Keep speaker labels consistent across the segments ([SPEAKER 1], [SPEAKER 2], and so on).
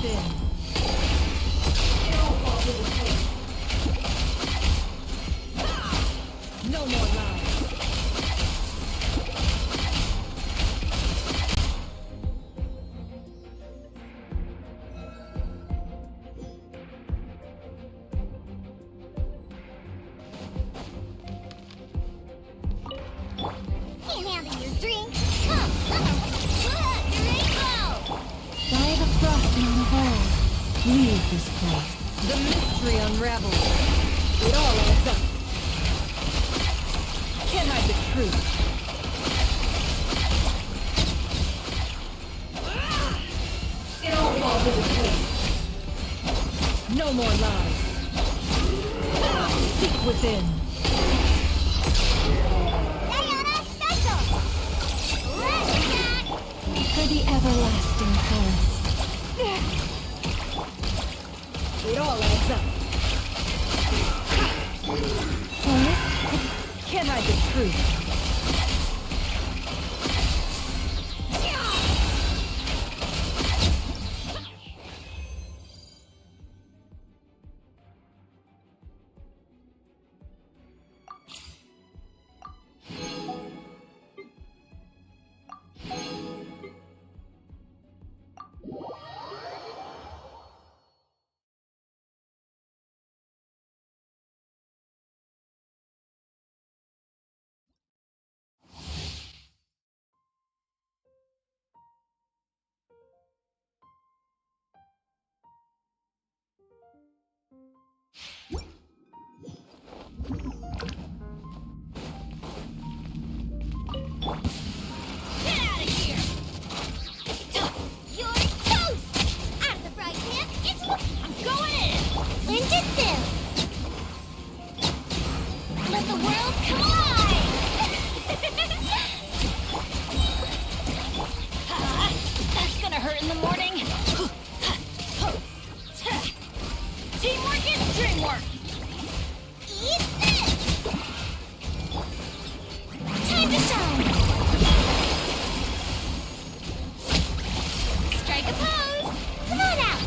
[SPEAKER 1] within. No more lies.
[SPEAKER 2] Can't handle your drink. Come, you ready to go?
[SPEAKER 3] By the frost in the hole, leave this place.
[SPEAKER 1] The mystery unravels. It all adds up. Can't hide the truth. It all falls into place. No more lies. Seek within.
[SPEAKER 2] Diana special. Let's go.
[SPEAKER 3] For the everlasting forest.
[SPEAKER 1] It all adds up.
[SPEAKER 3] Forest?
[SPEAKER 1] Can't hide the truth.
[SPEAKER 2] Get out of here. You're toast. Out of the frying pan into the... I'm going in. Ninjutsu. Let the world come alive. That's gonna hurt in the morning. Teamwork is dreamwork. Eat this. Time to shine. Strike a pose. Come on out.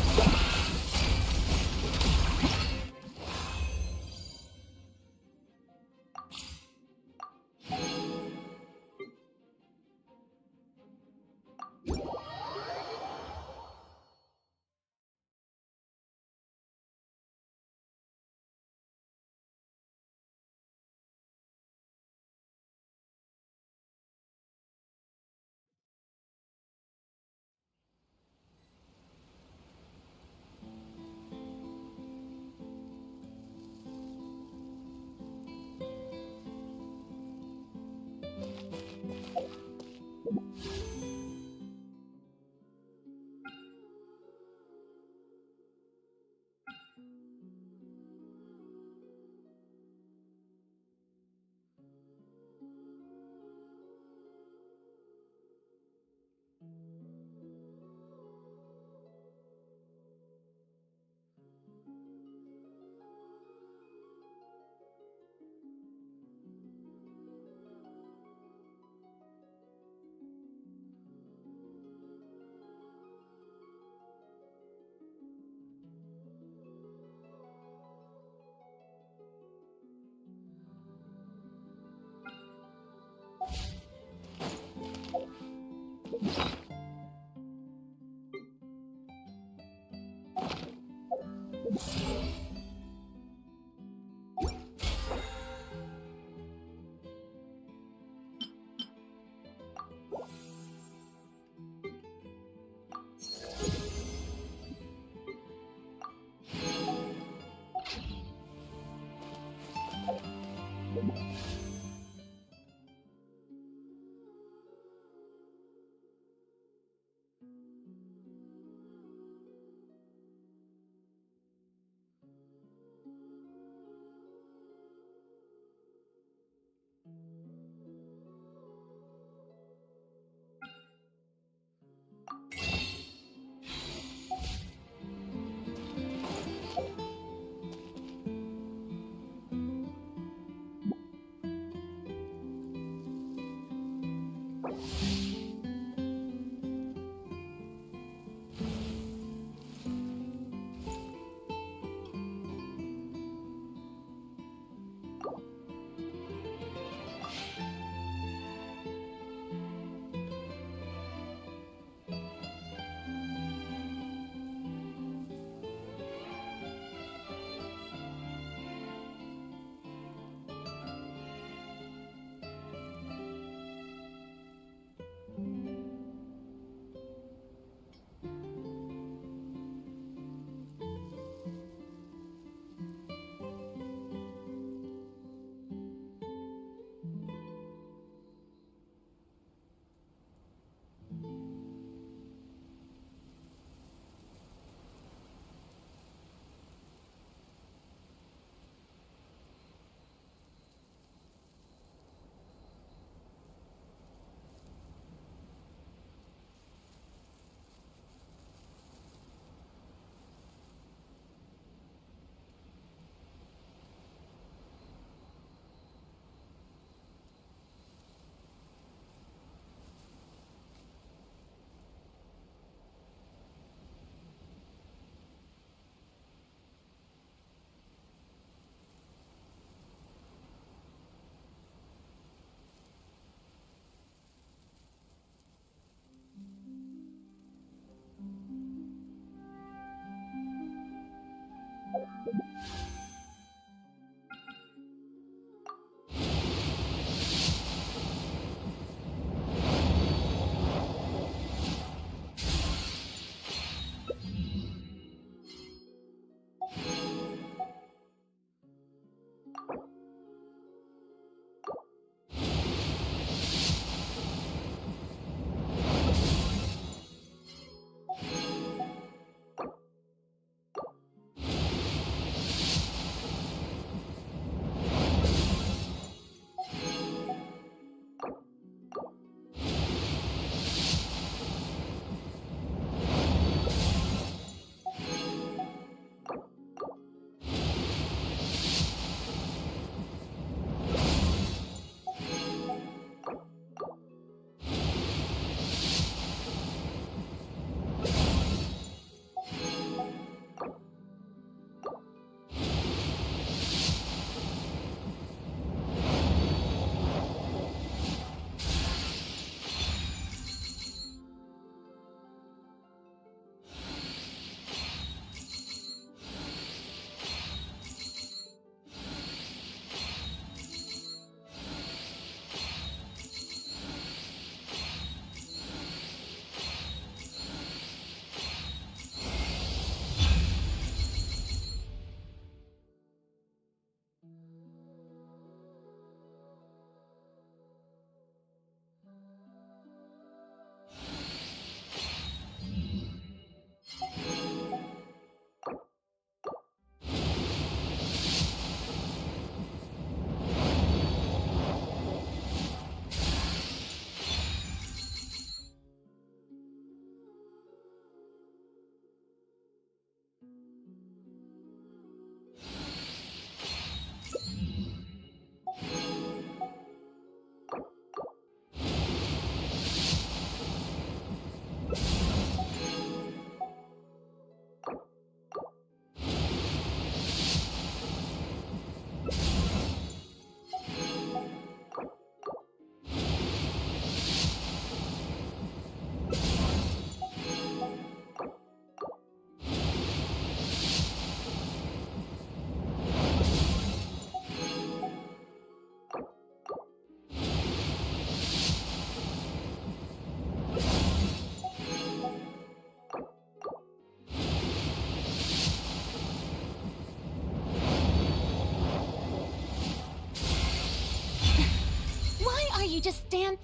[SPEAKER 2] you just stand...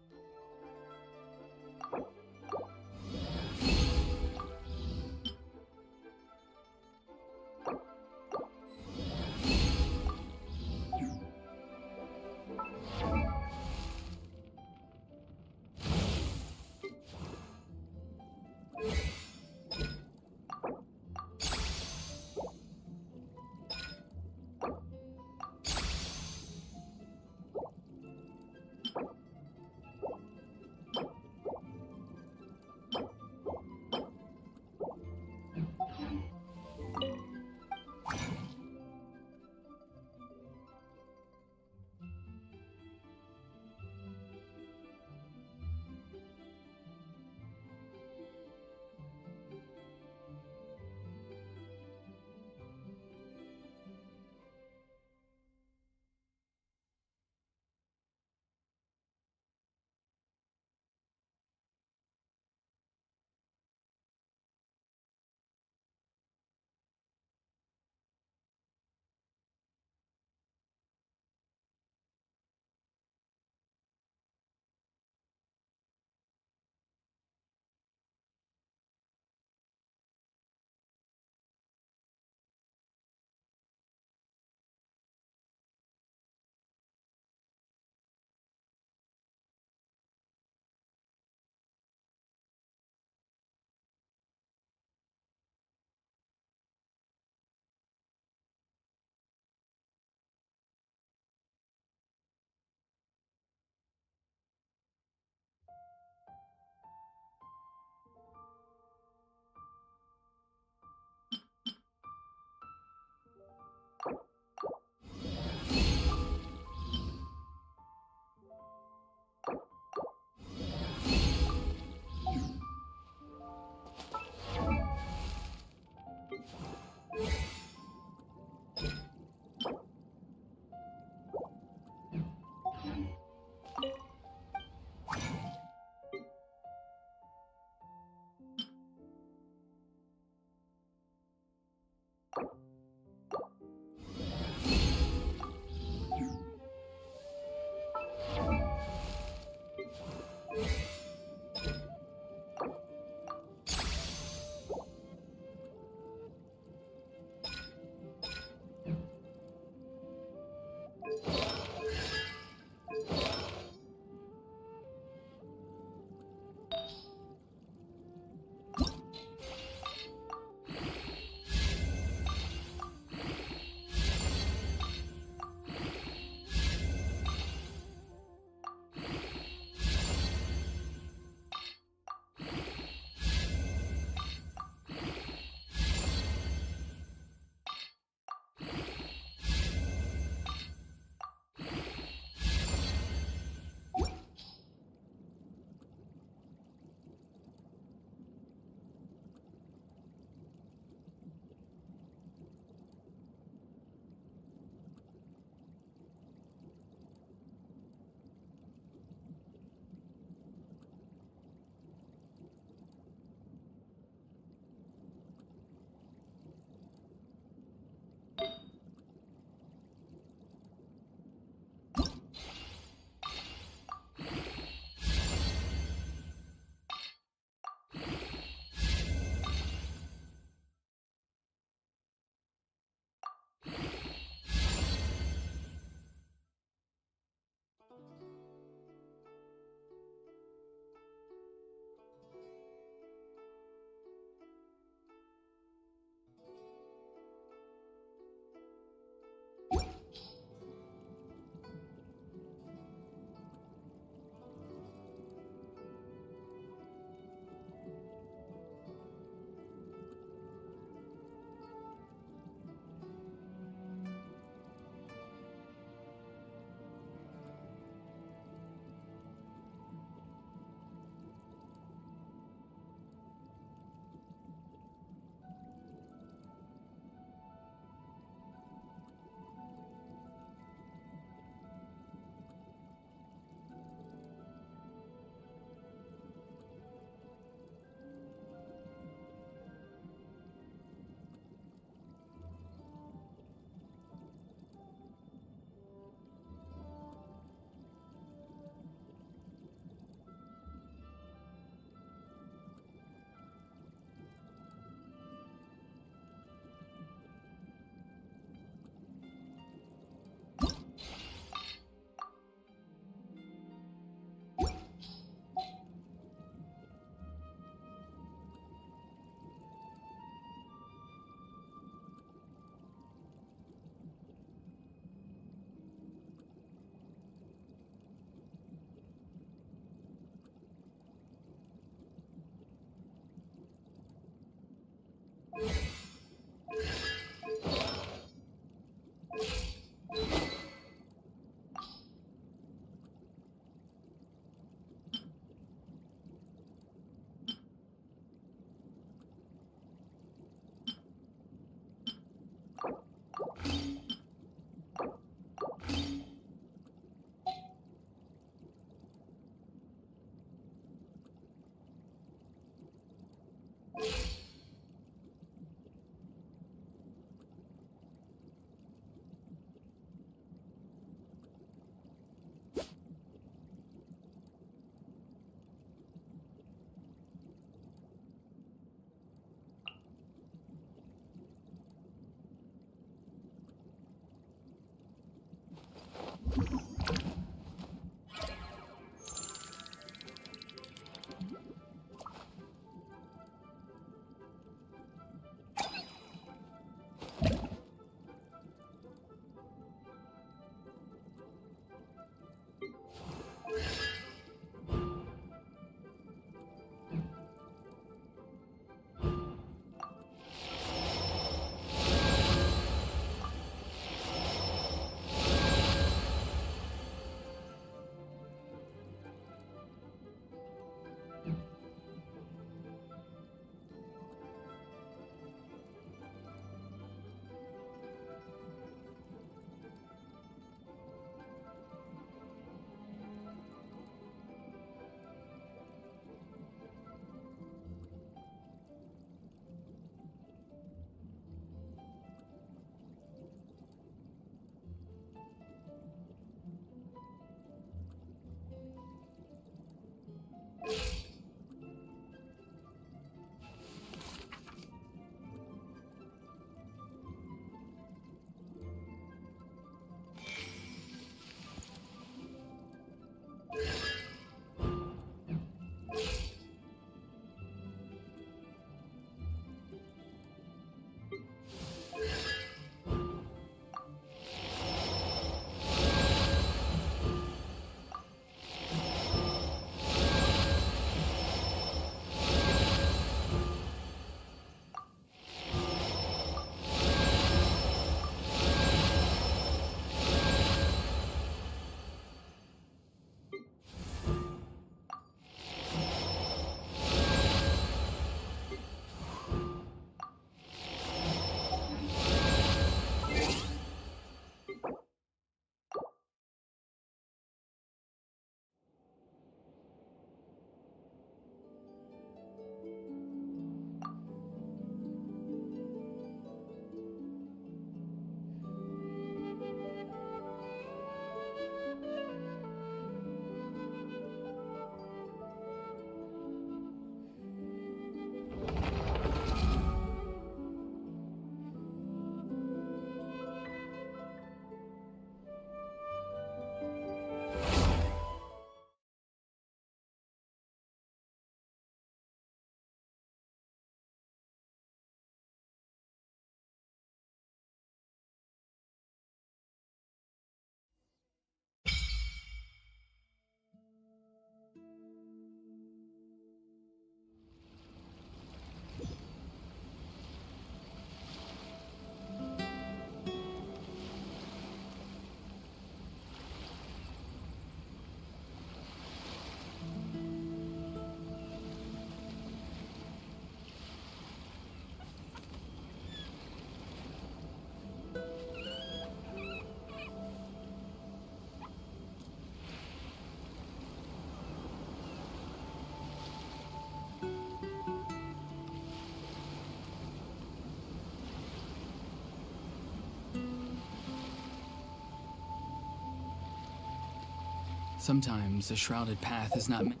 [SPEAKER 4] Sometimes a shrouded path is not meant.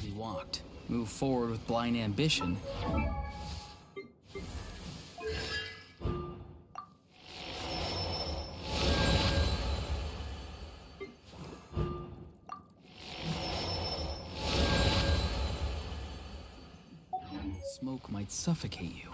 [SPEAKER 4] He walked, moved forward with blind ambition. Smoke might suffocate you.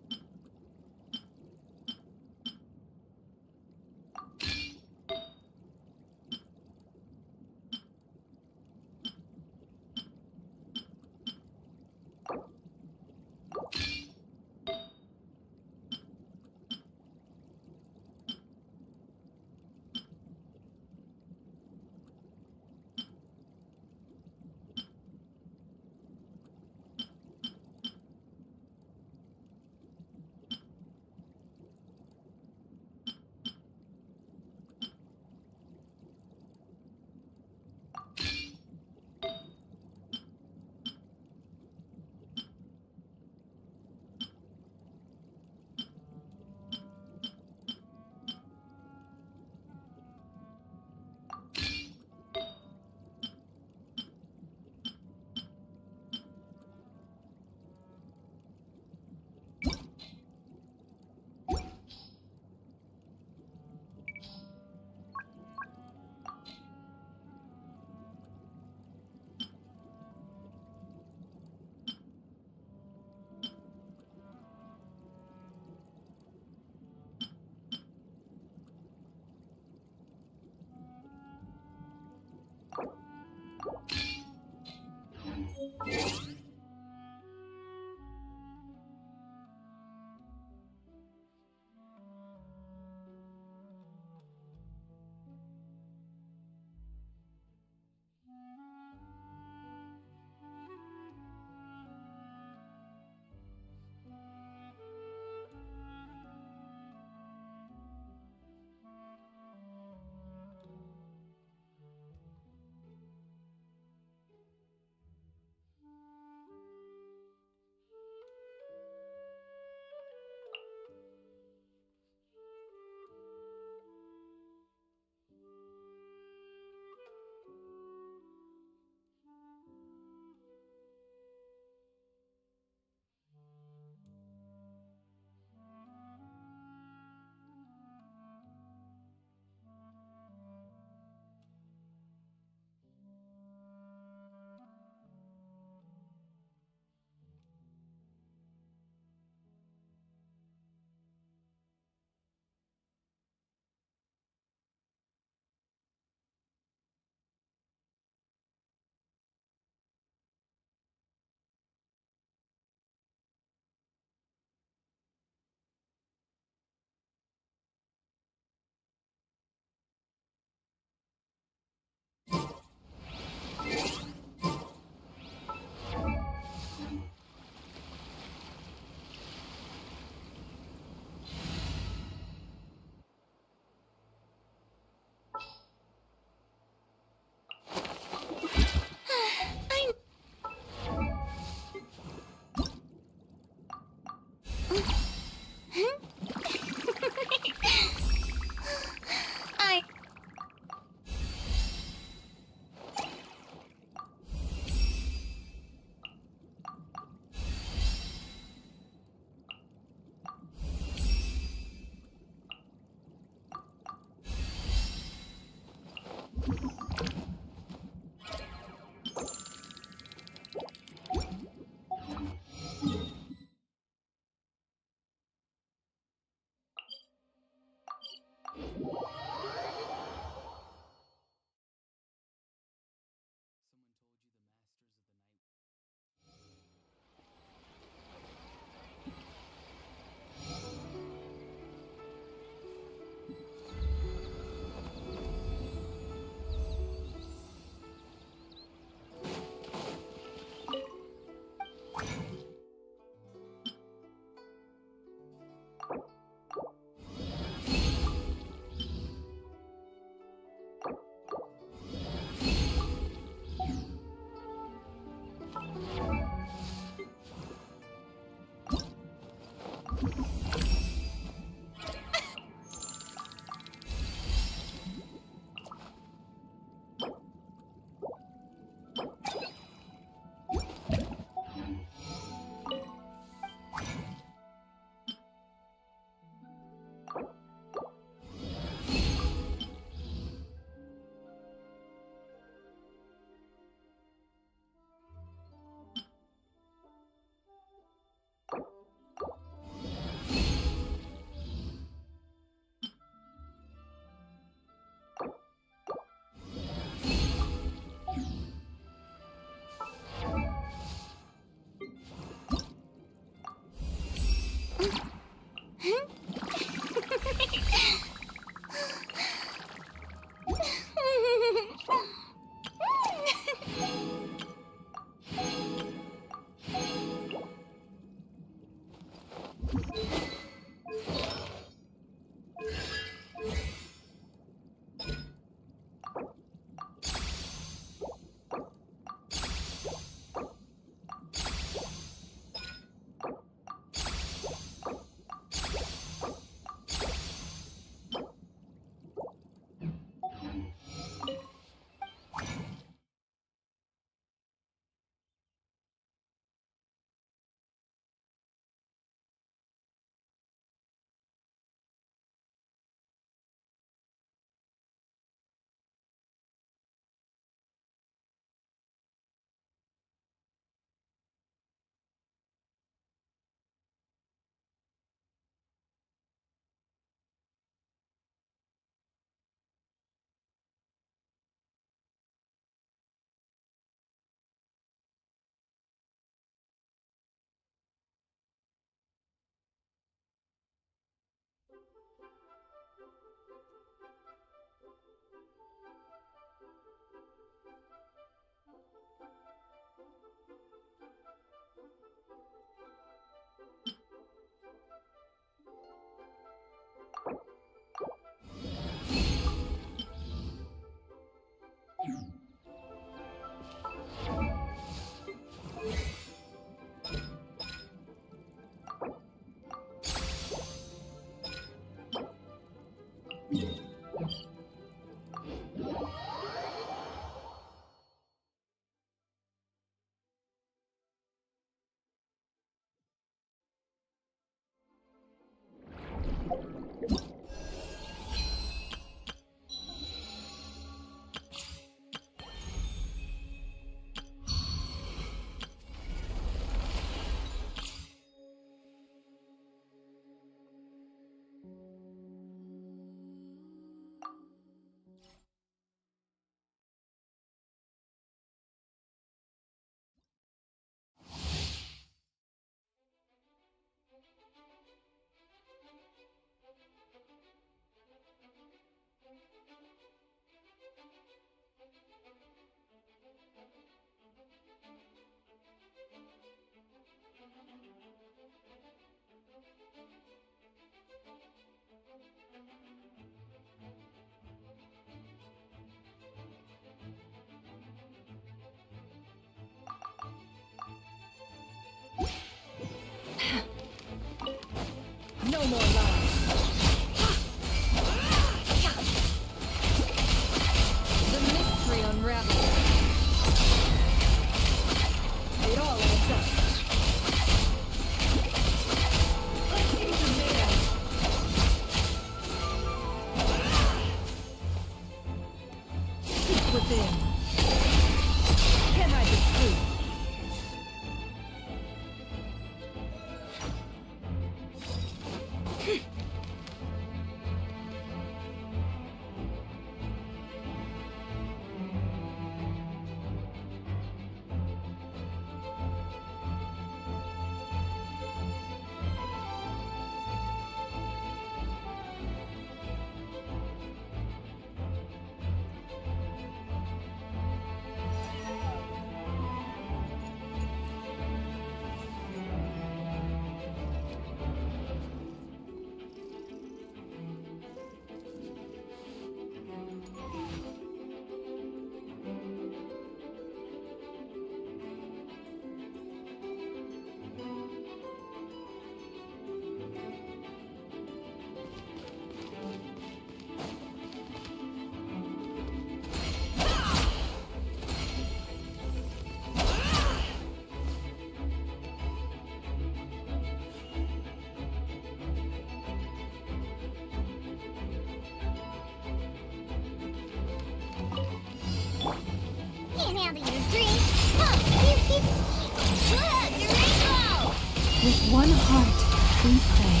[SPEAKER 3] With one heart, we pray.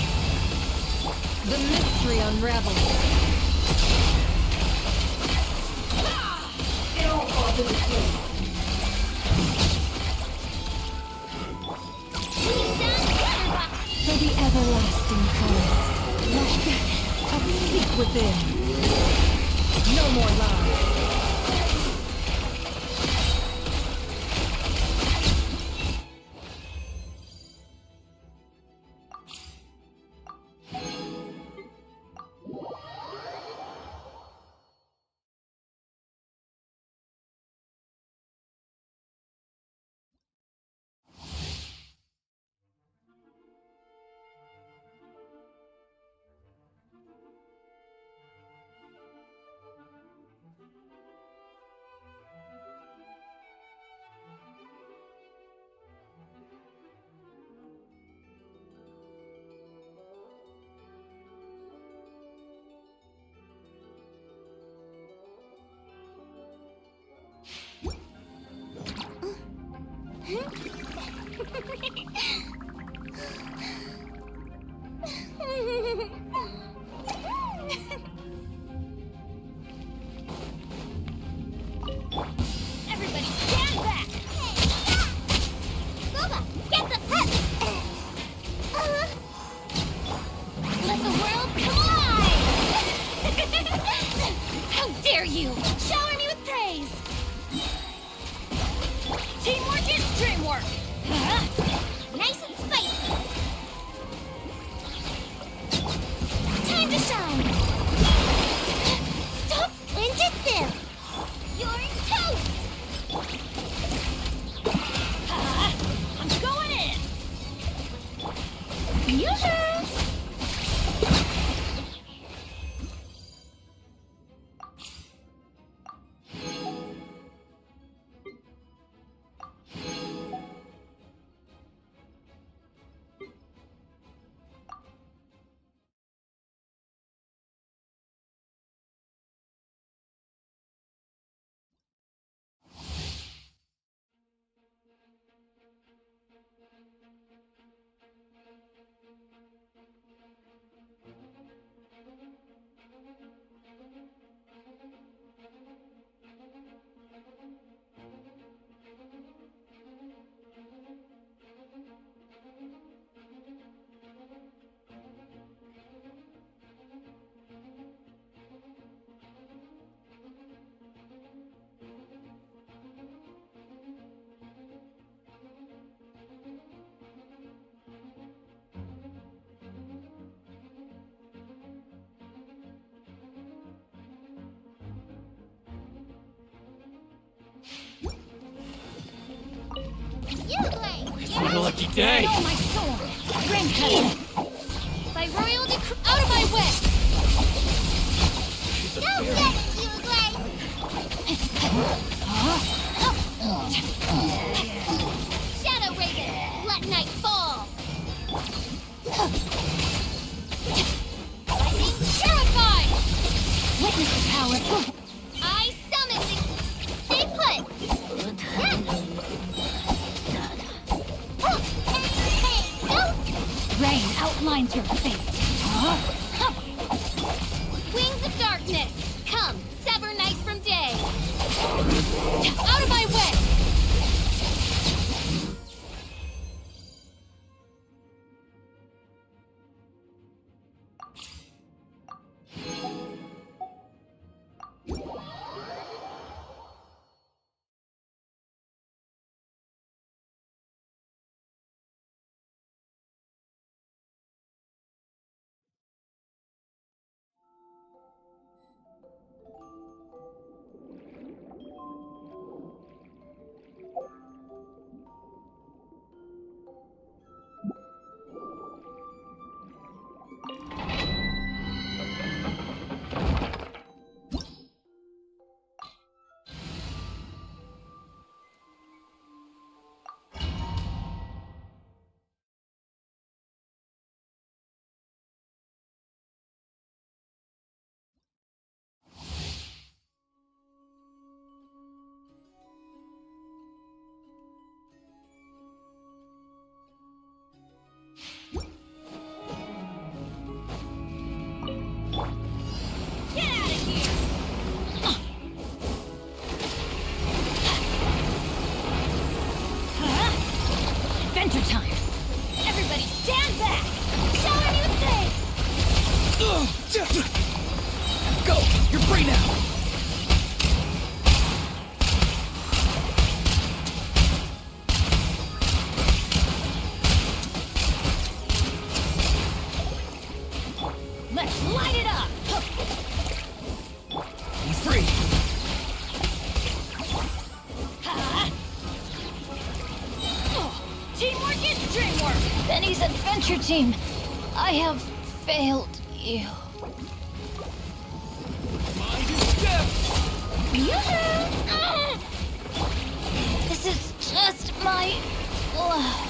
[SPEAKER 1] The mystery unravels. It all falls into place.
[SPEAKER 3] For the everlasting forest, let us seek within.
[SPEAKER 1] No more lies.
[SPEAKER 2] Everybody stand back! Boba, get the pet! Let the world collide! How dare you! Shower me with praise! Teamwork is dreamwork! Nice and spicy! Time to shine! Stop ninjutsu! You're toast! I'm going in! Yoo-hoo!
[SPEAKER 4] It's my lucky day!
[SPEAKER 2] Oh, my sword! Ring cut! By royal decree, out of my way! No get you, Shadow Raven, let night fall! Lightning terrified! Witness the power! I summon the... Stay put! Rain outlines your fate. Wings of darkness, come, sever night from day. Out of my way! Adventure time! Everybody stand back! Shower new thing!
[SPEAKER 4] Go! You're free now!
[SPEAKER 2] Let's light it up!
[SPEAKER 4] He's free!
[SPEAKER 2] Teamwork is dreamwork! Benny's adventure team, I have failed you.
[SPEAKER 4] Mind your step!
[SPEAKER 2] Yoo-hoo! This is just my luck.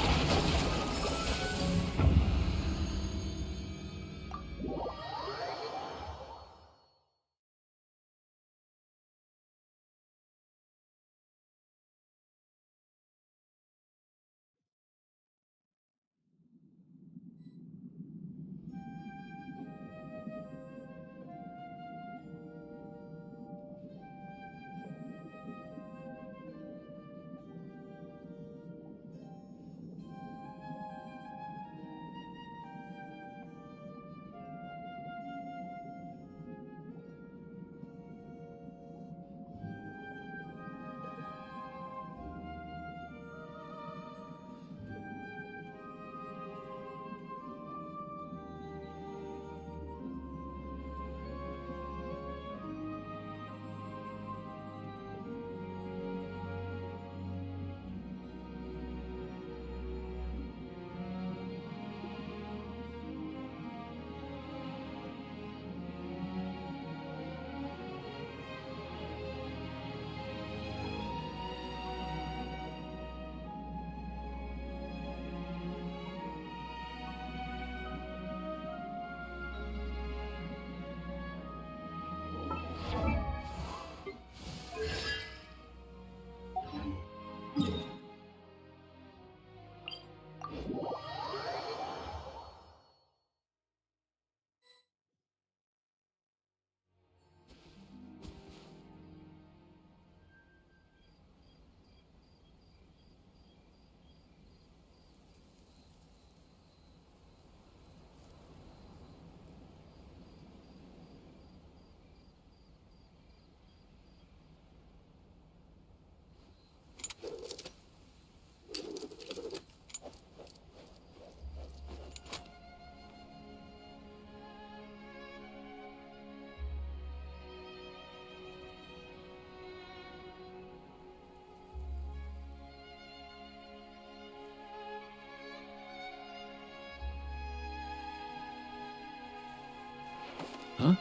[SPEAKER 4] Huh?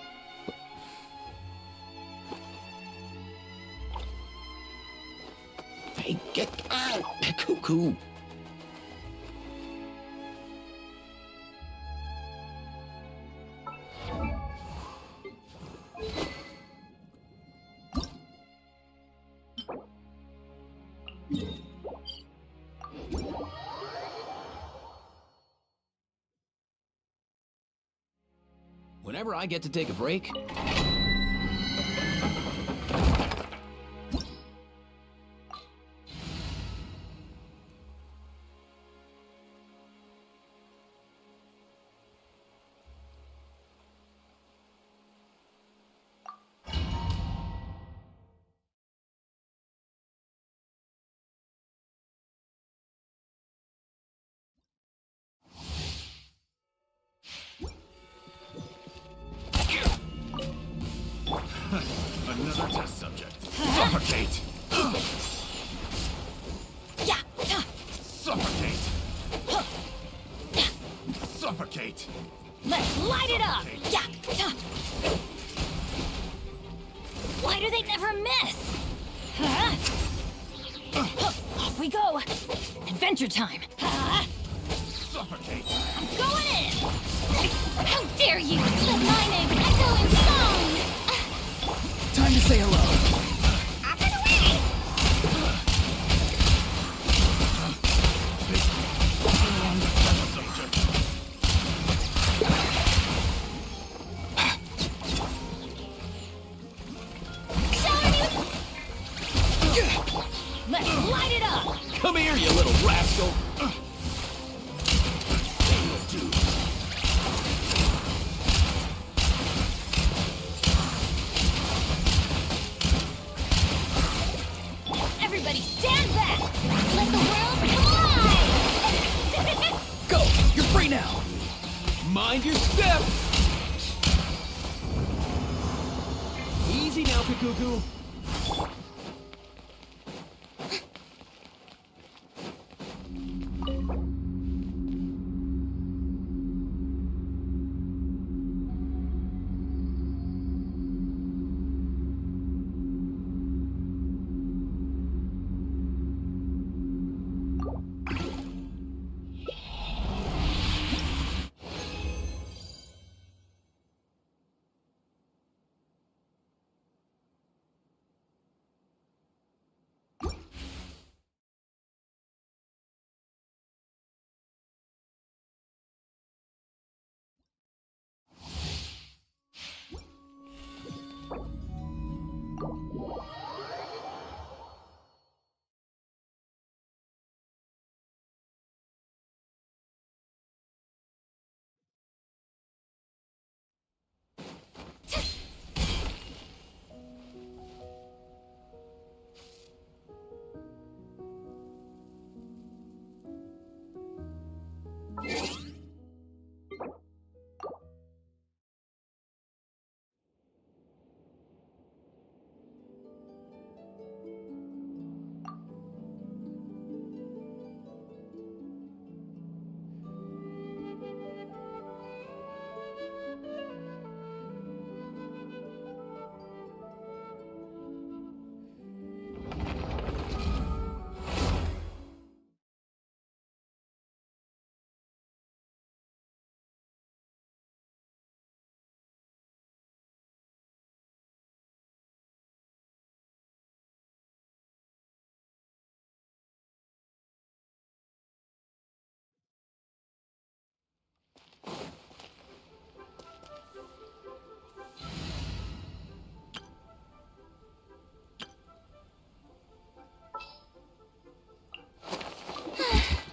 [SPEAKER 4] Hey, get out! Cuckoo! Whenever I get to take a break,
[SPEAKER 5] Another test subject. Suffocate!
[SPEAKER 2] Yeah.
[SPEAKER 5] Suffocate! Suffocate!
[SPEAKER 2] Let's light it up! Yeah. Why do they never miss? Off we go! Adventure time!
[SPEAKER 5] Suffocate!
[SPEAKER 2] I'm going in! How dare you! Let my name echo in song!
[SPEAKER 4] time to say hello.
[SPEAKER 2] Up and away! Let's light it up!
[SPEAKER 4] Come here, you little rascal. Hey now! Mind your step! Easy now, Kakuku.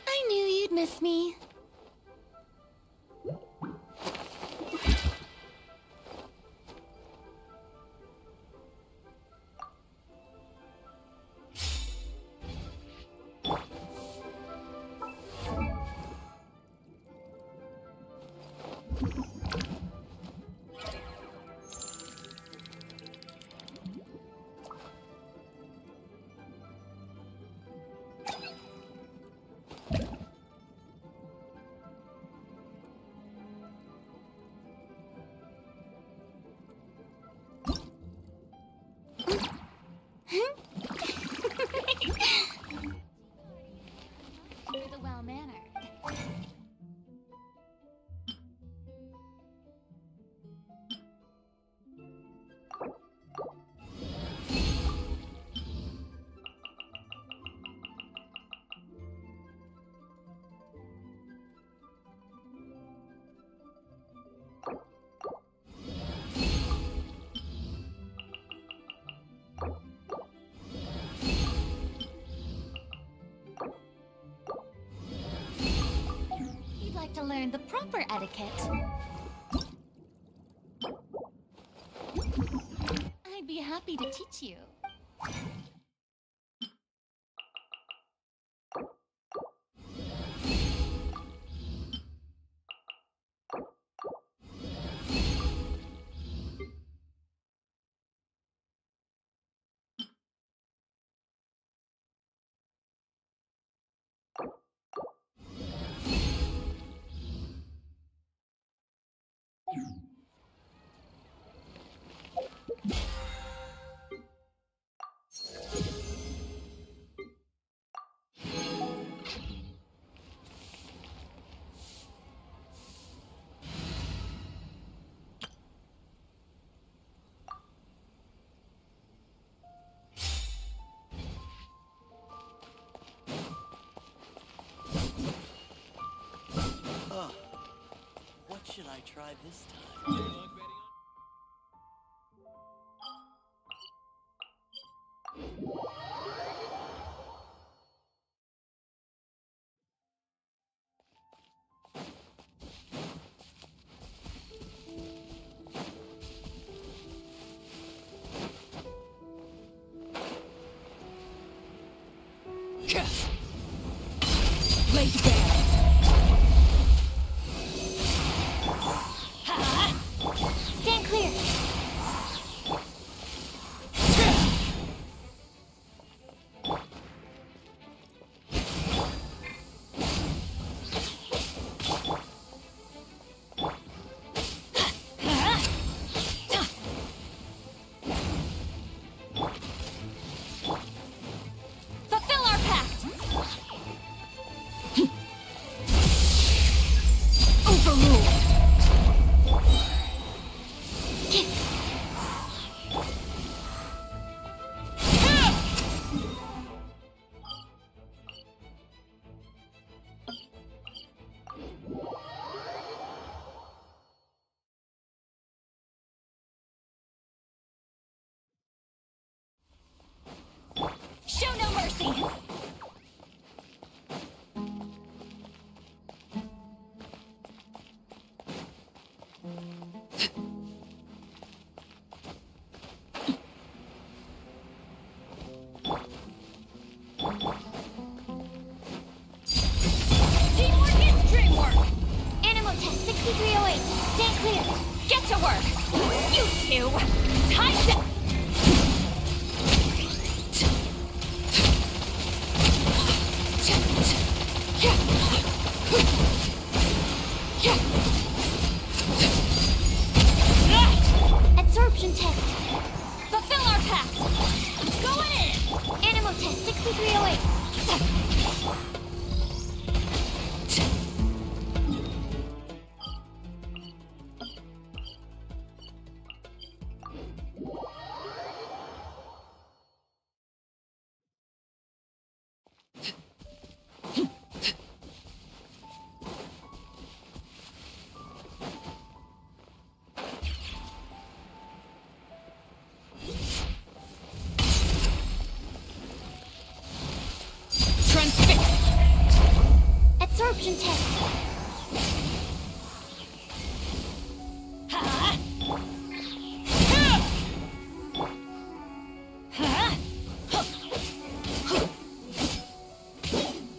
[SPEAKER 2] I knew you'd miss me. You're the well-mannered. You'd like to learn the proper etiquette. I'd be happy to teach you.
[SPEAKER 6] What should I try this time?
[SPEAKER 1] Lay down.
[SPEAKER 2] 6308, stand clear. Get to work. You two. Time to... Absorption test. Fulfill our pact. Going in. Animal test 6308. Absorption test.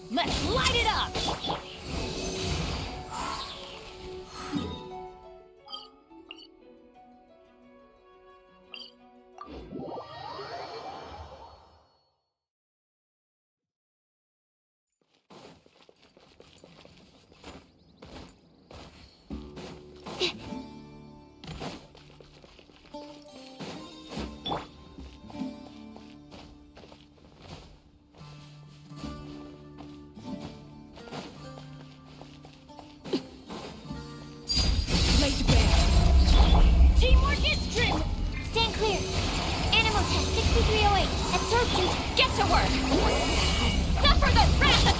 [SPEAKER 2] Let's light it up. Teamwork is trim. Stand clear. Animal test 6308. Absorption. Get to work. Suffer the wrath of...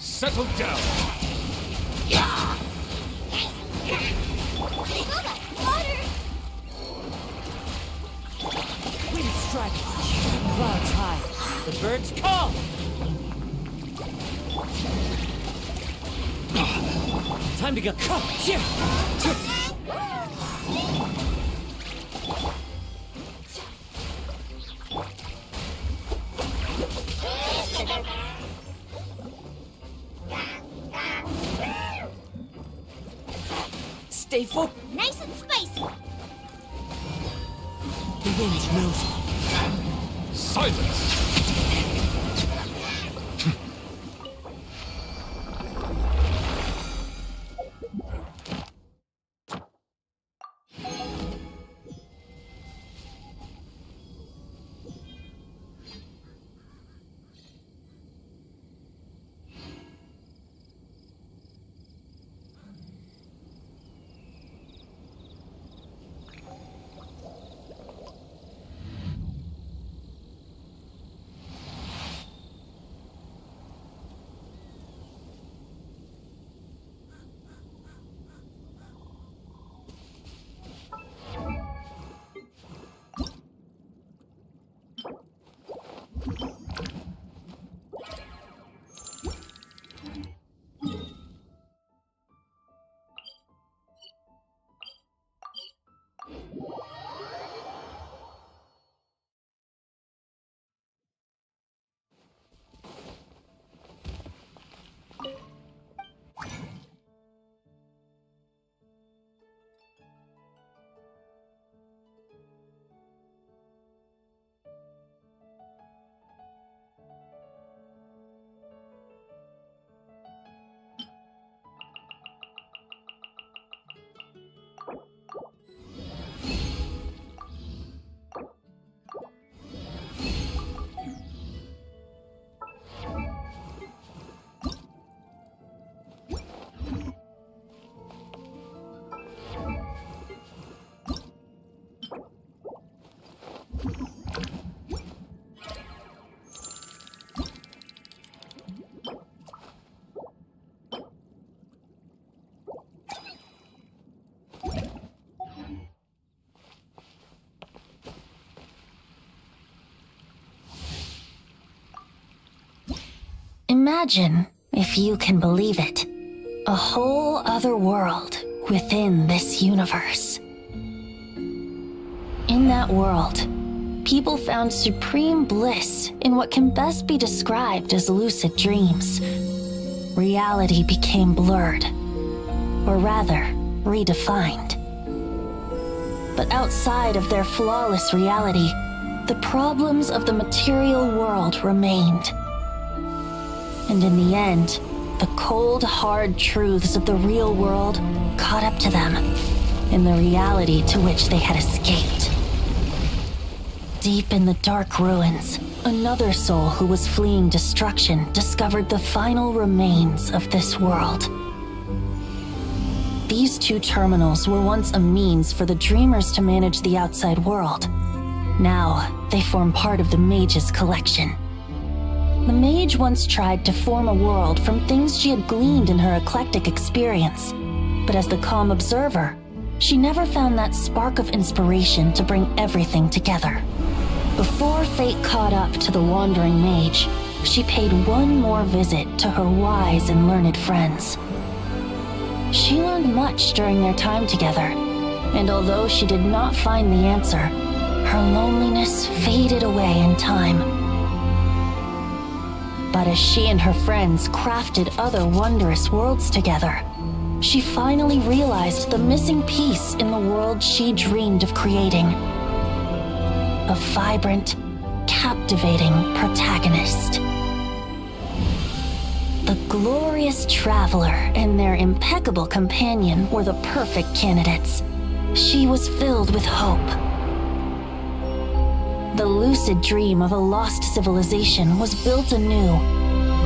[SPEAKER 4] Settle down.
[SPEAKER 7] Wind strike, clouds high, the birds call.
[SPEAKER 6] Time to go. Stay focused.
[SPEAKER 2] Nice and spicy.
[SPEAKER 6] The wind knows me.
[SPEAKER 4] Silence!
[SPEAKER 3] Imagine, if you can believe it, a whole other world within this universe. In that world, people found supreme bliss in what can best be described as lucid dreams. Reality became blurred, or rather, redefined. But outside of their flawless reality, the problems of the material world remained. And in the end, the cold, hard truths of the real world caught up to them in the reality to which they had escaped. Deep in the dark ruins, another soul who was fleeing destruction discovered the final remains of this world. These two terminals were once a means for the dreamers to manage the outside world. Now, they form part of the mage's collection. The mage once tried to form a world from things she had gleaned in her eclectic experience, but as the calm observer, she never found that spark of inspiration to bring everything together. Before fate caught up to the wandering mage, she paid one more visit to her wise and learned friends. She learned much during their time together, and although she did not find the answer, her loneliness faded away in time. But as she and her friends crafted other wondrous worlds together, she finally realized the missing piece in the world she dreamed of creating. A vibrant, captivating protagonist. The glorious traveler and their impeccable companion were the perfect candidates. She was filled with hope. The lucid dream of a lost civilization was built anew,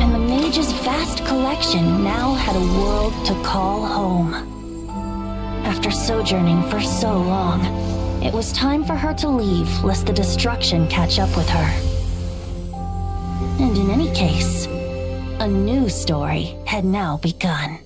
[SPEAKER 3] and the mage's vast collection now had a world to call home. After sojourning for so long, it was time for her to leave lest the destruction catch up with her. And in any case, a new story had now begun.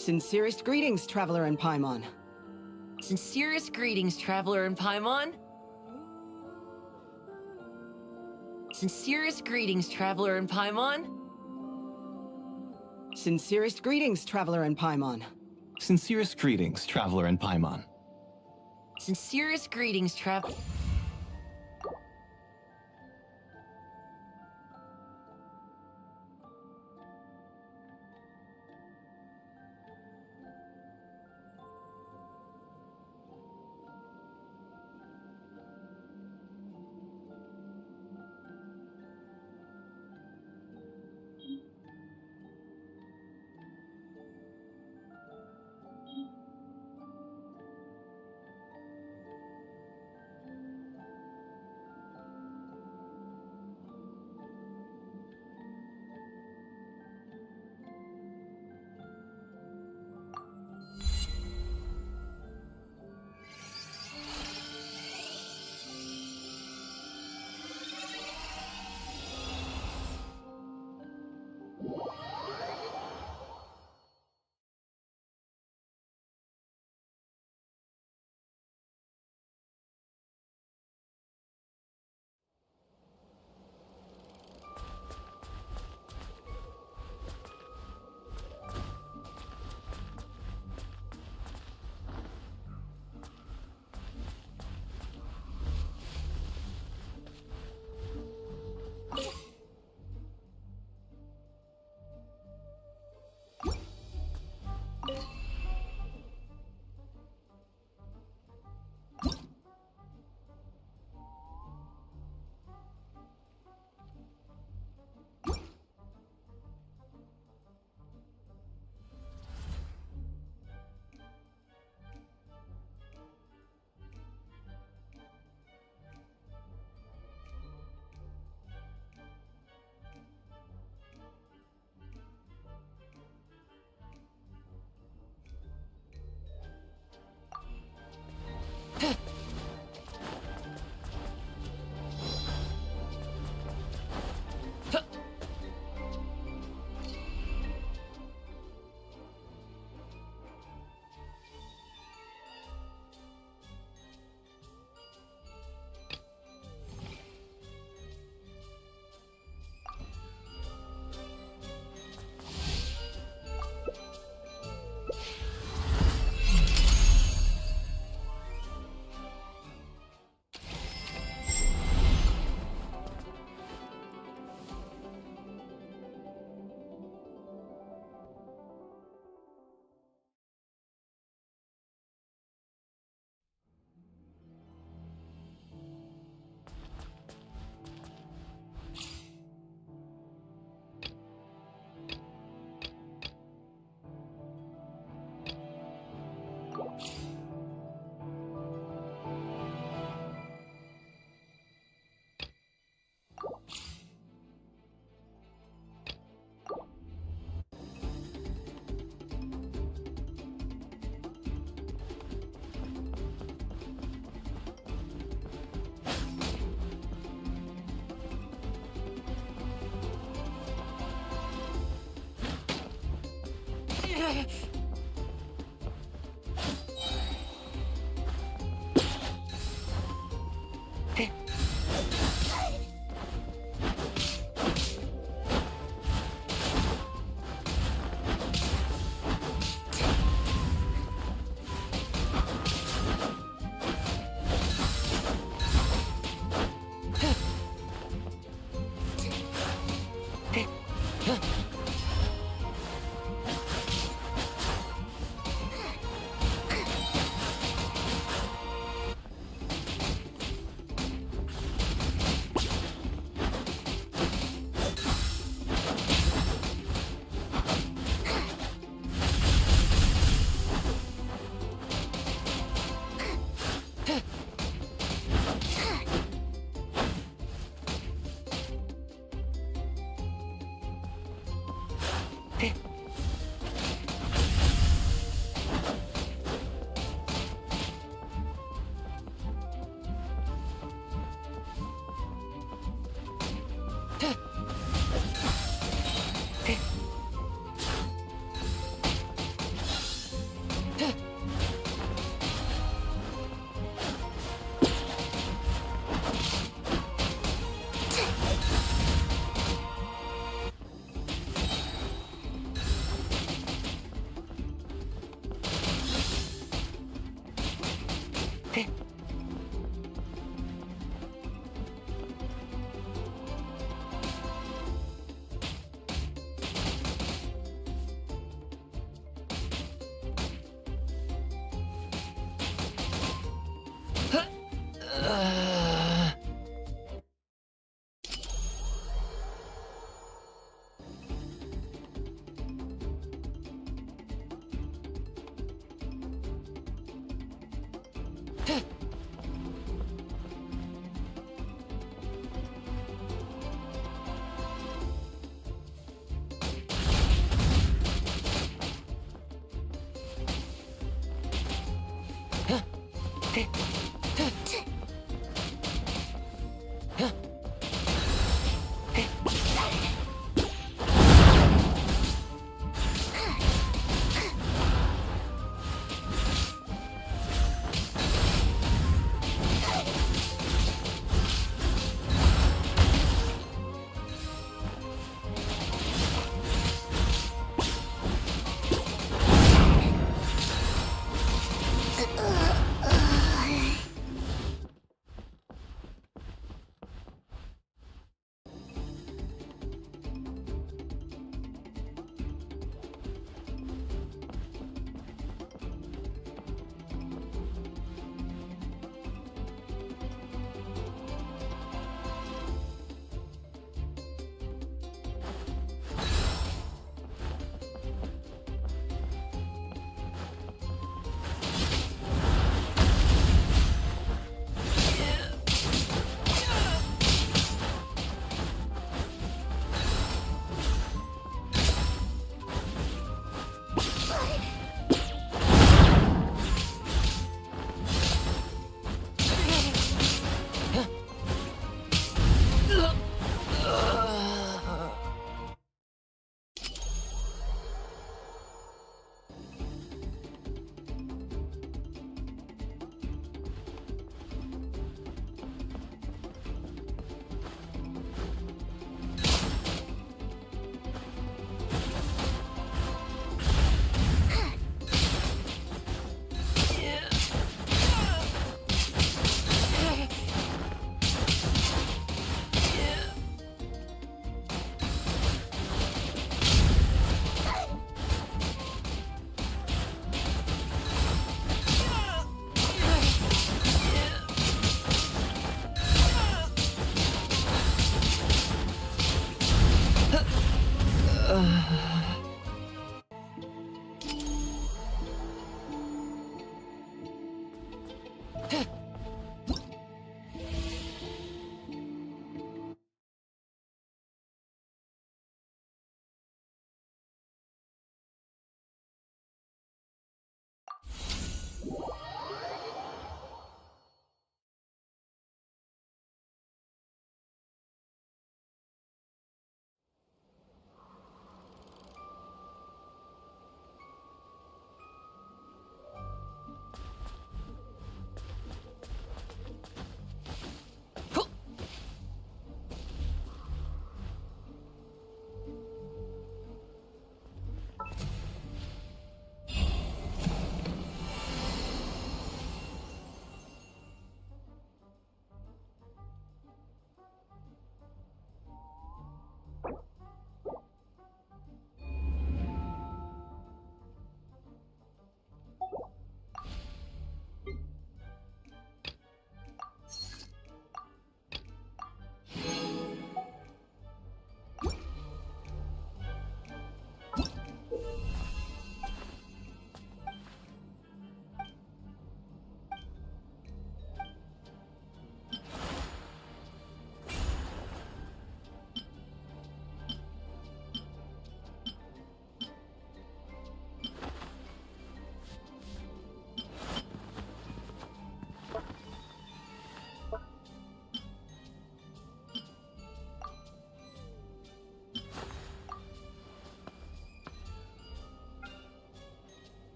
[SPEAKER 7] Sincerest greetings, Traveler in Paimon.
[SPEAKER 8] Sincerest greetings, Traveler in Paimon. Sincerest greetings, Traveler in Paimon.
[SPEAKER 7] Sincerest greetings, Traveler in Paimon.
[SPEAKER 9] Sincerest greetings, Traveler in Paimon.
[SPEAKER 8] Sincerest greetings, Traveler.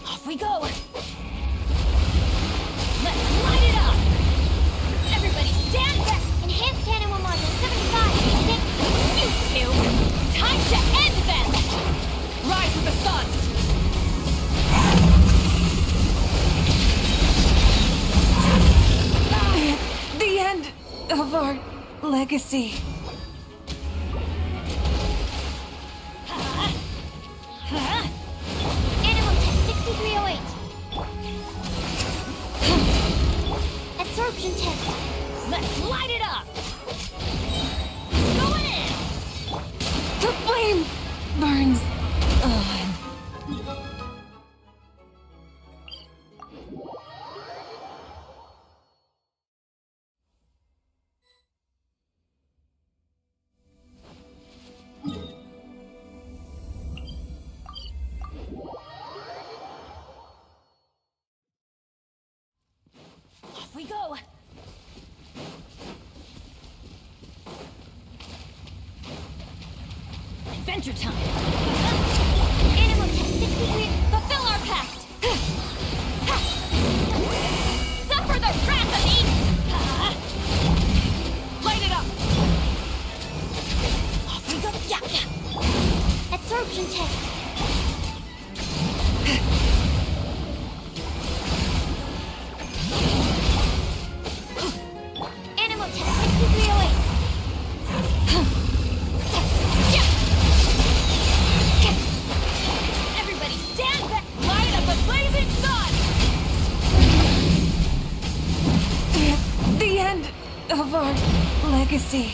[SPEAKER 2] Off we go! Let's light it up! Everybody stand back! Enhanced animal module 75! You two! Time to end them!
[SPEAKER 8] Rise with the sun!
[SPEAKER 1] The end of our legacy.
[SPEAKER 2] Animal test 6308! Absorption test! Let's light it up! Going in!
[SPEAKER 1] The flame burns on.
[SPEAKER 2] Off we go! Adventure time! Animal test 63, fulfill our pact! Suffer the wrath of Eden! Light it up! Off we go! Yeah! Absorption test! Animal test 6308! Everybody stand back! Light up the blazing sun!
[SPEAKER 1] The end of our legacy.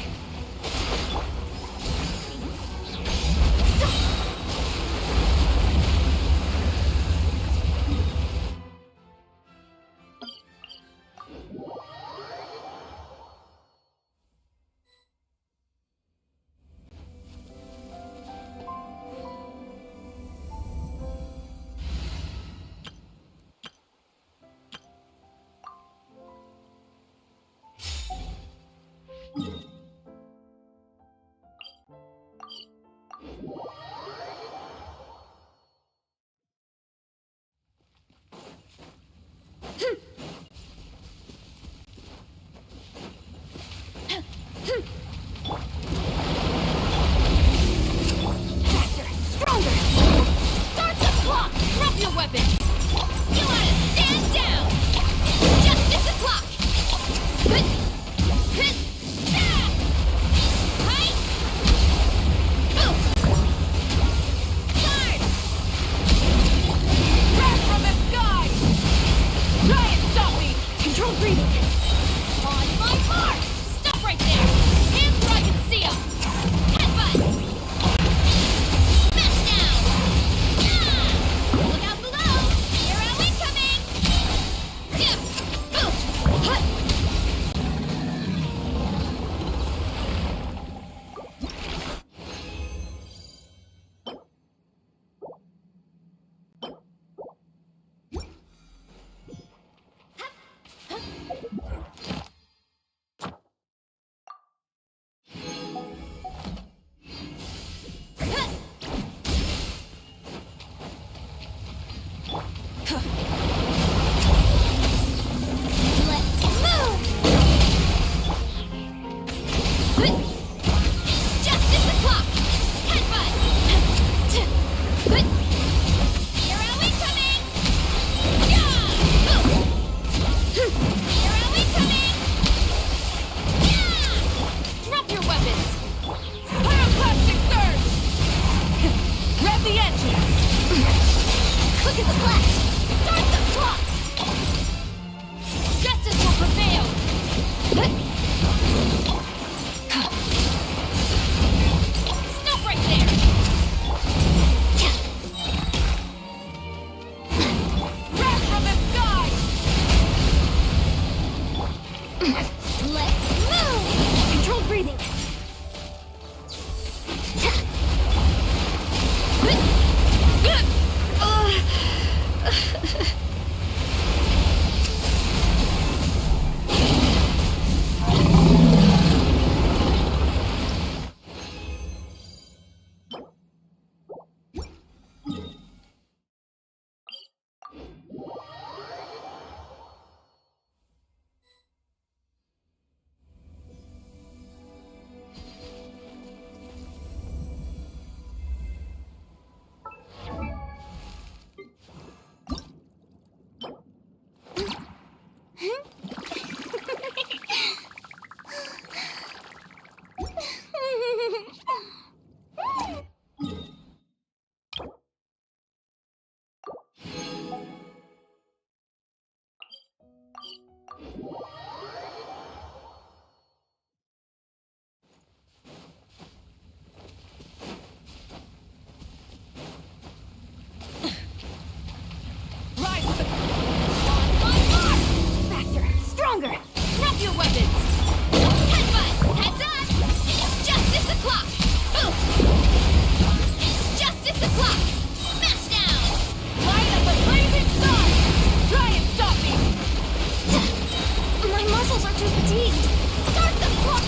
[SPEAKER 2] too fatigued. Start the clock!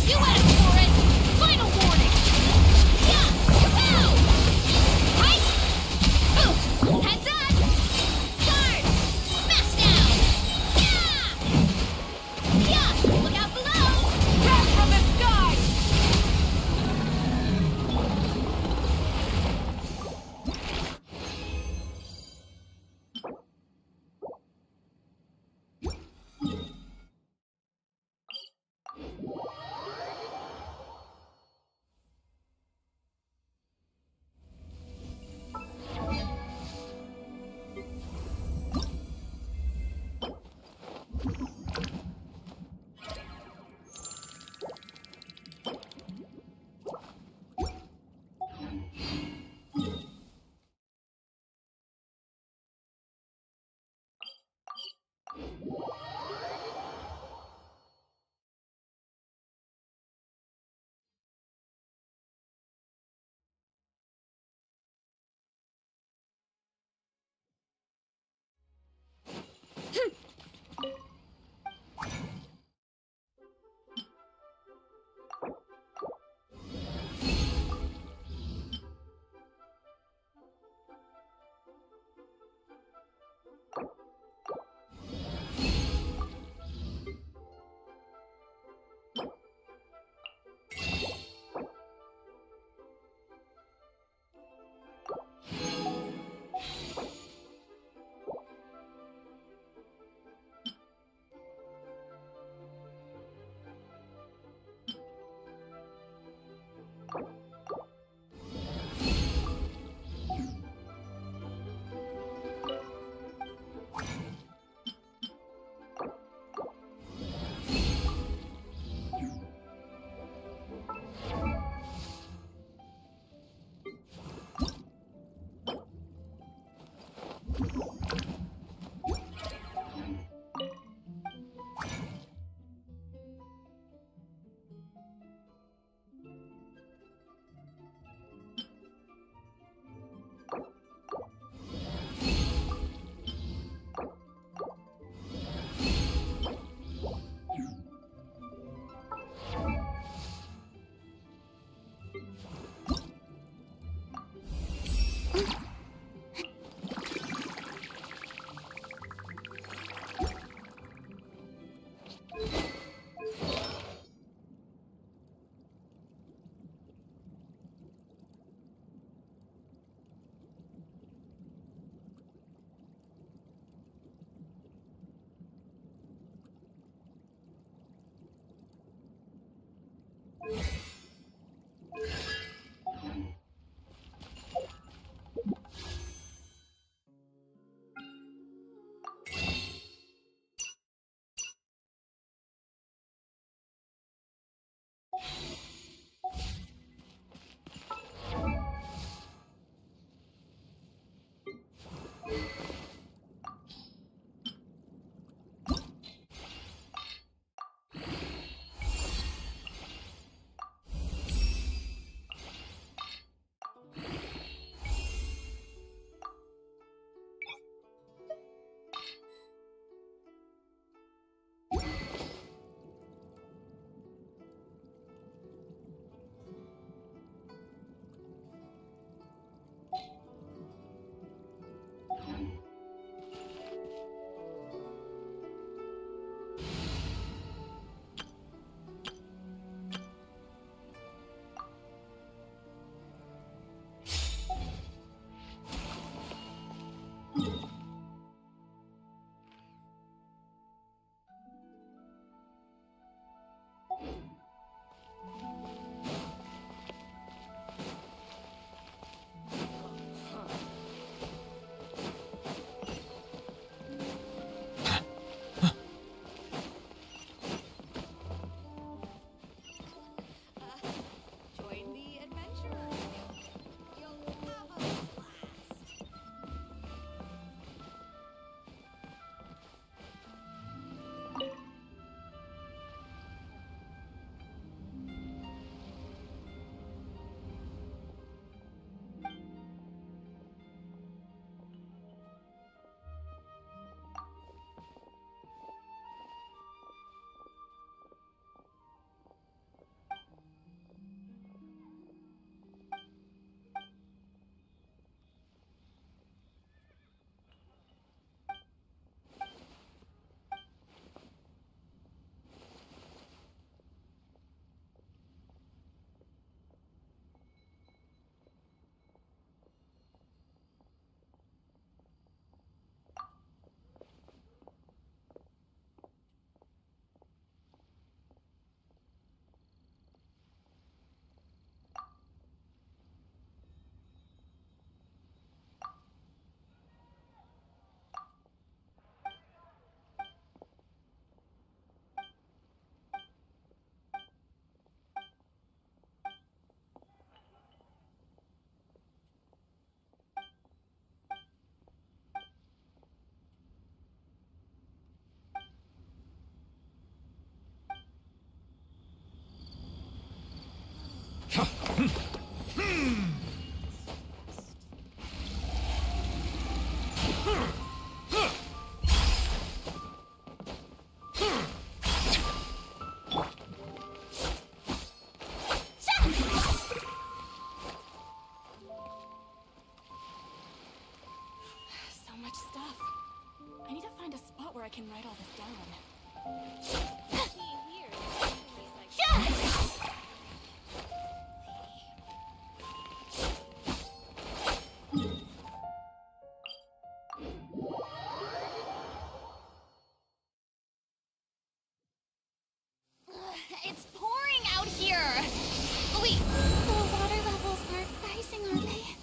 [SPEAKER 2] You asked for it! Final warning! Yeah! Pow! Right! Oof! Heads up! Guard! Smash down! Yeah! Yeah! Look out below! Grab from the sky! I need to find a spot where I can write all this down. It's pouring out here! Oh, wait, the water levels are rising, aren't they?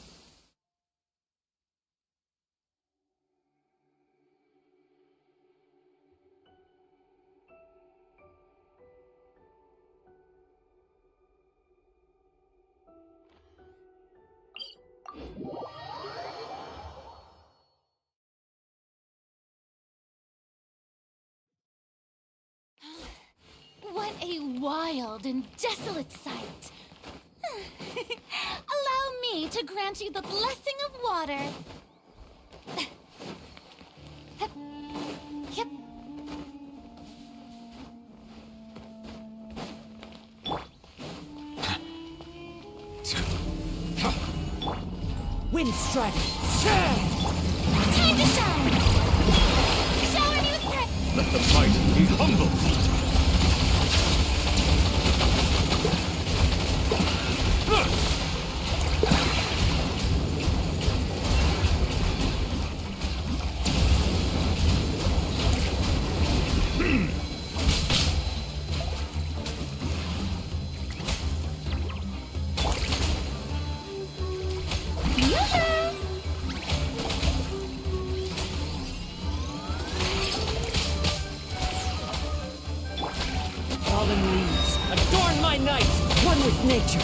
[SPEAKER 2] What a wild and desolate sight! Allow me to grant you the blessing of water. Yep.
[SPEAKER 7] Wind strike!
[SPEAKER 2] Time to shine! Shower me with threat!
[SPEAKER 4] Let the mighty be humble!
[SPEAKER 7] Fallen leaves, adorn my night, one with nature.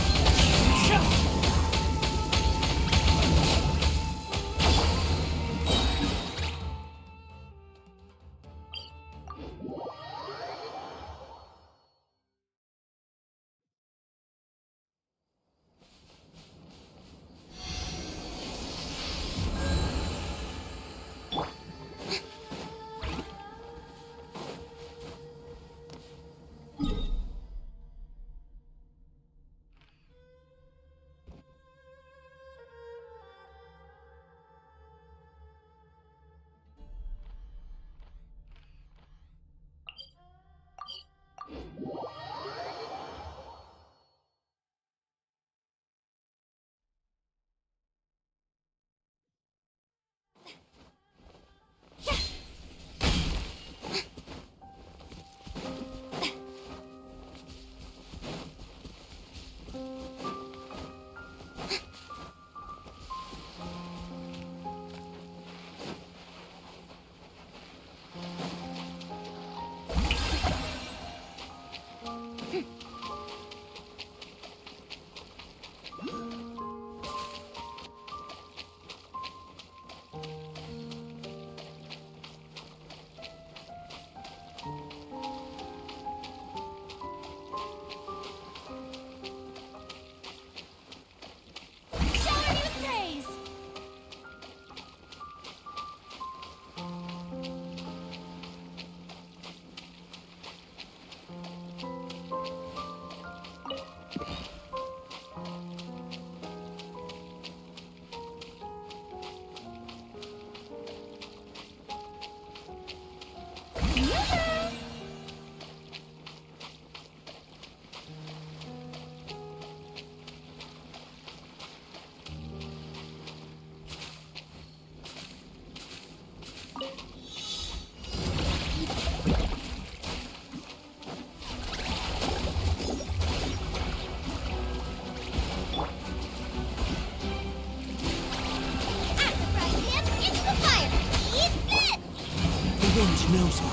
[SPEAKER 7] Wind knows me.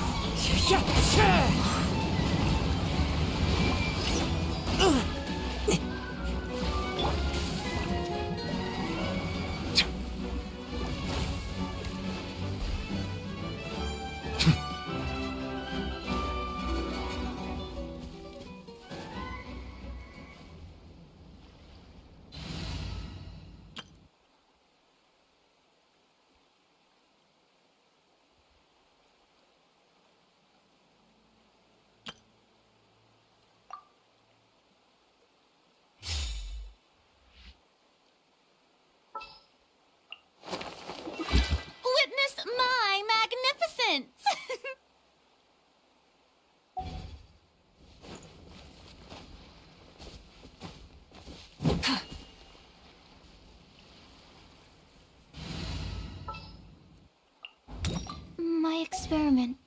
[SPEAKER 2] my experiment.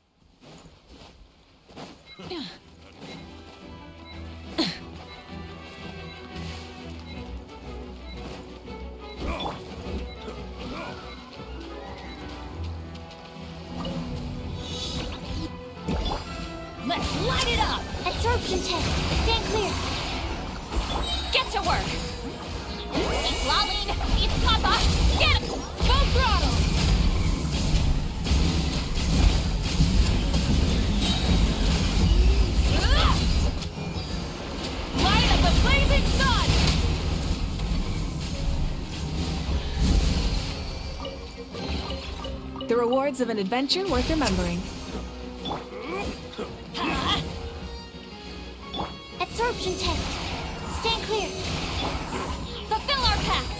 [SPEAKER 2] Let's light it up! Absorption test. Stand clear. Get to work! It's Lolling! It's Papa! Get him! Full throttle! Light up the blazing sun!
[SPEAKER 1] The rewards of an adventure worth remembering.
[SPEAKER 2] Absorption test. Stand clear. Fulfill our pact.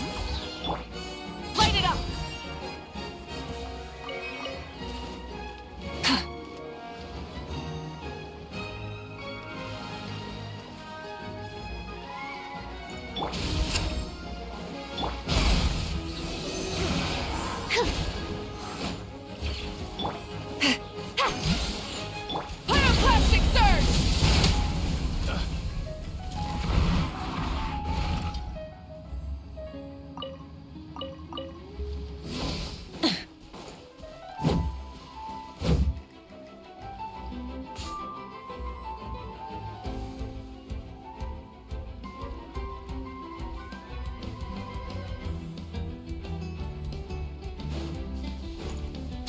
[SPEAKER 2] Light it up. Pyroclastic surge.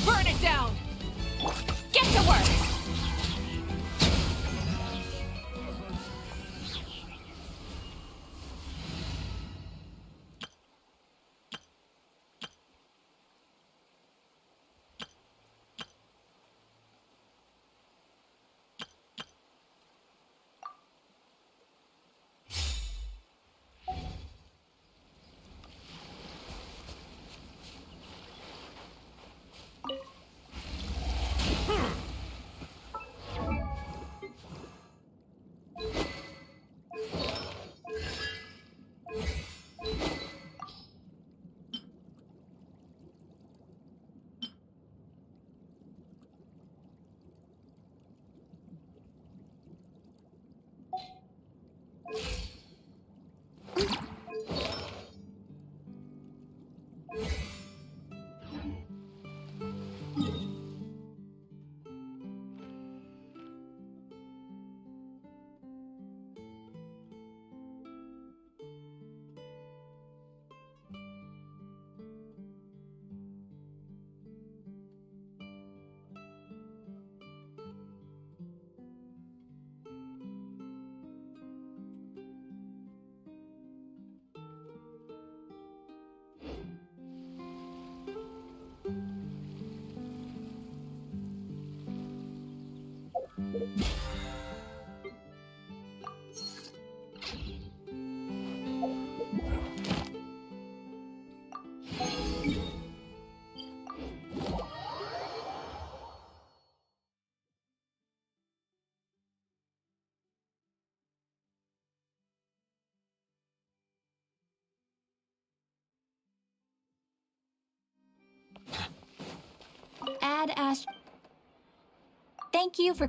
[SPEAKER 2] Burn it down! Get to work!
[SPEAKER 3] Add Ash. Thank you for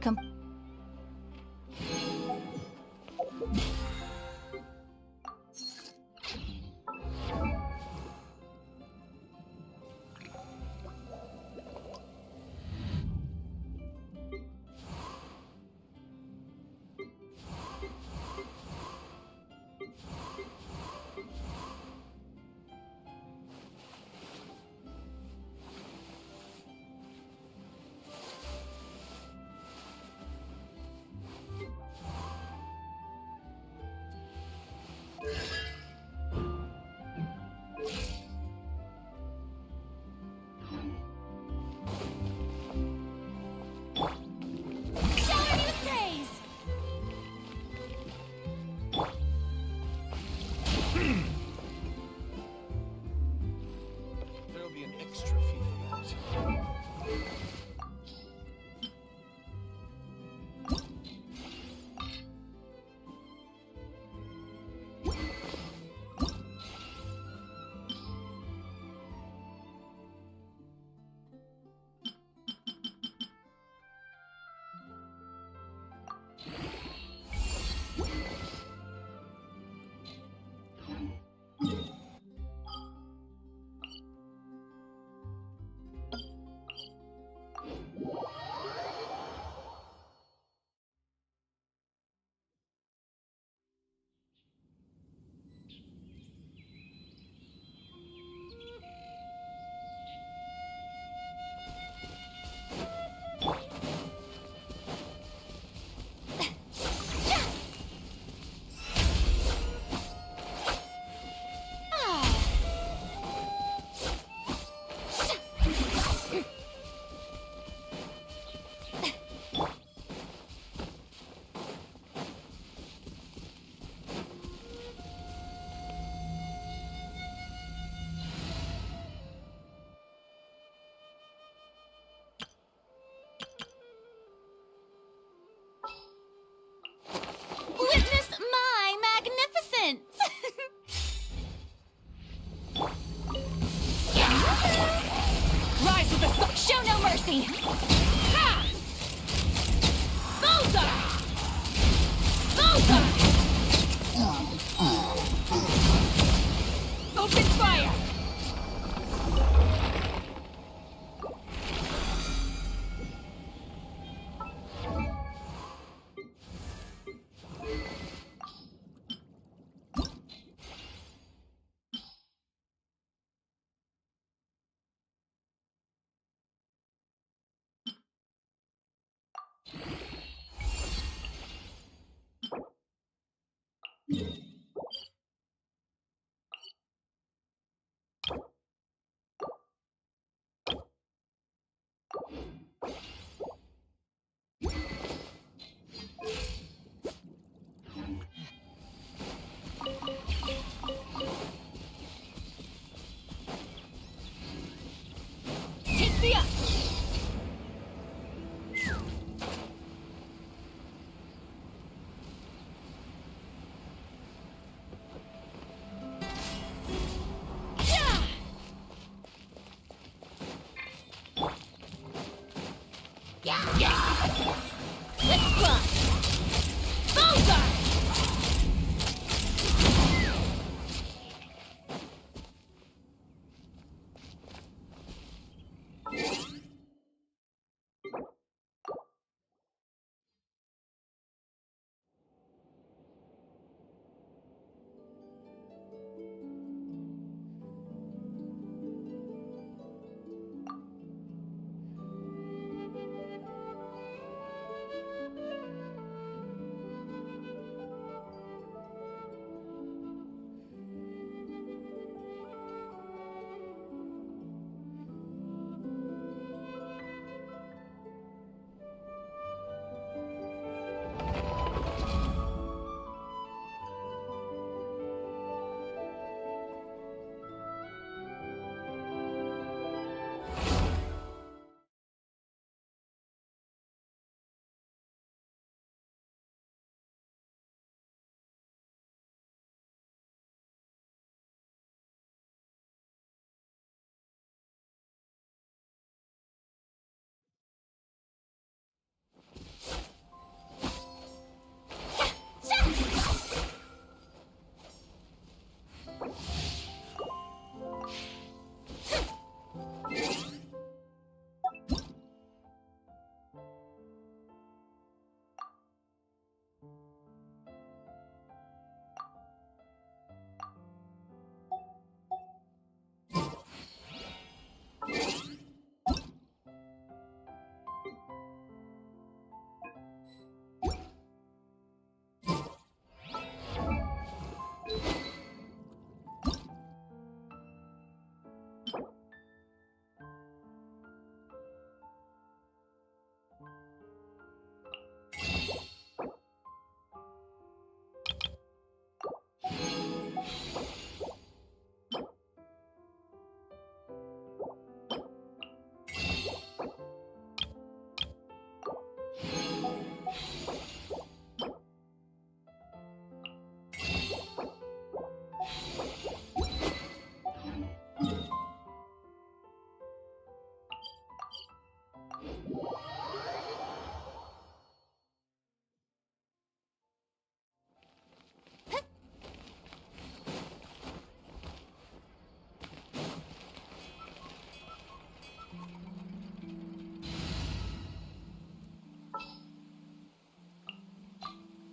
[SPEAKER 2] mercy! Ha! Bullseye! Bullseye! Open fire! Take me up! Let's fly! Bullseye!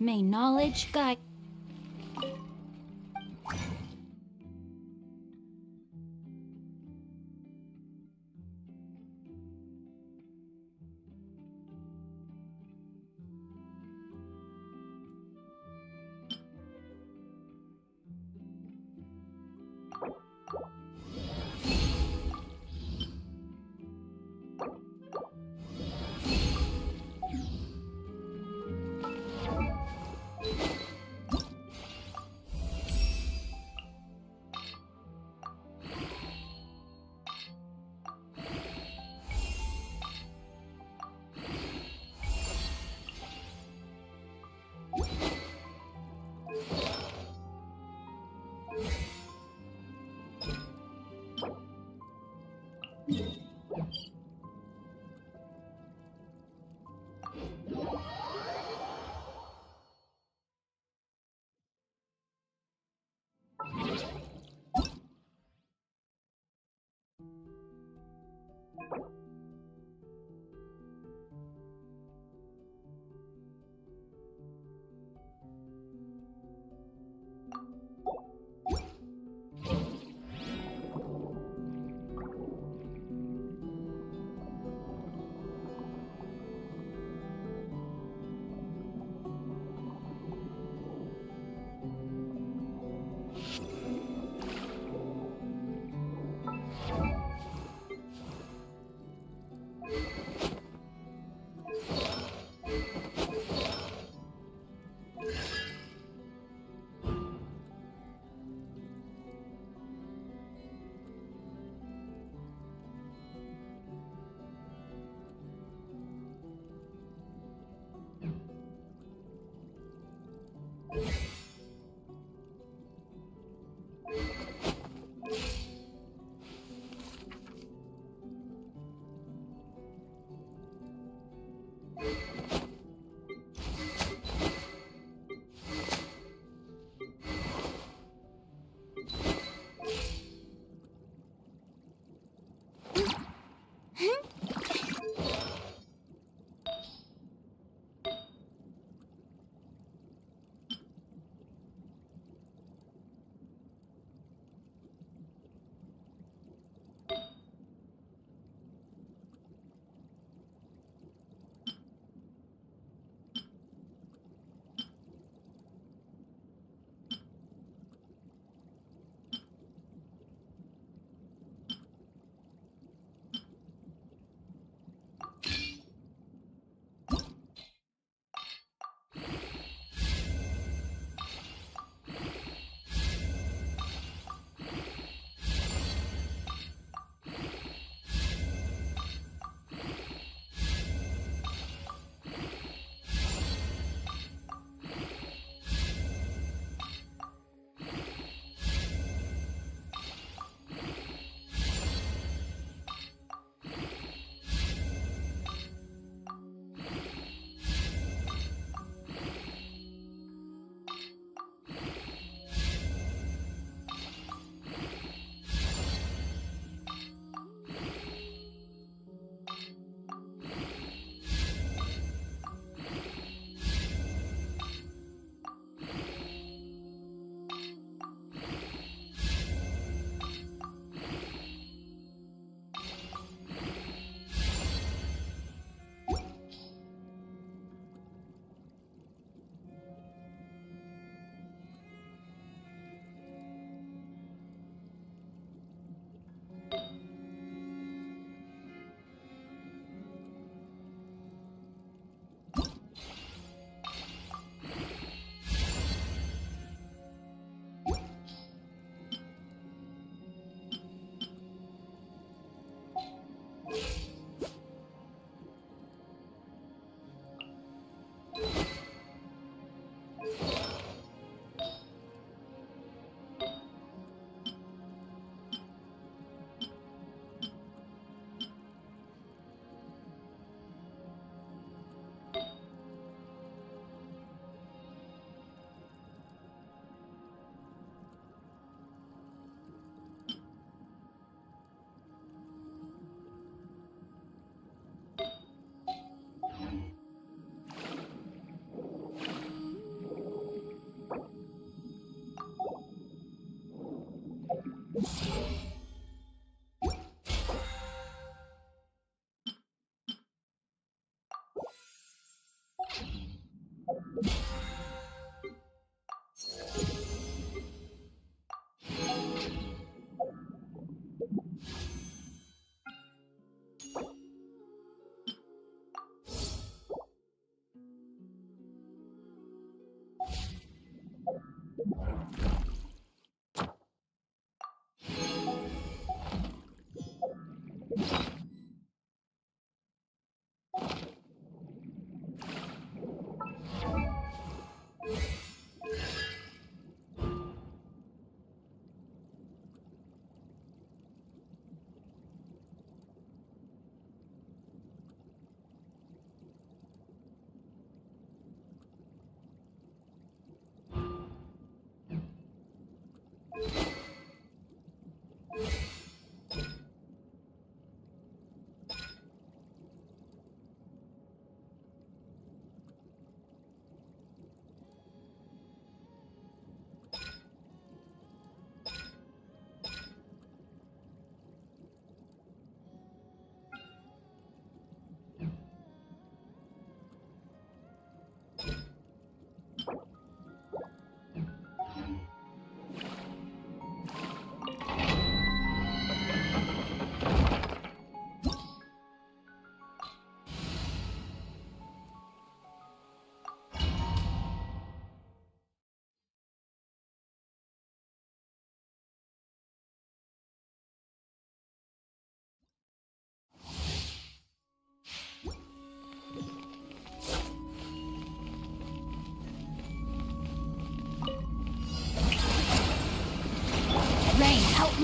[SPEAKER 2] May knowledge guide.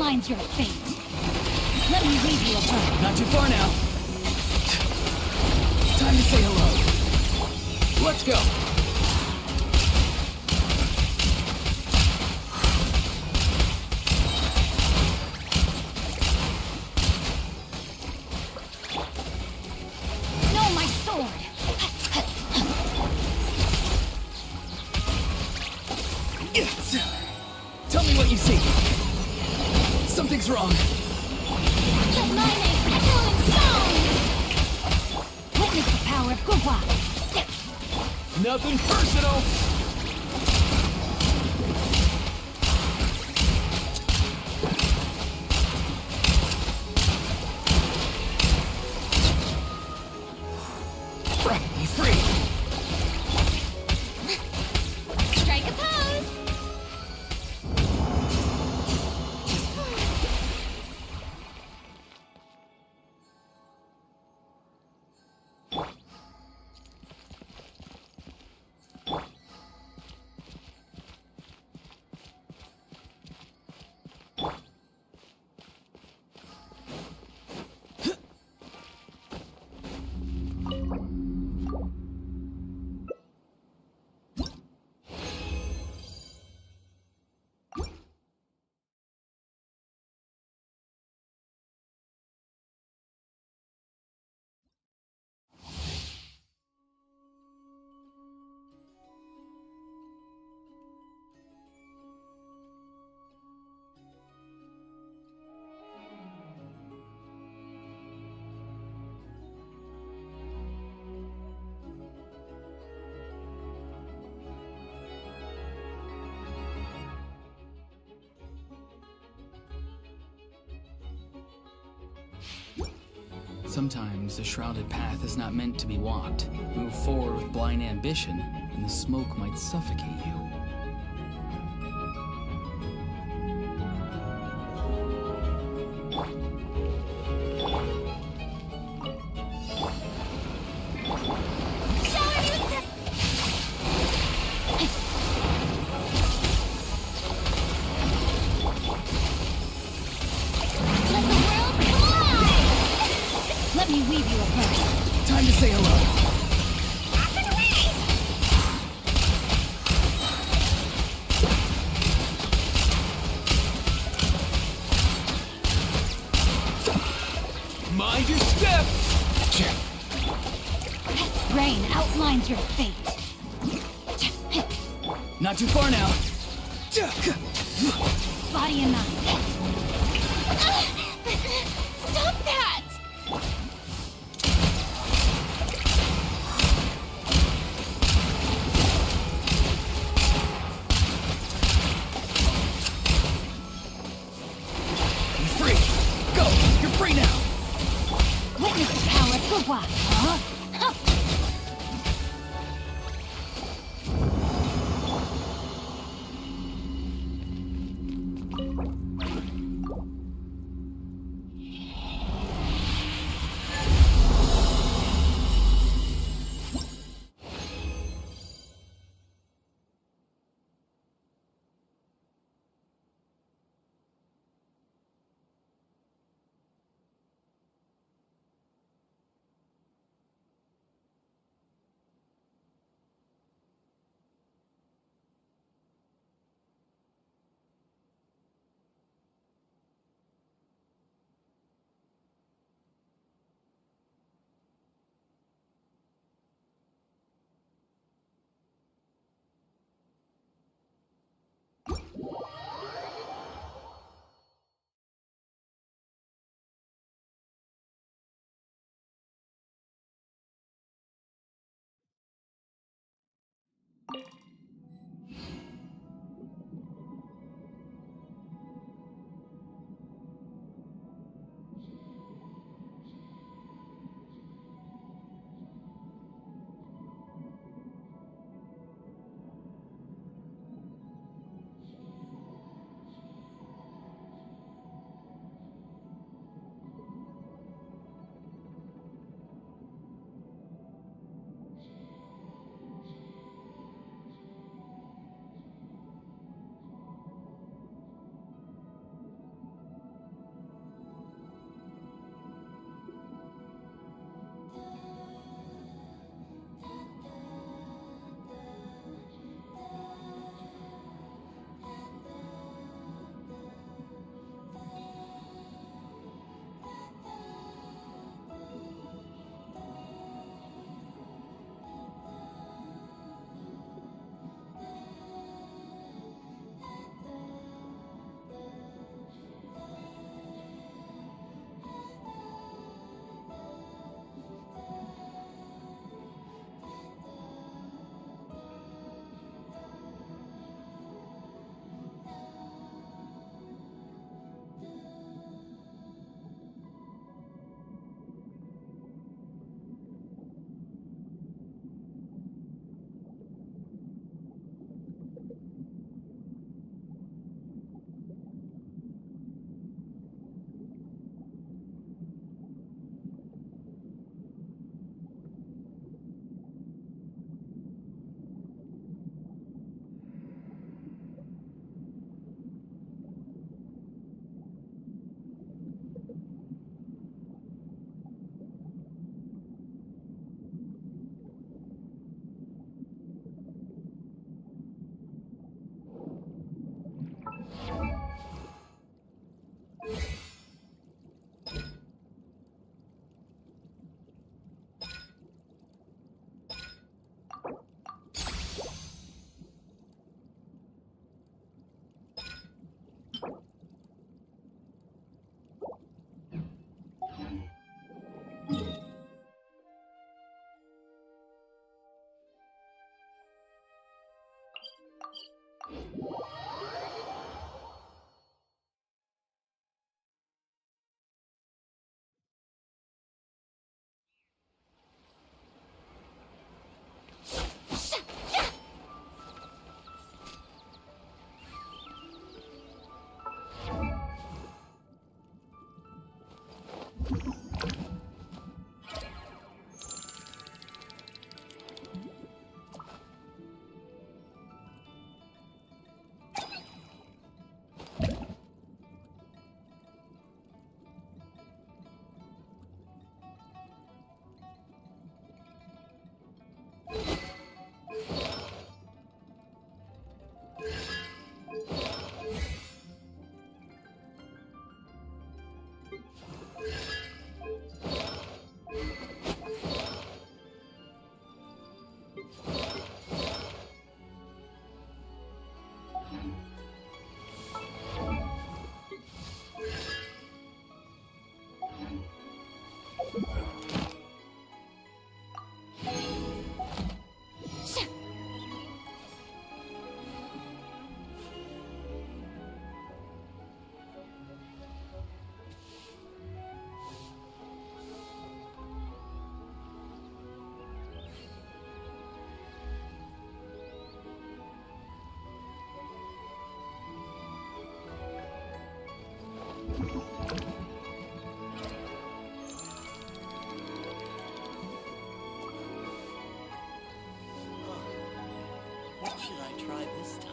[SPEAKER 2] outlines your fate. Let me read you a poem.
[SPEAKER 7] Not too far now. Time to say hello. Let's go.
[SPEAKER 2] No, my sword!
[SPEAKER 7] Tell me what you see. Something's wrong.
[SPEAKER 2] Let my name echo in song! Witness the power of Gurwa!
[SPEAKER 7] Nothing personal. Be free.
[SPEAKER 2] Strike a pose!
[SPEAKER 10] Sometimes the shrouded path is not meant to be walked. Move forward with blind ambition, and the smoke might suffocate you.
[SPEAKER 2] Let the world collide! Let me weave you a verse.
[SPEAKER 7] Time to say hello.
[SPEAKER 2] Up and away!
[SPEAKER 7] Mind your step.
[SPEAKER 2] Rain outlines your fate.
[SPEAKER 7] Not too far now.
[SPEAKER 2] Body and mind. Stop that!
[SPEAKER 7] Be free. Go. You're free now.
[SPEAKER 2] Witness the power of Gurwa. Huh?
[SPEAKER 6] What should I try this time?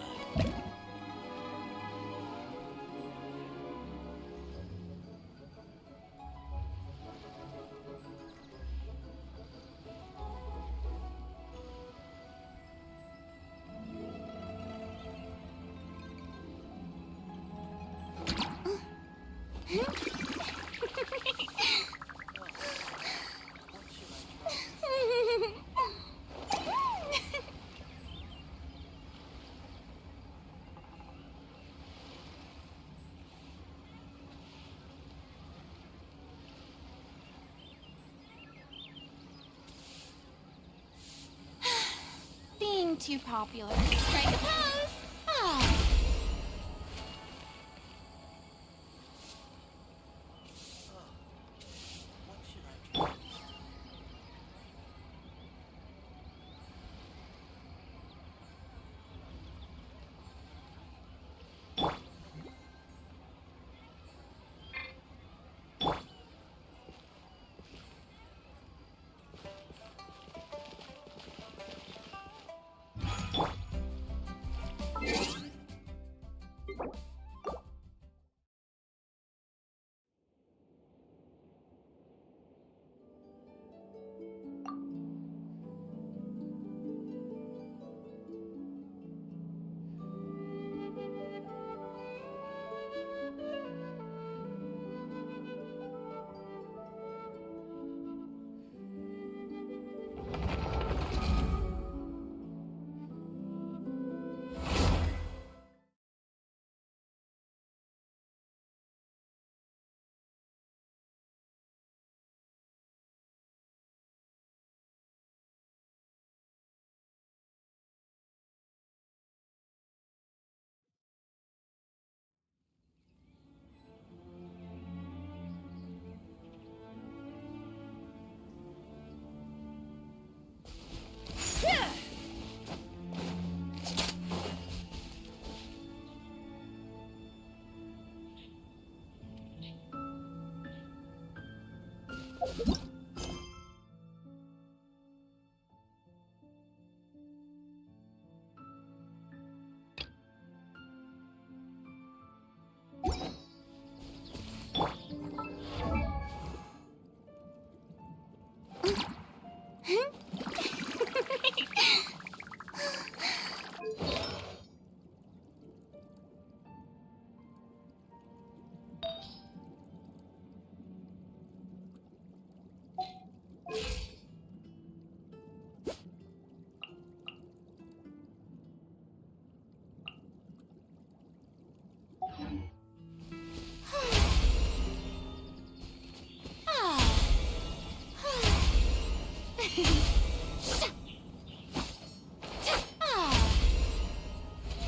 [SPEAKER 2] Being too popular. Strike a pose! Ah.
[SPEAKER 6] What should I try?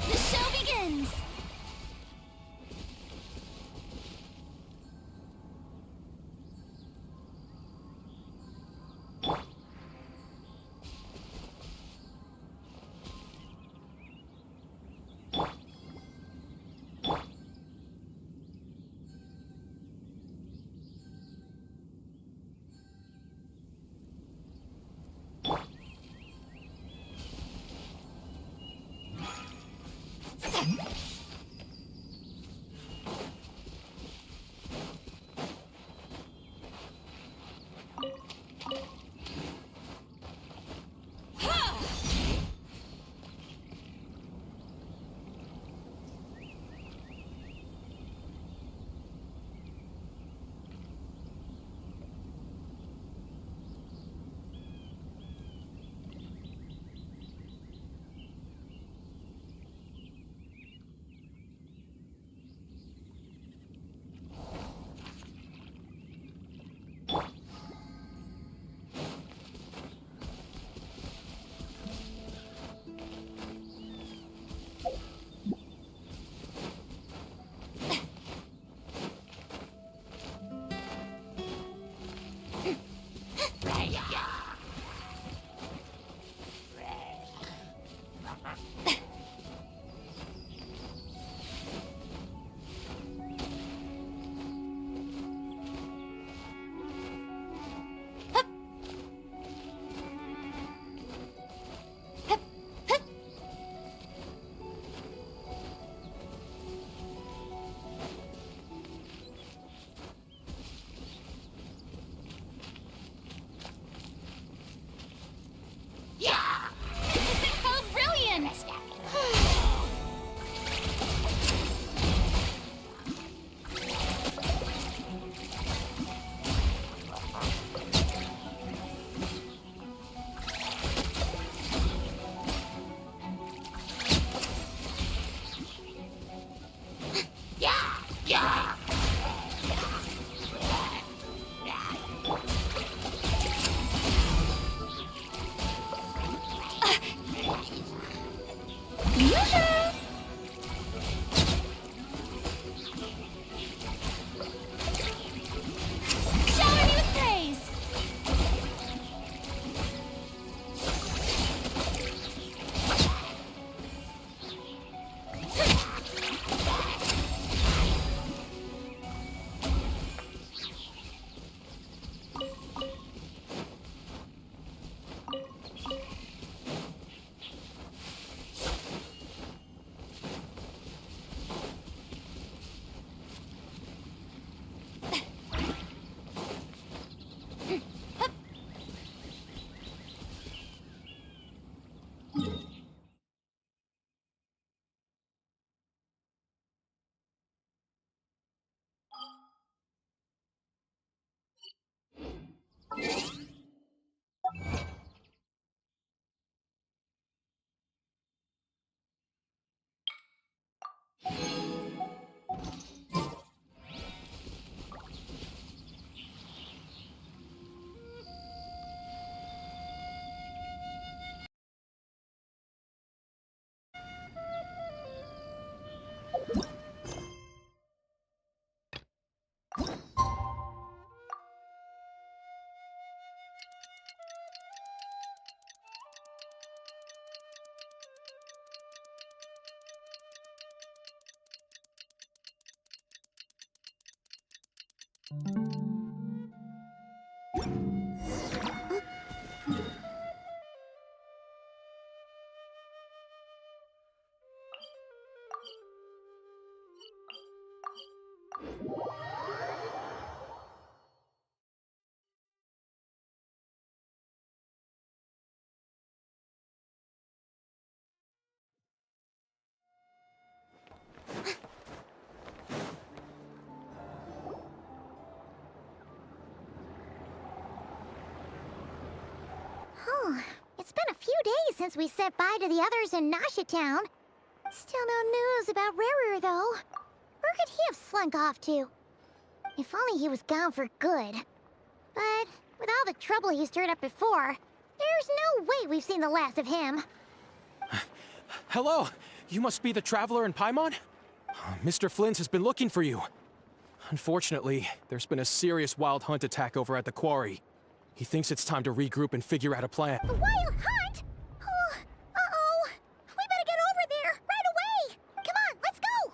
[SPEAKER 2] The show Usually. Shower me with praise.
[SPEAKER 11] It's been a few days since we said bye to the others in Nasha Town. Still no news about Rarer, though. Where could he have slunk off to? If only he was gone for good. But with all the trouble he stirred up before, there's no way we've seen the last of him.
[SPEAKER 12] Hello! You must be the Traveler in Paimon? Mr. Flynn has been looking for you. Unfortunately, there's been a serious wild hunt attack over at the quarry. He thinks it's time to regroup and figure out a plan.
[SPEAKER 11] A wild hunt? Oh, uh-oh! We better get over there, right away! Come on, let's go!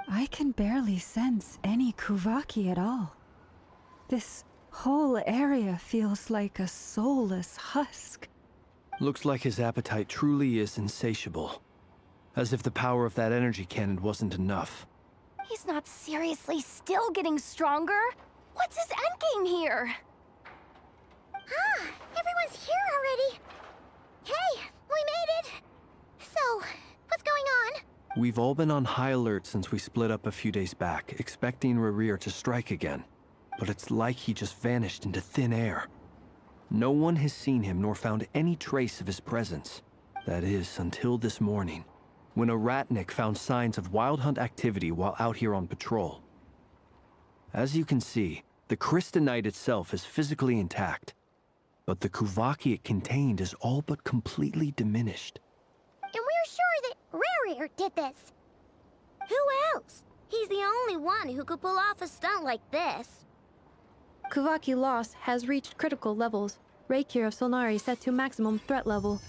[SPEAKER 13] I can barely sense any Kuvaki at all. This whole area feels like a soulless husk.
[SPEAKER 14] Looks like his appetite truly is insatiable. As if the power of that energy cannon wasn't enough.
[SPEAKER 2] He's not seriously still getting stronger? What's his endgame here?
[SPEAKER 11] Ah, everyone's here already. Hey, we made it. So, what's going on?
[SPEAKER 14] We've all been on high alert since we split up a few days back, expecting Rarir to strike again. But it's like he just vanished into thin air. No one has seen him nor found any trace of his presence. That is, until this morning, when a ratnik found signs of wild hunt activity while out here on patrol. As you can see, the crystalite itself is physically intact, but the Kuvaki it contained is all but completely diminished.
[SPEAKER 11] And we're sure that Rarir did this.
[SPEAKER 15] Who else? He's the only one who could pull off a stunt like this.
[SPEAKER 16] Kuvaki loss has reached critical levels. Reikir of Solnari set to maximum threat level.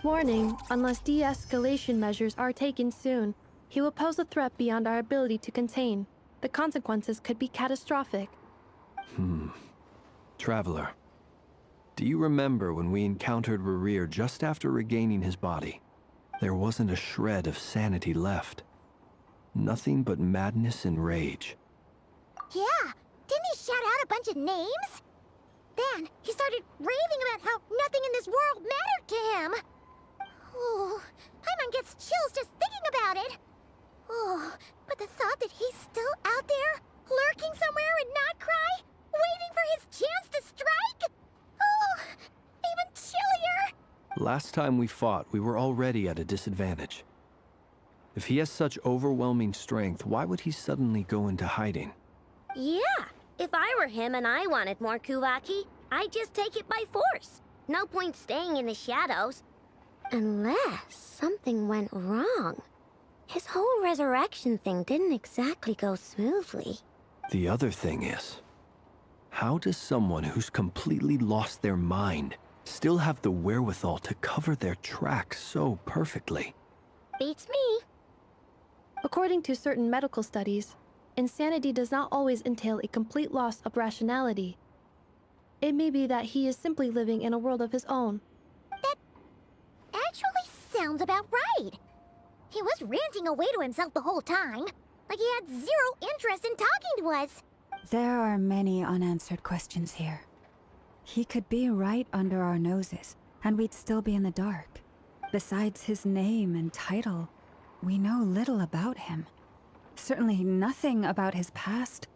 [SPEAKER 16] Warning, unless de-escalation measures are taken soon, he will pose a threat beyond our ability to contain. The consequences could be catastrophic.
[SPEAKER 14] Traveler, do you remember when we encountered Rerir just after regaining his body? There wasn't a shred of sanity left. Nothing but madness and rage.
[SPEAKER 11] Yeah, didn't he shout out a bunch of names? Then he started raving about how nothing in this world mattered to him. Oh, Paimon gets chills just thinking about it. Oh, but the thought that he's still out there, lurking somewhere in Notcry, waiting for his chance to strike? Oh, even chillier.
[SPEAKER 14] Last time we fought, we were already at a disadvantage. If he has such overwhelming strength, why would he suddenly go into hiding?
[SPEAKER 15] Yeah, if I were him and I wanted more Kuvaki, I'd just take it by force. No point staying in the shadows. Unless something went wrong. His whole resurrection thing didn't exactly go smoothly.
[SPEAKER 14] The other thing is, how does someone who's completely lost their mind still have the wherewithal to cover their tracks so perfectly?
[SPEAKER 15] Beats me.
[SPEAKER 16] According to certain medical studies, insanity does not always entail a complete loss of rationality. It may be that he is simply living in a world of his own.
[SPEAKER 11] That actually sounds about right. He was ranting away to himself the whole time, like he had zero interest in talking to us.
[SPEAKER 13] There are many unanswered questions here. He could be right under our noses, and we'd still be in the dark. Besides his name and title, we know little about him. Certainly nothing about his past,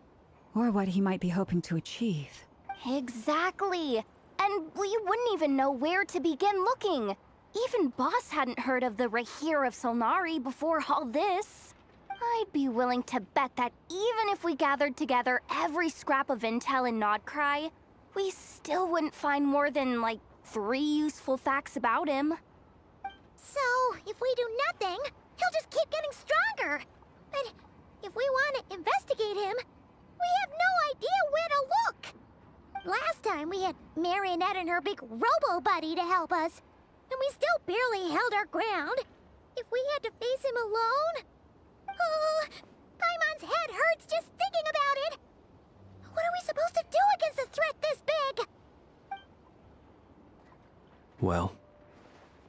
[SPEAKER 13] or what he might be hoping to achieve.
[SPEAKER 3] Exactly. And we wouldn't even know where to begin looking. Even Boss hadn't heard of the Rahir of Solnari before all this. I'd be willing to bet that even if we gathered together every scrap of intel in Nodcry, we still wouldn't find more than, like, 3 useful facts about him.
[SPEAKER 11] So, if we do nothing, he'll just keep getting stronger. But if we want to investigate him, we have no idea where to look. Last time we had Marionette and her big robo-buddy to help us, and we still barely held our ground. If we had to face him alone... Oh, Paimon's head hurts just thinking about it. What are we supposed to do against a threat this big?
[SPEAKER 14] Well,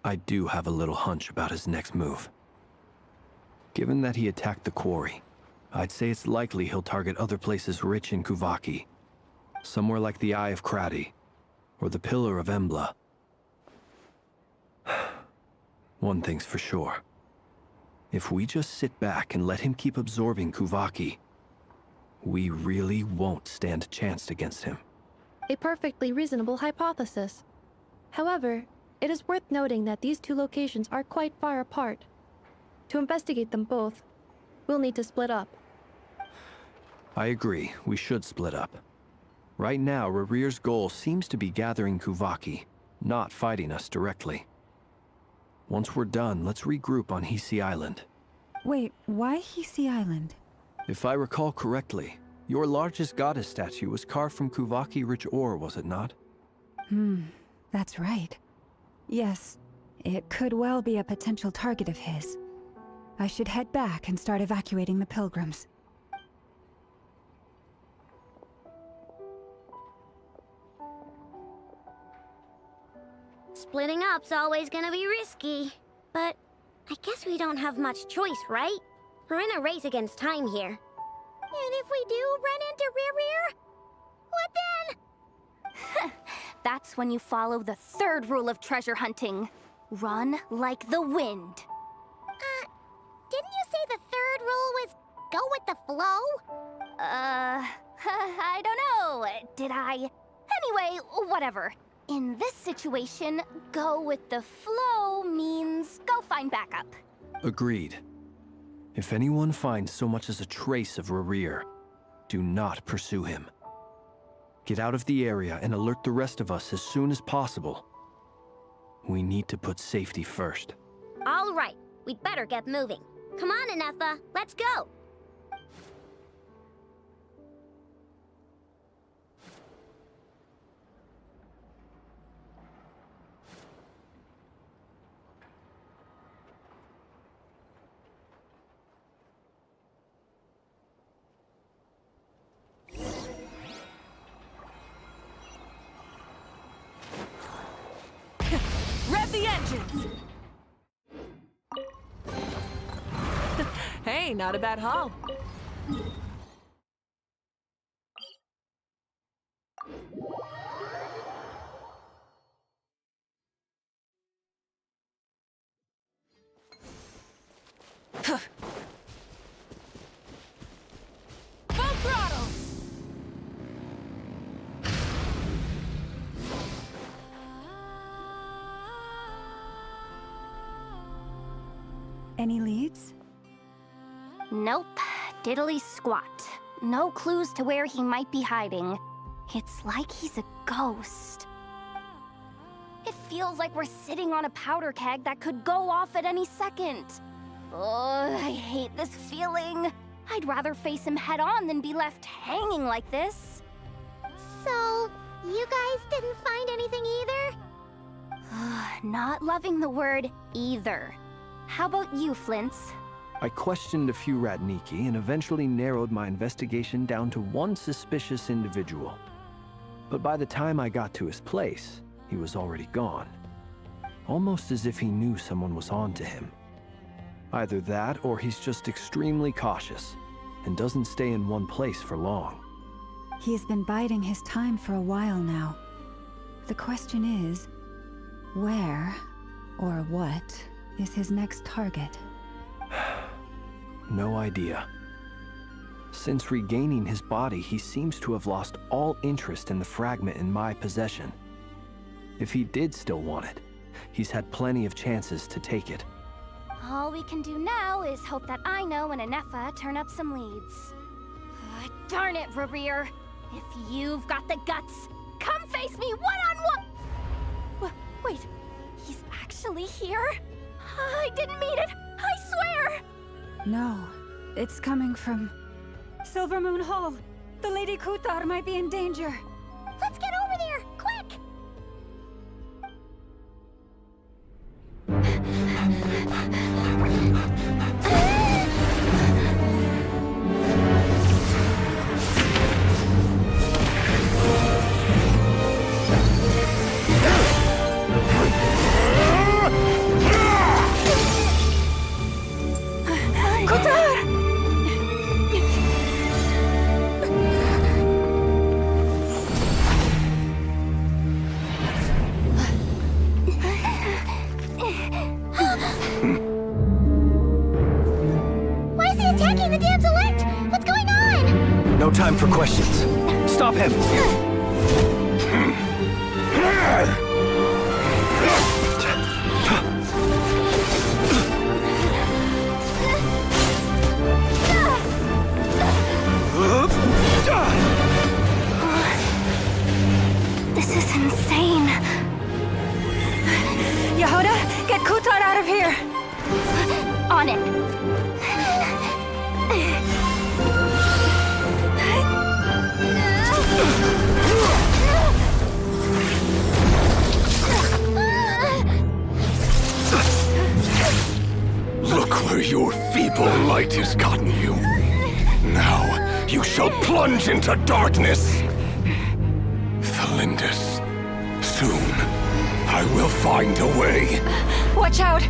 [SPEAKER 14] I do have a little hunch about his next move. Given that he attacked the quarry, I'd say it's likely he'll target other places rich in Kuvaki. Somewhere like the Eye of Krati, or the Pillar of Embla. One thing's for sure. If we just sit back and let him keep absorbing Kuvaki, we really won't stand a chance against him.
[SPEAKER 16] A perfectly reasonable hypothesis. However, it is worth noting that these two locations are quite far apart. To investigate them both, we'll need to split up.
[SPEAKER 14] I agree, we should split up. Right now, Rerir's goal seems to be gathering Kuvaki, not fighting us directly. Once we're done, let's regroup on Hisi Island.
[SPEAKER 13] Wait, why Hisi Island?
[SPEAKER 14] If I recall correctly, your largest goddess statue was carved from Kuvaki-rich ore, was it not?
[SPEAKER 13] That's right. Yes, it could well be a potential target of his. I should head back and start evacuating the pilgrims.
[SPEAKER 15] Splitting up's always gonna be risky. But I guess we don't have much choice, right? We're in a race against time here.
[SPEAKER 11] And if we do run into Rerir, what then?
[SPEAKER 3] That's when you follow the 3rd rule of treasure hunting. Run like the wind.
[SPEAKER 11] Didn't you say the 3rd rule was go with the flow?
[SPEAKER 3] I don't know. Did I? Anyway, whatever. In this situation, go with the flow means go find backup.
[SPEAKER 14] Agreed. If anyone finds so much as a trace of Rerir, do not pursue him. Get out of the area and alert the rest of us as soon as possible. We need to put safety first.
[SPEAKER 15] All right, we'd better get moving. Come on, Anefa, let's go.
[SPEAKER 8] Rev the engines! Hey, not a bad haul. Full throttle!
[SPEAKER 13] Any leads?
[SPEAKER 3] Nope. Diddly squat. No clues to where he might be hiding. It's like he's a ghost. It feels like we're sitting on a powder keg that could go off at any second. Ugh, I hate this feeling. I'd rather face him head on than be left hanging like this.
[SPEAKER 11] So, you guys didn't find anything either?
[SPEAKER 3] Not loving the word either. How about you, Flint's?
[SPEAKER 14] I questioned a few Ratniki and eventually narrowed my investigation down to one suspicious individual. But by the time I got to his place, he was already gone. Almost as if he knew someone was on to him. Either that, or he's just extremely cautious and doesn't stay in one place for long.
[SPEAKER 13] He's been biding his time for a while now. The question is, where or what is his next target?
[SPEAKER 14] No idea. Since regaining his body, he seems to have lost all interest in the fragment in my possession. If he did still want it, he's had plenty of chances to take it.
[SPEAKER 3] All we can do now is hope that Ino and Anefa turn up some leads. Darn it, Rerir. If you've got the guts, come face me one-on-one! Wait, he's actually here? I didn't mean it, I swear!
[SPEAKER 13] No, it's coming from Silver Moon Hall. The Lady Kutar might be in danger.
[SPEAKER 11] Let's get over there, quick!
[SPEAKER 14] No time for questions. Stop him!
[SPEAKER 3] This is insane.
[SPEAKER 13] Yehuda, get Kutar out of here!
[SPEAKER 3] On it.
[SPEAKER 5] Look where your feeble light has gotten you. Now, you shall plunge into darkness. Thalindus, soon, I will find a way.
[SPEAKER 13] Watch out!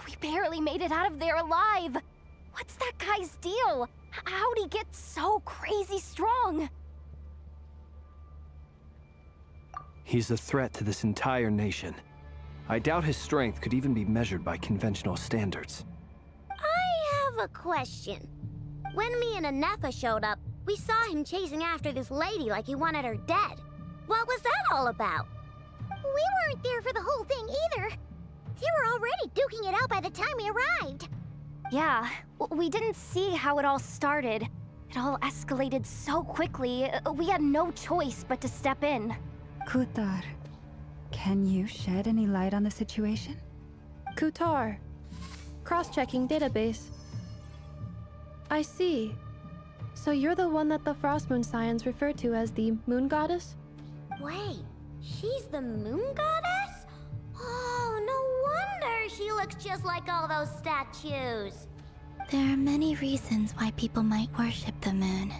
[SPEAKER 11] We barely made it out of there alive. What's that guy's deal? How'd he get so crazy strong?
[SPEAKER 14] He's a threat to this entire nation. I doubt his strength could even be measured by conventional standards.
[SPEAKER 15] I have a question. When me and Anefa showed up, we saw him chasing after this lady like he wanted her dead. What was that all about?
[SPEAKER 11] We weren't there for the whole thing either. They were already duking it out by the time we arrived. Yeah, we didn't see how it all started. It all escalated so quickly, we had no choice but to step in.
[SPEAKER 13] Kutar, can you shed any light on the situation?
[SPEAKER 16] Kutar. Cross-checking database. I see. So you're the one that the Frost Moon Scions refer to as the Moon Goddess?
[SPEAKER 15] Wait, she's the Moon Goddess? Oh, no wonder she looks just like all those statues.
[SPEAKER 3] There are many reasons why people might worship the moon,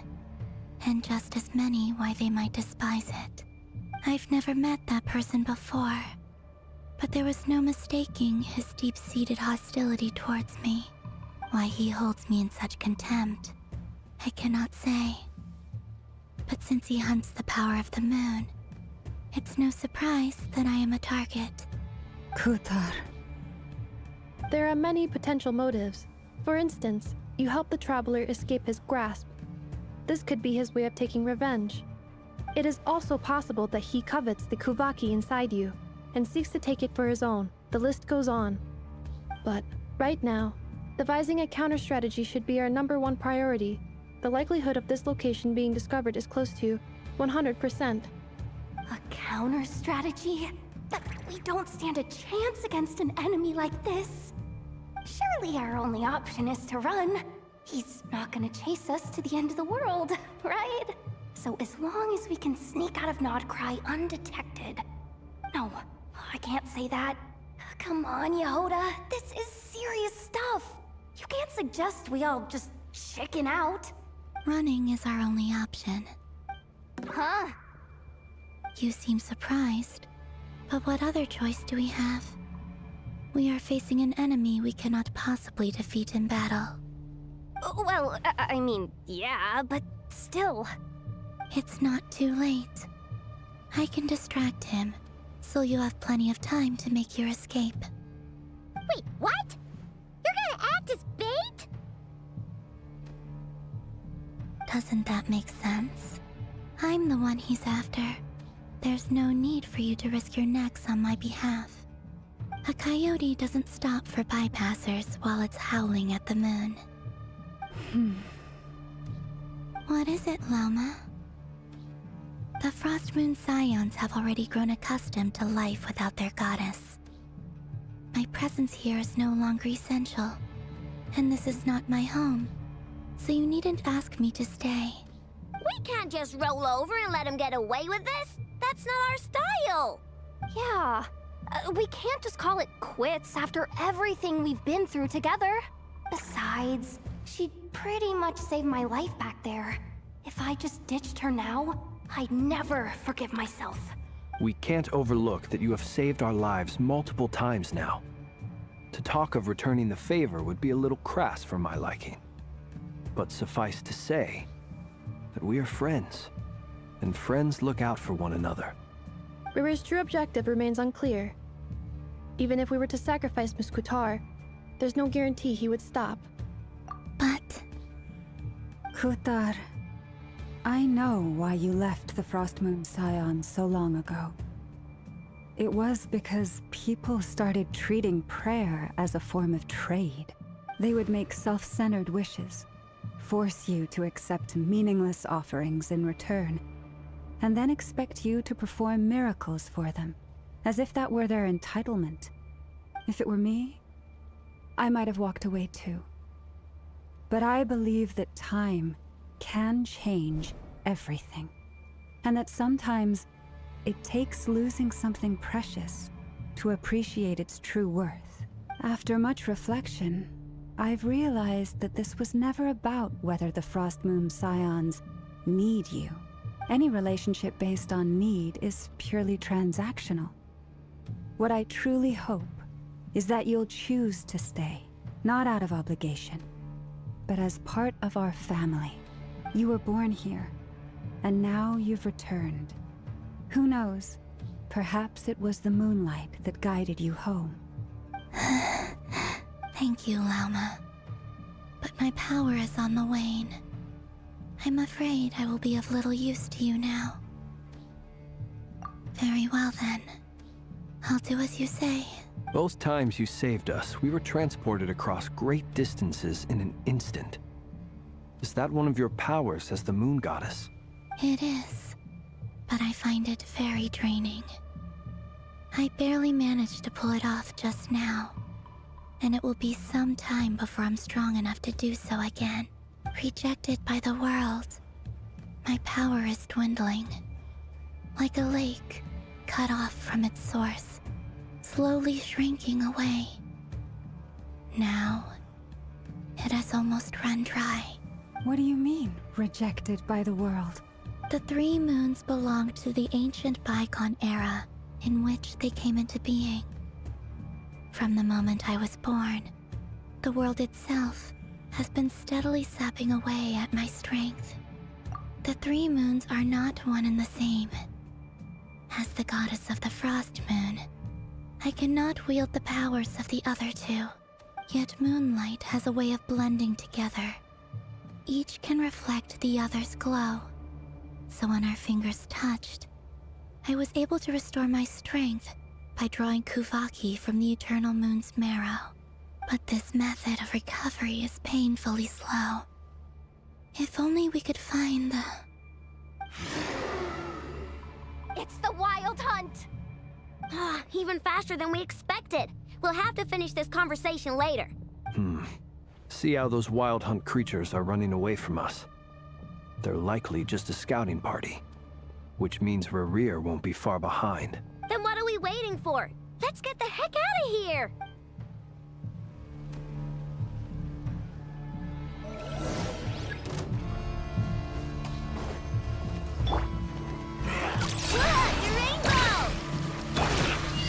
[SPEAKER 3] and just as many why they might despise it. I've never met that person before, but there was no mistaking his deep-seated hostility towards me. Why he holds me in such contempt, I cannot say. But since he hunts the power of the moon, it's no surprise that I am a target.
[SPEAKER 13] Kutar.
[SPEAKER 16] There are many potential motives. For instance, you help the traveler escape his grasp. This could be his way of taking revenge. It is also possible that he covets the Kuvaki inside you and seeks to take it for his own. The list goes on. But right now, devising a counter-strategy should be our #1 priority. The likelihood of this location being discovered is close to 100%.
[SPEAKER 11] A counter-strategy? We don't stand a chance against an enemy like this. Surely our only option is to run. He's not gonna chase us to the end of the world, right? So as long as we can sneak out of Nodcry undetected. No, I can't say that. Come on, Yehoda, this is serious stuff. You can't suggest we all just chicken out.
[SPEAKER 3] Running is our only option.
[SPEAKER 11] Huh?
[SPEAKER 3] You seem surprised, but what other choice do we have? We are facing an enemy we cannot possibly defeat in battle.
[SPEAKER 11] Well, I mean, yeah, but still.
[SPEAKER 3] It's not too late. I can distract him, so you have plenty of time to make your escape.
[SPEAKER 11] Wait, what? You're gonna act as bait?
[SPEAKER 3] Doesn't that make sense? I'm the one he's after. There's no need for you to risk your necks on my behalf. A coyote doesn't stop for bypassers while it's howling at the moon. What is it, Loma? The Frost Moon Scions have already grown accustomed to life without their goddess. My presence here is no longer essential, and this is not my home, so you needn't ask me to stay.
[SPEAKER 15] We can't just roll over and let him get away with this. That's not our style.
[SPEAKER 11] Yeah, we can't just call it quits after everything we've been through together. Besides, she'd pretty much saved my life back there. If I just ditched her now, I'd never forgive myself.
[SPEAKER 14] We can't overlook that you have saved our lives multiple times now. To talk of returning the favor would be a little crass for my liking. But suffice to say that we are friends, and friends look out for one another.
[SPEAKER 16] Rira's true objective remains unclear. Even if we were to sacrifice Miss Kutar, there's no guarantee he would stop.
[SPEAKER 3] But...
[SPEAKER 13] Kutar, I know why you left the Frost Moon Scions so long ago. It was because people started treating prayer as a form of trade. They would make self-centered wishes, force you to accept meaningless offerings in return, and then expect you to perform miracles for them, as if that were their entitlement. If it were me, I might have walked away too. But I believe that time can change everything, and that sometimes it takes losing something precious to appreciate its true worth. After much reflection, I've realized that this was never about whether the Frost Moon Scions need you. Any relationship based on need is purely transactional. What I truly hope is that you'll choose to stay, not out of obligation, but as part of our family. You were born here, and now you've returned. Who knows? Perhaps it was the moonlight that guided you home.
[SPEAKER 11] Thank you, Lauma. But my power is on the wane. I'm afraid I will be of little use to you now. Very well then. I'll do as you say.
[SPEAKER 14] Both times you saved us, we were transported across great distances in an instant. Is that one of your powers as the moon goddess?
[SPEAKER 11] It is, but I find it very draining. I barely managed to pull it off just now, and it will be some time before I'm strong enough to do so again. Rejected by the world, my power is dwindling. Like a lake, cut off from its source, slowly shrinking away. Now, it has almost run dry.
[SPEAKER 13] What do you mean, rejected by the world?
[SPEAKER 11] The 3 moons belonged to the ancient bygone era in which they came into being. From the moment I was born, the world itself has been steadily sapping away at my strength. The 3 moons are not one and the same. As the goddess of the Frost Moon, I cannot wield the powers of the other 2. Yet moonlight has a way of blending together. Each can reflect the other's glow. So when our fingers touched, I was able to restore my strength by drawing Kuvaki from the eternal moon's marrow. But this method of recovery is painfully slow. If only we could find the...
[SPEAKER 15] It's the Wild Hunt! Even faster than we expected. We'll have to finish this conversation later.
[SPEAKER 14] See how those Wild Hunt creatures are running away from us. They're likely just a scouting party, which means Rerir won't be far behind.
[SPEAKER 15] Then what are we waiting for? Let's get the heck out of here!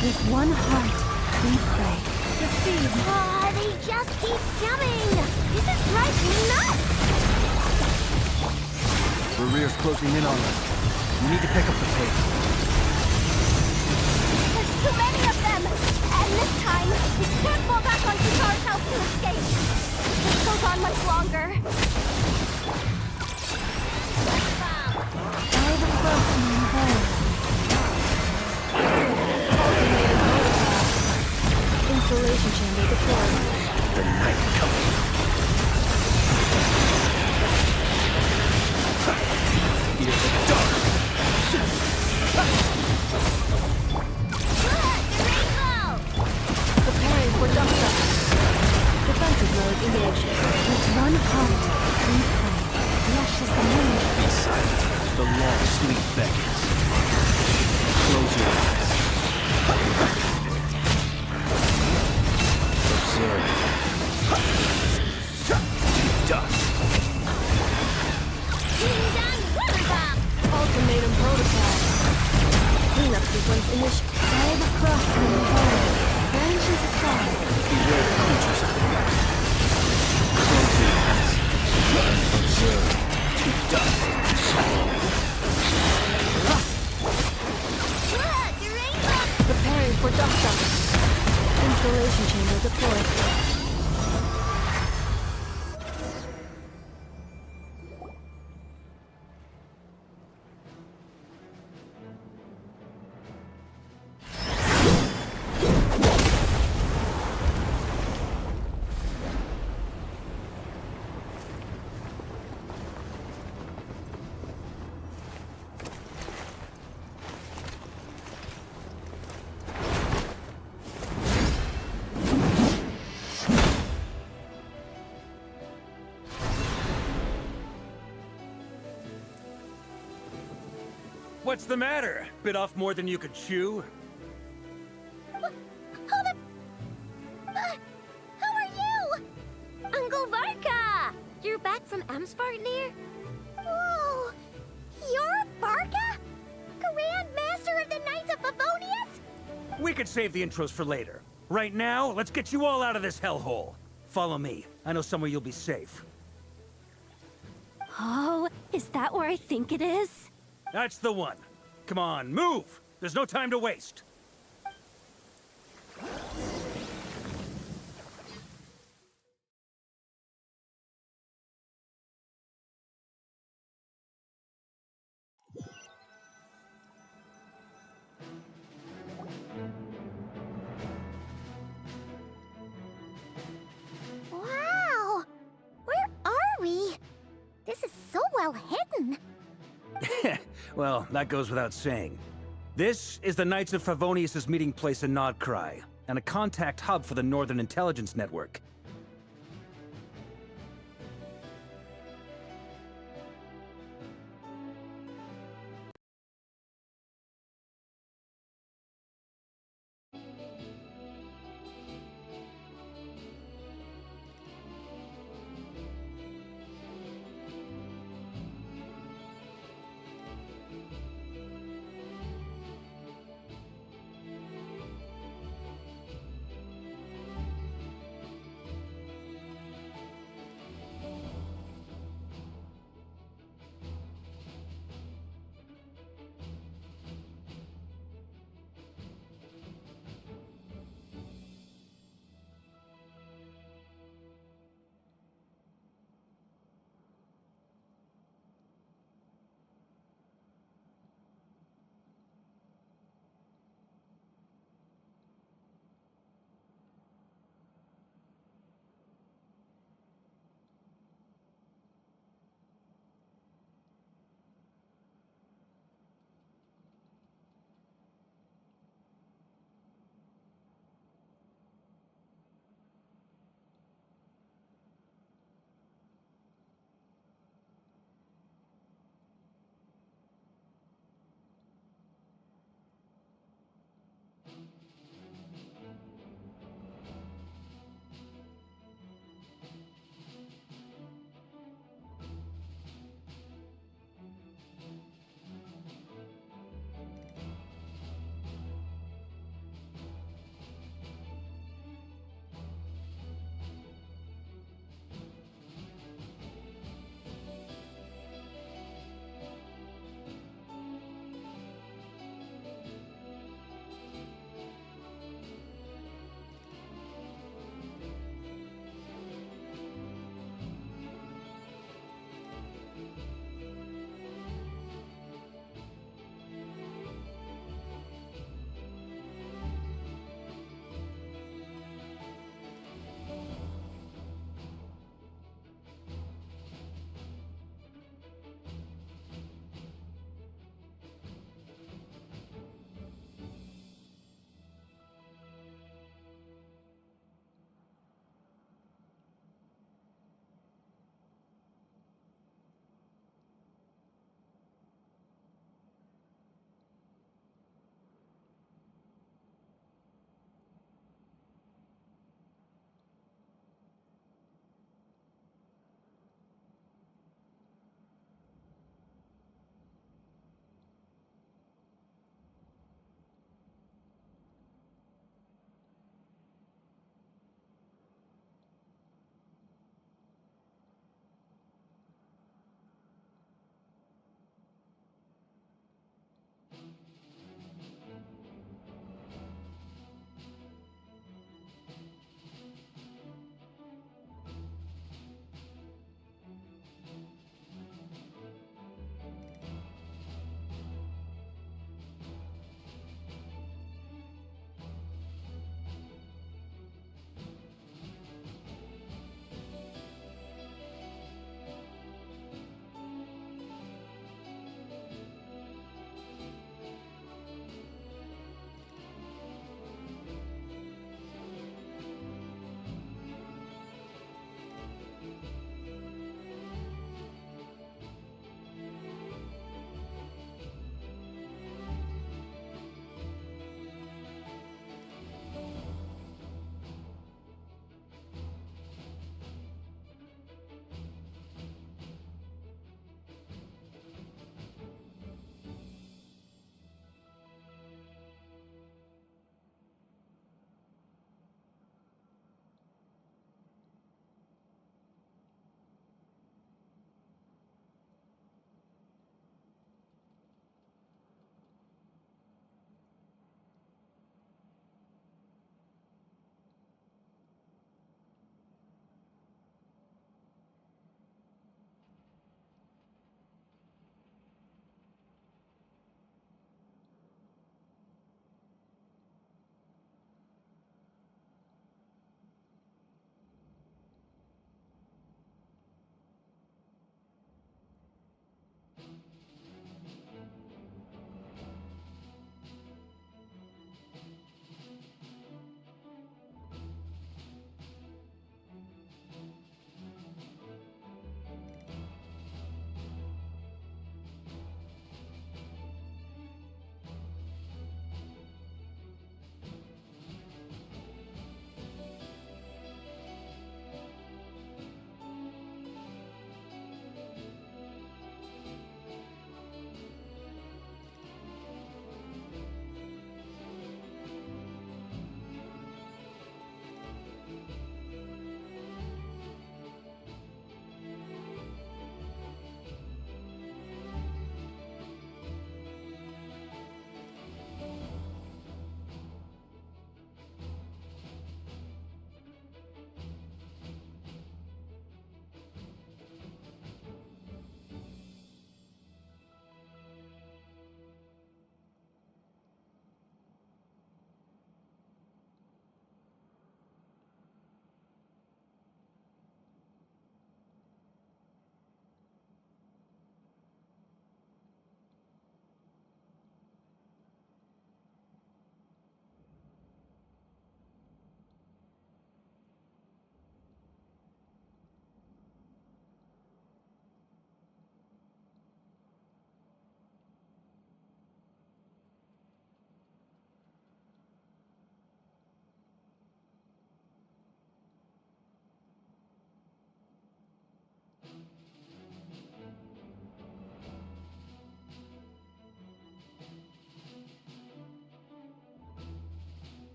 [SPEAKER 13] With one heart, we pray.
[SPEAKER 15] The seeds! They just keep coming! This is driving me nuts!
[SPEAKER 14] Rerir's closing in on us. We need to pick up the pace.
[SPEAKER 15] There's too many of them! And this time, we can't fall back on Kitar's house to escape! This goes on much longer.
[SPEAKER 13] Dive across me in hole.
[SPEAKER 16] Installation chamber deployed.
[SPEAKER 5] The night coming.
[SPEAKER 14] Fear the dark.
[SPEAKER 16] Preparing for dusk. Defensive mode engaged.
[SPEAKER 13] With one heart, we pray. Lush as the moon.
[SPEAKER 14] Be silent. The long sleep beckons. Close your eyes. Observe. Dust.
[SPEAKER 16] Ultimatum protocol. Cleanup sequence initiated.
[SPEAKER 13] Dive across me in hole.
[SPEAKER 16] Branches aside.
[SPEAKER 14] Beware the creatures of the night. Close your eyes. Observe. To dust.
[SPEAKER 16] Preparing for dust-up. Installation chamber deployed.
[SPEAKER 4] What's the matter? Bit off more than you could chew?
[SPEAKER 15] How are you? Uncle Varka! You're back from Amsvartnir? Whoa! You're Varka? Grand Master of the Knights of Favonius?
[SPEAKER 4] We could save the intros for later. Right now, let's get you all out of this hellhole. Follow me. I know somewhere you'll be safe.
[SPEAKER 11] Oh, is that where I think it is?
[SPEAKER 4] That's the one. Come on, move! There's no time to waste.
[SPEAKER 11] Wow! Where are we? This is so well hidden.
[SPEAKER 4] Well, that goes without saying. This is the Knights of Favonius' meeting place in Nodcry, and a contact hub for the Northern Intelligence Network.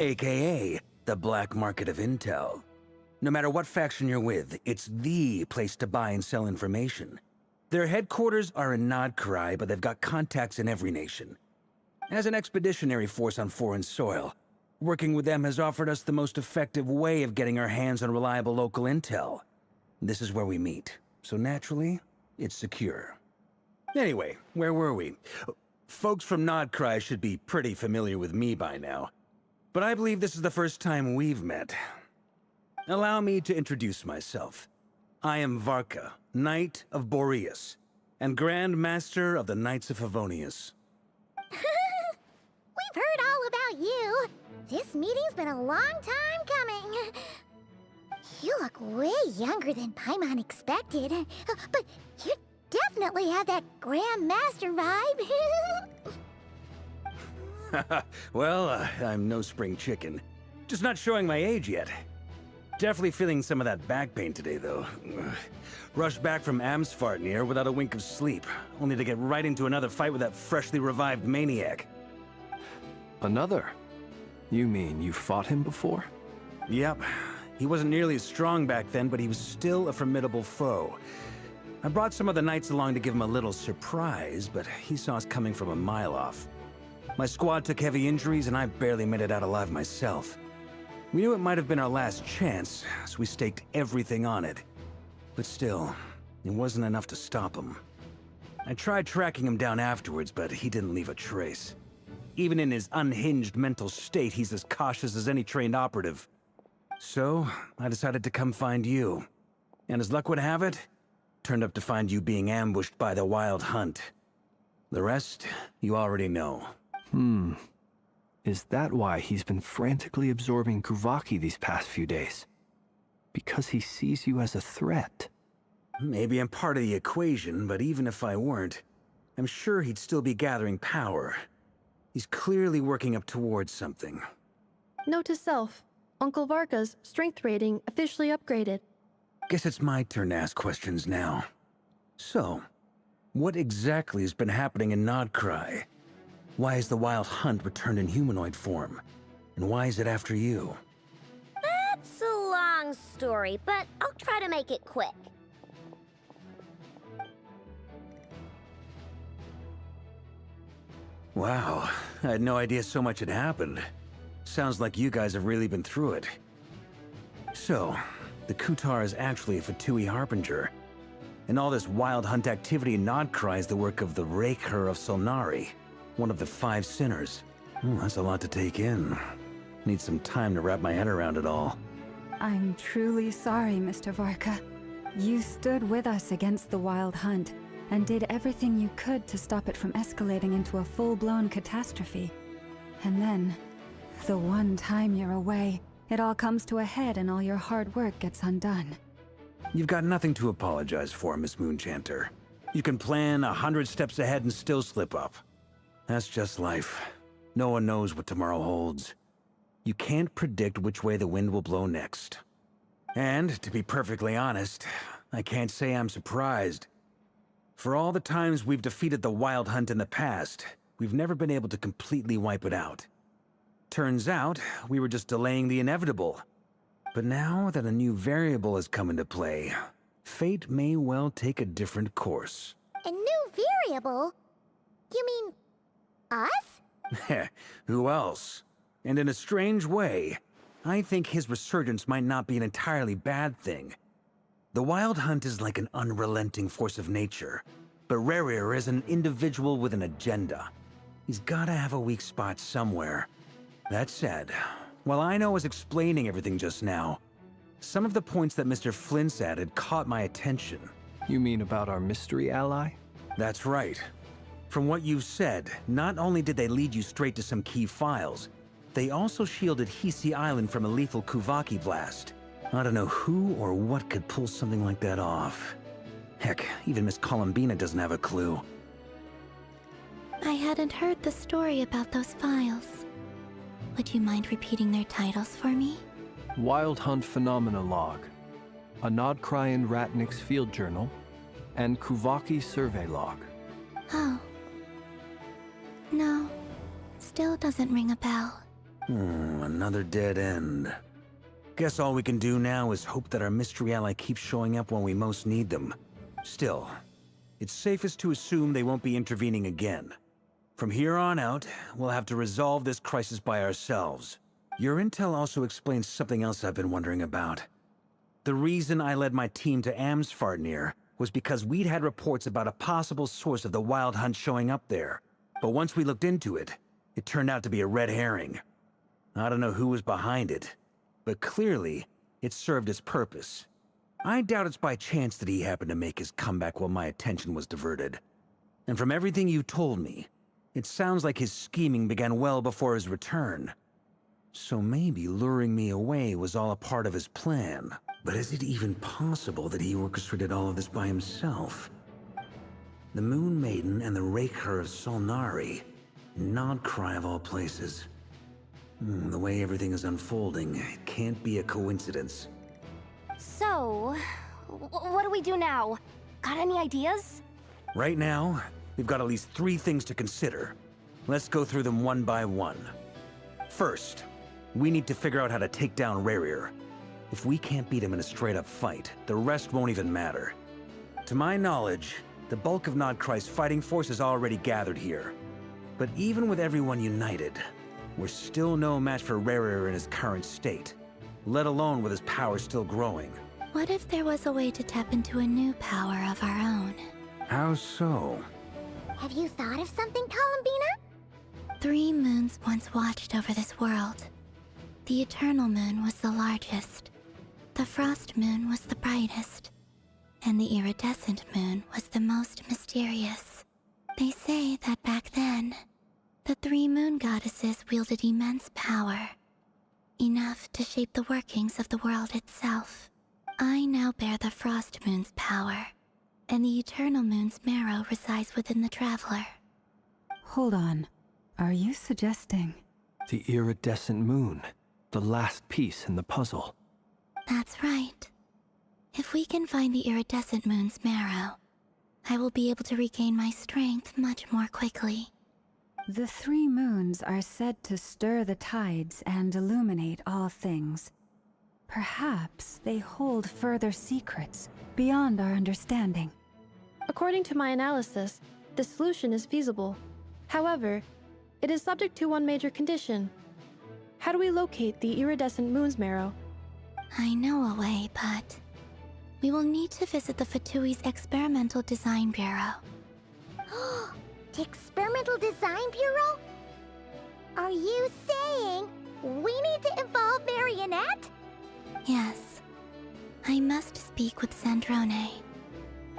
[SPEAKER 4] AKA the black market of intel. No matter what faction you're with, it's the place to buy and sell information. Their headquarters are in Nodkrai, but they've got contacts in every nation. As an expeditionary force on foreign soil, working with them has offered us the most effective way of getting our hands on reliable local intel. This is where we meet, so naturally, it's secure. Anyway, where were we? Folks from Nodkrai should be pretty familiar with me by now, but I believe this is the first time we've met. Allow me to introduce myself. I am Varka, Knight of Boreas, and Grand Master of the Knights of Favonius.
[SPEAKER 11] We've heard all about you. This meeting's been a long time coming. You look way younger than Paimon expected, but you definitely have that Grand Master vibe.
[SPEAKER 4] Well, I'm no spring chicken. Just not showing my age yet. Definitely feeling some of that back pain today, though. Rushed back from Amsfartnir without a wink of sleep, only to get right into another fight with that freshly revived maniac.
[SPEAKER 14] Another? You mean you fought him before?
[SPEAKER 4] Yep. He wasn't nearly as strong back then, but he was still a formidable foe. I brought some of the knights along to give him a little surprise, but he saw us coming from a mile off. My squad took heavy injuries, and I barely made it out alive myself. We knew it might have been our last chance, so we staked everything on it. But still, it wasn't enough to stop him. I tried tracking him down afterwards, but he didn't leave a trace. Even in his unhinged mental state, he's as cautious as any trained operative. So, I decided to come find you. And as luck would have it, turned up to find you being ambushed by the Wild Hunt. The rest, you already know.
[SPEAKER 14] Is that why he's been frantically absorbing Kuvaki these past few days? Because he sees you as a threat?
[SPEAKER 4] Maybe I'm part of the equation, but even if I weren't, I'm sure he'd still be gathering power. He's clearly working up towards something.
[SPEAKER 16] Note to self, Uncle Varka's strength rating officially upgraded.
[SPEAKER 4] Guess it's my turn to ask questions now. So, what exactly has been happening in Nodkrai? Why is the Wild Hunt returned in humanoid form? And why is it after you?
[SPEAKER 15] That's a long story, but I'll try to make it quick.
[SPEAKER 4] Wow, I had no idea so much had happened. Sounds like you guys have really been through it. So, the Kutar is actually a Fatui Harbinger. And all this Wild Hunt activity in Nodkrai is the work of the Raker of Solnari, one of the 5 sinners. That's a lot to take in. Need some time to wrap my head around it all.
[SPEAKER 13] I'm truly sorry, Mr. Varka. You stood with us against the Wild Hunt, and did everything you could to stop it from escalating into a full-blown catastrophe. And then, the one time you're away, it all comes to a head and all your hard work gets undone.
[SPEAKER 4] You've got nothing to apologize for, Miss Moonchanter. You can plan 100 steps ahead and still slip up. That's just life. No one knows what tomorrow holds. You can't predict which way the wind will blow next. And, to be perfectly honest, I can't say I'm surprised. For all the times we've defeated the Wild Hunt in the past, we've never been able to completely wipe it out. Turns out, we were just delaying the inevitable. But now that a new variable has come into play, fate may well take a different course.
[SPEAKER 11] A new variable? You mean us?
[SPEAKER 4] Who else? And in a strange way, I think his resurgence might not be an entirely bad thing. The Wild Hunt is like an unrelenting force of nature, but Rerir is an individual with an agenda. He's gotta have a weak spot somewhere. That said, while I was explaining everything just now, some of the points that Mr. Flint's added caught my attention.
[SPEAKER 14] You mean about our mystery ally?
[SPEAKER 4] That's right. From what you've said, not only did they lead you straight to some key files, they also shielded Hisi Island from a lethal Kuvaki blast. I don't know who or what could pull something like that off. Heck, even Miss Columbina doesn't have a clue.
[SPEAKER 11] I hadn't heard the story about those files. Would you mind repeating their titles for me?
[SPEAKER 14] Wild Hunt Phenomena Log, a Nodkrai Ratnik's Field Journal, and Kuvaki Survey Log.
[SPEAKER 11] Oh. No. Still doesn't ring a bell.
[SPEAKER 4] Another dead end. Guess all we can do now is hope that our mystery ally keeps showing up when we most need them. Still, it's safest to assume they won't be intervening again. From here on out, we'll have to resolve this crisis by ourselves. Your intel also explains something else I've been wondering about. The reason I led my team to Amsfarnir was because we'd had reports about a possible source of the Wild Hunt showing up there. But once we looked into it, it turned out to be a red herring. I don't know who was behind it, but clearly, it served its purpose. I doubt it's by chance that he happened to make his comeback while my attention was diverted. And from everything you told me, it sounds like his scheming began well before his return. So maybe luring me away was all a part of his plan. But is it even possible that he orchestrated all of this by himself? The Moon Maiden and the Raker of Solnari. Nodcry of all places. The way everything is unfolding, it can't be a coincidence.
[SPEAKER 3] So, what do we do now? Got any ideas?
[SPEAKER 4] Right now, we've got at least 3 things to consider. Let's go through them one by one. First, we need to figure out how to take down Rerir. If we can't beat him in a straight-up fight, the rest won't even matter. To my knowledge, the bulk of Nodcry's fighting force is already gathered here. But even with everyone united, we're still no match for Rerir in his current state, let alone with his power still growing.
[SPEAKER 11] What if there was a way to tap into a new power of our own?
[SPEAKER 4] How so?
[SPEAKER 11] Have you thought of something, Columbina? 3 moons once watched over this world. The Eternal Moon was the largest. The Frost Moon was the brightest. And the Iridescent Moon was the most mysterious. They say that back then, the 3 moon goddesses wielded immense power. Enough to shape the workings of the world itself. I now bear the Frost Moon's power, and the Eternal Moon's marrow resides within the Traveler.
[SPEAKER 13] Hold on. Are you suggesting...
[SPEAKER 14] The Iridescent Moon. The last piece in the puzzle.
[SPEAKER 11] That's right. If we can find the Iridescent Moon's marrow, I will be able to regain my strength much more quickly.
[SPEAKER 13] The 3 moons are said to stir the tides and illuminate all things. Perhaps they hold further secrets beyond our understanding.
[SPEAKER 16] According to my analysis, the solution is feasible. However, it is subject to one major condition. How do we locate the Iridescent Moon's marrow?
[SPEAKER 11] I know a way, but... we will need to visit the Fatui's Experimental Design Bureau. The Experimental Design Bureau? Are you saying we need to involve Marionette? Yes. I must speak with Sandrone.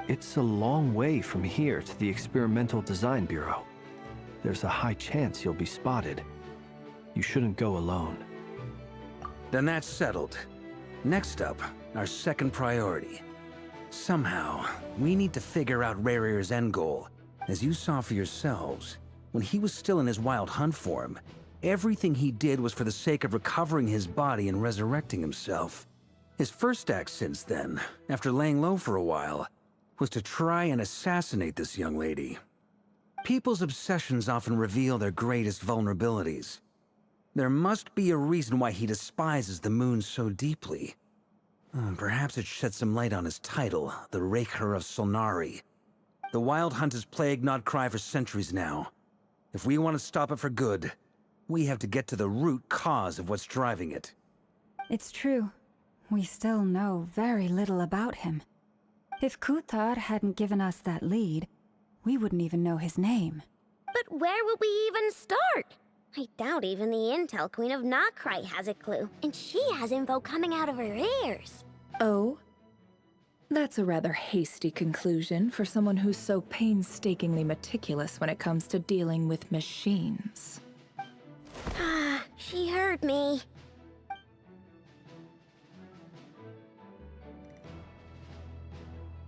[SPEAKER 14] It's a long way from here to the Experimental Design Bureau. There's a high chance you'll be spotted. You shouldn't go alone.
[SPEAKER 4] Then that's settled. Next up, our second priority. Somehow, we need to figure out Rerir's end goal. As you saw for yourselves, when he was still in his Wild Hunt form, everything he did was for the sake of recovering his body and resurrecting himself. His first act since then, after laying low for a while, was to try and assassinate this young lady. People's obsessions often reveal their greatest vulnerabilities. There must be a reason why he despises the moon so deeply. Perhaps it sheds some light on his title, the Raker of Solnari. The Wild Hunt has plagued Nodcry for centuries now. If we want to stop it for good, we have to get to the root cause of what's driving it.
[SPEAKER 13] It's true. We still know very little about him. If Kuthar hadn't given us that lead, we wouldn't even know his name.
[SPEAKER 15] But where would we even start? I doubt even the Intel Queen of Nodcry has a clue, and she has info coming out of her ears.
[SPEAKER 17] Oh? That's a rather hasty conclusion for someone who's so painstakingly meticulous when it comes to dealing with machines.
[SPEAKER 15] Ah, she heard me.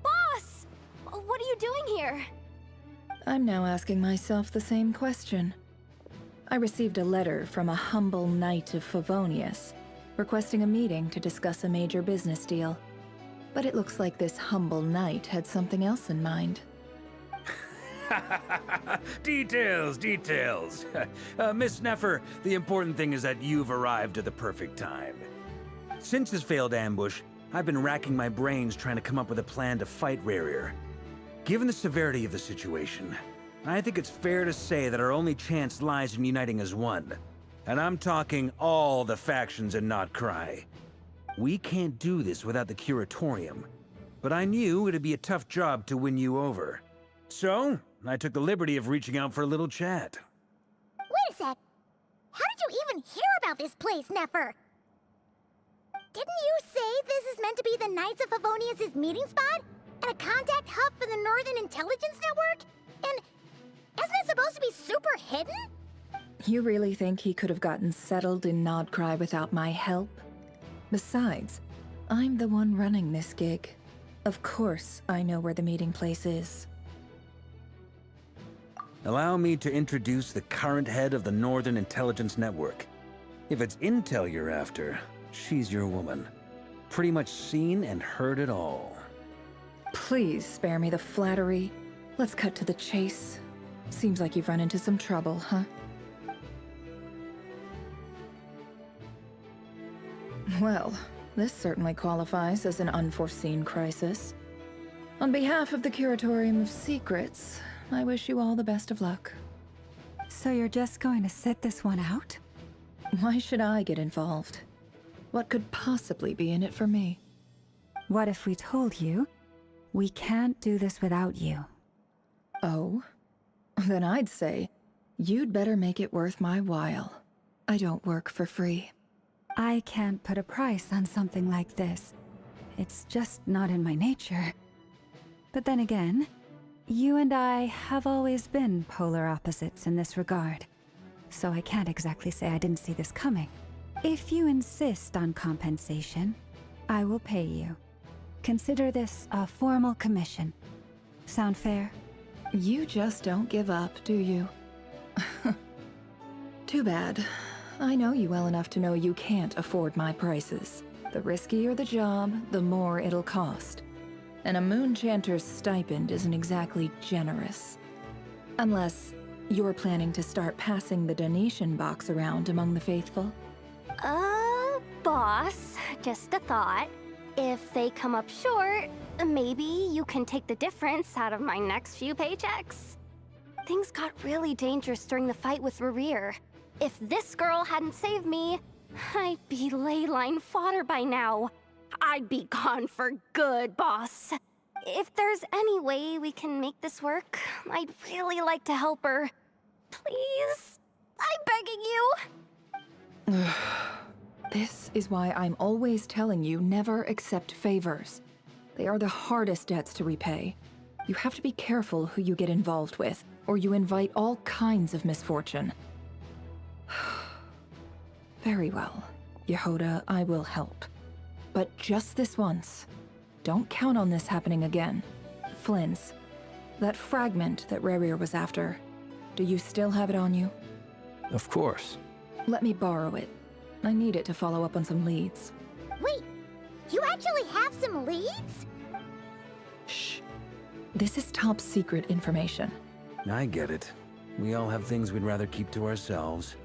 [SPEAKER 3] Boss! What are you doing here?
[SPEAKER 17] I'm now asking myself the same question. I received a letter from a humble knight of Favonius, requesting a meeting to discuss a major business deal. But it looks like this humble knight had something else in mind.
[SPEAKER 4] Details, details. Miss Neffer, the important thing is that you've arrived at the perfect time. Since his failed ambush, I've been racking my brains trying to come up with a plan to fight Rarier. Given the severity of the situation, I think it's fair to say that our only chance lies in uniting as one. And I'm talking all the factions in Notcry. We can't do this without the Curatorium, but I knew it'd be a tough job to win you over. So, I took the liberty of reaching out for a little chat.
[SPEAKER 11] Wait a sec. How did you even hear about this place, Neffer? Didn't you say this is meant to be the Knights of Favonius' meeting spot? And a contact hub for the Northern Intelligence Network? And isn't it supposed to be super hidden?
[SPEAKER 17] You really think he could have gotten settled in Nodcry without my help? Besides, I'm the one running this gig. Of course I know where the meeting place is.
[SPEAKER 4] Allow me to introduce the current head of the Northern Intelligence Network. If it's intel you're after, she's your woman. Pretty much seen and heard it all.
[SPEAKER 17] Please spare me the flattery. Let's cut to the chase. Seems like you've run into some trouble, huh? Well, this certainly qualifies as an unforeseen crisis. On behalf of the Curatorium of Secrets, I wish you all the best of luck.
[SPEAKER 13] So you're just going to sit this one out?
[SPEAKER 17] Why should I get involved? What could possibly be in it for me?
[SPEAKER 13] What if we told you we can't do this without you?
[SPEAKER 17] Oh? Then I'd say, you'd better make it worth my while. I don't work for free.
[SPEAKER 13] I can't put a price on something like this. It's just not in my nature. But then again, you and I have always been polar opposites in this regard. So I can't exactly say I didn't see this coming. If you insist on compensation, I will pay you. Consider this a formal commission. Sound fair?
[SPEAKER 17] You just don't give up, do you? Too bad. I know you well enough to know you can't afford my prices. The riskier the job, the more it'll cost. And a Moonchanter's stipend isn't exactly generous. Unless you're planning to start passing the donation box around among the faithful.
[SPEAKER 15] Boss, just a thought. If they come up short, maybe you can take the difference out of my next few paychecks. Things got really dangerous during the fight with Rarier. If this girl hadn't saved me, I'd be ley-line fodder by now. I'd be gone for good, boss. If there's any way we can make this work, I'd really like to help her. Please? I'm begging you.
[SPEAKER 17] This is why I'm always telling you never accept favors. They are the hardest debts to repay. You have to be careful who you get involved with, or you invite all kinds of misfortune. Very well, Yehoda, I will help. But just this once. Don't count on this happening again. Flynn's, that fragment that Rarier was after, do you still have it on you?
[SPEAKER 14] Of course.
[SPEAKER 17] Let me borrow it. I need it to follow up on some leads.
[SPEAKER 11] Wait, you actually have some leads?
[SPEAKER 17] Shh. This is top secret information.
[SPEAKER 4] I get it. We all have things we'd rather keep to ourselves.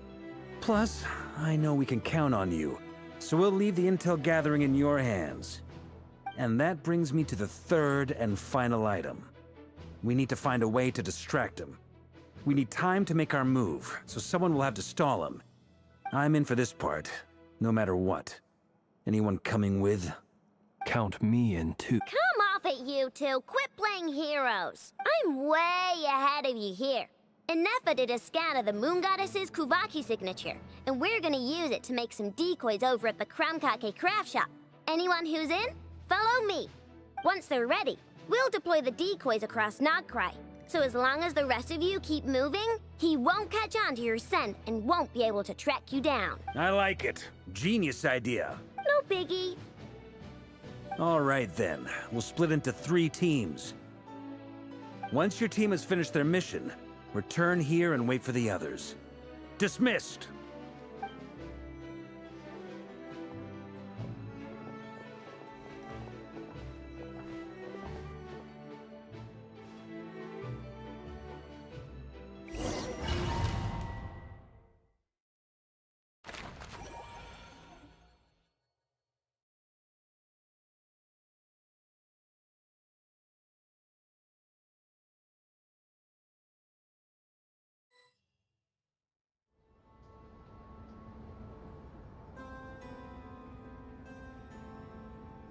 [SPEAKER 4] Plus, I know we can count on you, so we'll leave the intel gathering in your hands. And that brings me to the third and final item. We need to find a way to distract him. We need time to make our move, so someone will have to stall him. I'm in for this part, no matter what. Anyone coming with?
[SPEAKER 14] Count me in too.
[SPEAKER 15] Come off it, you two. Quit playing heroes. I'm way ahead of you here. Inefa did a scan of the Moon Goddess's Kuvaki signature, and we're gonna use it to make some decoys over at the Kramkake craft shop. Anyone who's in, follow me. Once they're ready, we'll deploy the decoys across Nogcry. So as long as the rest of you keep moving, he won't catch on to your scent and won't be able to track you down.
[SPEAKER 4] I like it. Genius idea.
[SPEAKER 15] No biggie.
[SPEAKER 4] All right then, we'll split into 3 teams. Once your team has finished their mission, return here and wait for the others. Dismissed!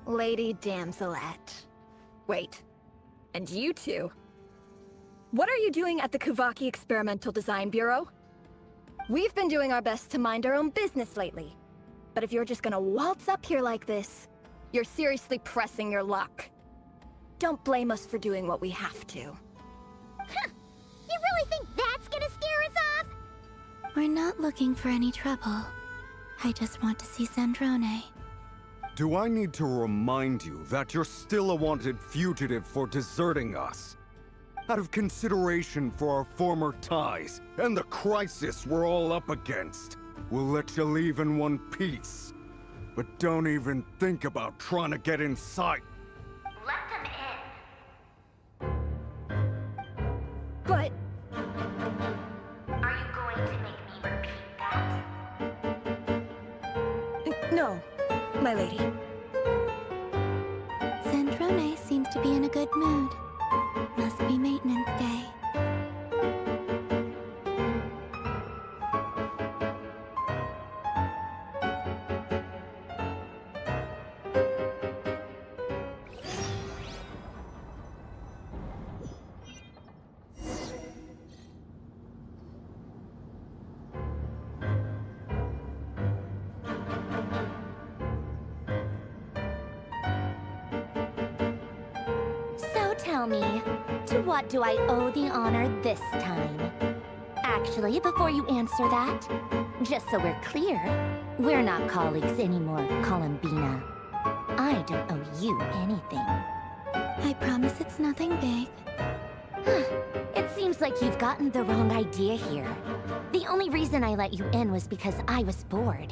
[SPEAKER 18] Lady Damselette. Wait, and you two? What are you doing at the Kuvaki Experimental Design Bureau? We've been doing our best to mind our own business lately. But if you're just gonna waltz up here like this, you're seriously pressing your luck. Don't blame us for doing what we have to.
[SPEAKER 11] Huh. You really think that's gonna scare us off?
[SPEAKER 3] We're not looking for any trouble. I just want to see Zandrone.
[SPEAKER 5] Do I need to remind you that you're still a wanted fugitive for deserting us? Out of consideration for our former ties and the crisis we're all up against, we'll let you leave in one piece. But don't even think about trying to get inside.
[SPEAKER 15] Let them in.
[SPEAKER 18] But...
[SPEAKER 15] Are you going to make me repeat that?
[SPEAKER 18] No, my lady.
[SPEAKER 3] Zandrone seems to be in a good mood. Must be maintenance day.
[SPEAKER 15] Tell me, to what do I owe the honor this time? Actually, before you answer that, just so we're clear, we're not colleagues anymore, Columbina. I don't owe you anything.
[SPEAKER 3] I promise it's nothing big.
[SPEAKER 15] It seems like you've gotten the wrong idea here. The only reason I let you in was because I was bored.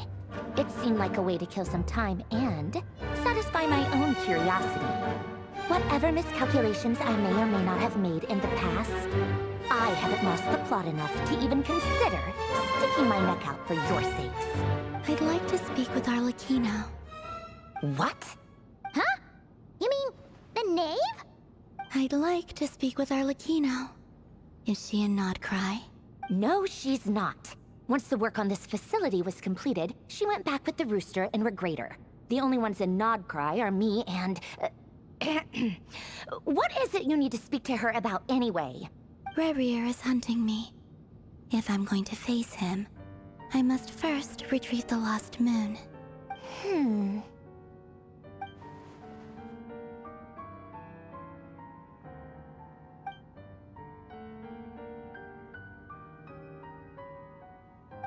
[SPEAKER 15] It seemed like a way to kill some time and satisfy my own curiosity. Whatever miscalculations I may or may not have made in the past, I haven't lost the plot enough to even consider sticking my neck out for your sakes.
[SPEAKER 3] I'd like to speak with Arlecchino.
[SPEAKER 15] What?
[SPEAKER 11] Huh? You mean the knave?
[SPEAKER 3] I'd like to speak with Arlecchino. Is she in Nodcry?
[SPEAKER 15] No, she's not. Once the work on this facility was completed, she went back with the Rooster and Regrator. The only ones in Nodcry are me and... What is it you need to speak to her about anyway?
[SPEAKER 3] Rerir is hunting me. If I'm going to face him, I must first retrieve the lost moon.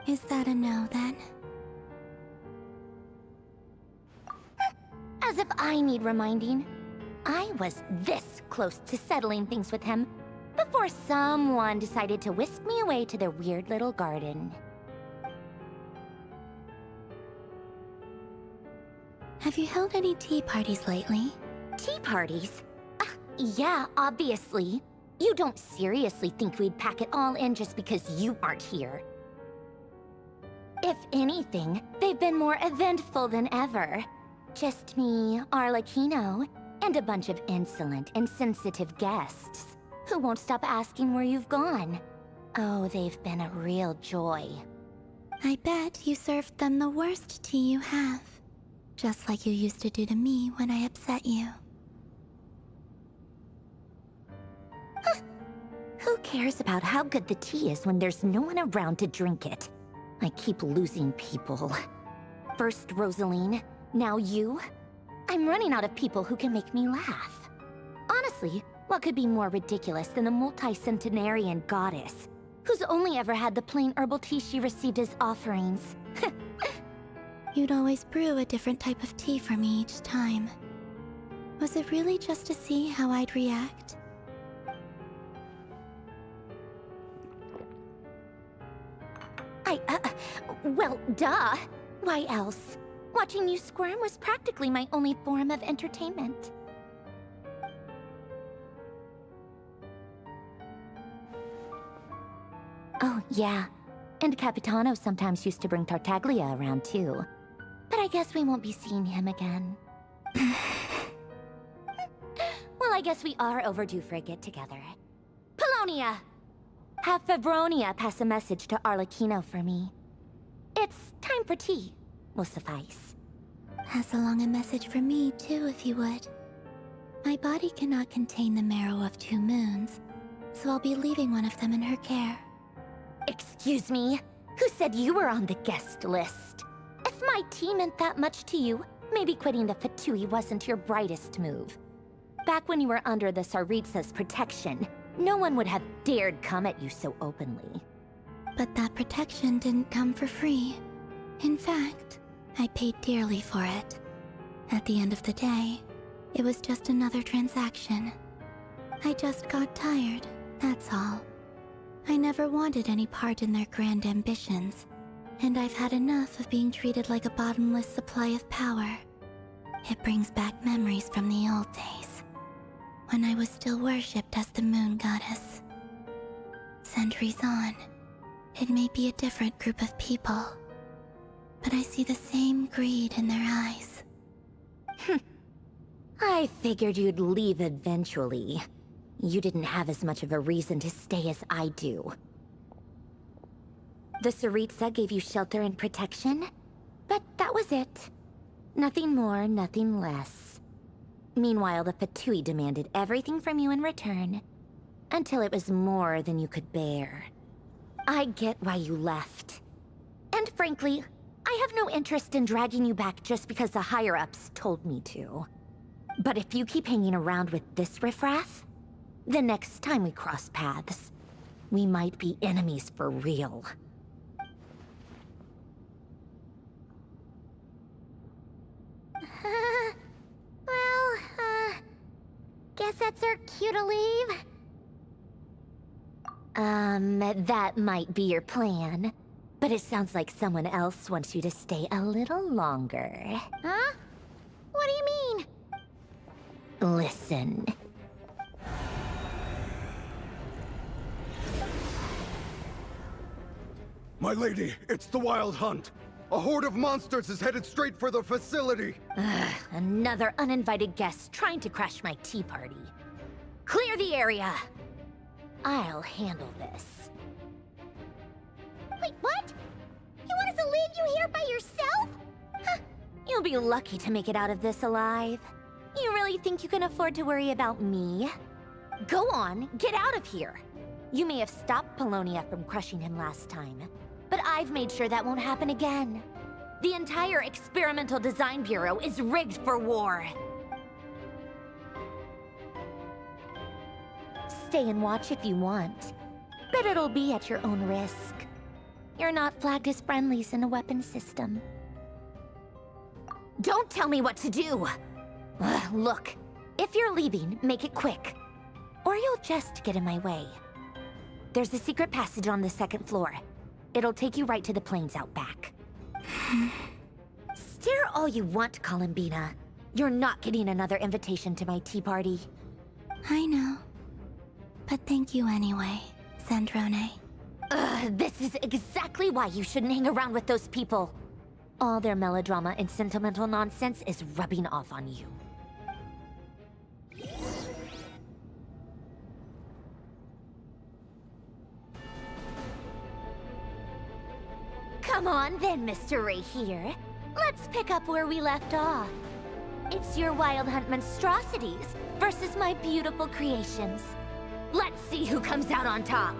[SPEAKER 3] Is that a no, then?
[SPEAKER 15] As if I need reminding. I was this close to settling things with him before someone decided to whisk me away to their weird little garden.
[SPEAKER 3] Have you held any tea parties lately?
[SPEAKER 15] Tea parties? Yeah, obviously. You don't seriously think we'd pack it all in just because you aren't here. If anything, they've been more eventful than ever. Just me, Arlecchino, and a bunch of insolent and sensitive guests who won't stop asking where you've gone. Oh, they've been a real joy.
[SPEAKER 3] I bet you served them the worst tea you have. Just like you used to do to me when I upset you.
[SPEAKER 15] Who cares about how good the tea is when there's no one around to drink it? I keep losing people. First Rosaline, now you. I'm running out of people who can make me laugh. Honestly, what could be more ridiculous than a multi-centenarian goddess who's only ever had the plain herbal tea she received as offerings?
[SPEAKER 3] You'd always brew a different type of tea for me each time. Was it really just to see how I'd react?
[SPEAKER 15] Well, duh. Why else? Watching you squirm was practically my only form of entertainment. Oh, yeah. And Capitano sometimes used to bring Tartaglia around, too. But I guess we won't be seeing him again. Well, I guess we are overdue for a get-together. Polonia! Have Fabronia pass a message to Arlecchino for me. It's time for tea. Will suffice.
[SPEAKER 11] Pass along a message from me, too, if you would. My body cannot contain the marrow of 2 moons, so I'll be leaving one of them in her care.
[SPEAKER 15] Excuse me? Who said you were on the guest list? If my tea meant that much to you, maybe quitting the Fatui wasn't your brightest move. Back when you were under the Tsaritsa's protection, no one would have dared come at you so openly.
[SPEAKER 11] But that protection didn't come for free. In fact, I paid dearly for it. At the end of the day, it was just another transaction. I just got tired, that's all. I never wanted any part in their grand ambitions, and I've had enough of being treated like a bottomless supply of power. It brings back memories from the old days, when I was still worshipped as the moon goddess. Centuries on, it may be a different group of people, but I see the same greed in their eyes.
[SPEAKER 15] I figured you'd leave eventually. You didn't have as much of a reason to stay as I do. The Tsaritsa gave you shelter and protection, but that was it. Nothing more, nothing less. Meanwhile, the Fatui demanded everything from you in return, until it was more than you could bear. I get why you left. And frankly, I have no interest in dragging you back just because the higher-ups told me to. But if you keep hanging around with this riffraff, the next time we cross paths, we might be enemies for real.
[SPEAKER 11] Guess that's our cue to leave.
[SPEAKER 15] That might be your plan. But it sounds like someone else wants you to stay a little longer.
[SPEAKER 11] Huh? What do you mean?
[SPEAKER 15] Listen.
[SPEAKER 5] My lady, it's the Wild Hunt. A horde of monsters is headed straight for the facility.
[SPEAKER 15] Another uninvited guest trying to crash my tea party. Clear the area. I'll handle this.
[SPEAKER 11] Wait, what? You want us to leave you here by yourself?
[SPEAKER 15] Huh. You'll be lucky to make it out of this alive. You really think you can afford to worry about me? Go on, get out of here. You may have stopped Polonia from crushing him last time, but I've made sure that won't happen again. The entire Experimental Design Bureau is rigged for war. Stay and watch if you want, but it'll be at your own risk. You're not flagged as friendlies in a weapon system. Don't tell me what to do! Look, if you're leaving, make it quick, or you'll just get in my way. There's a secret passage on the 2nd floor. It'll take you right to the plains out back. Stare all you want, Columbina. You're not getting another invitation to my tea party.
[SPEAKER 11] I know. But thank you anyway, Zandrone.
[SPEAKER 15] This is exactly why you shouldn't hang around with those people. All their melodrama and sentimental nonsense is rubbing off on you. Come on then, Mr. Ray here. Let's pick up where we left off. It's your Wild Hunt monstrosities versus my beautiful creations. Let's see who comes out on top.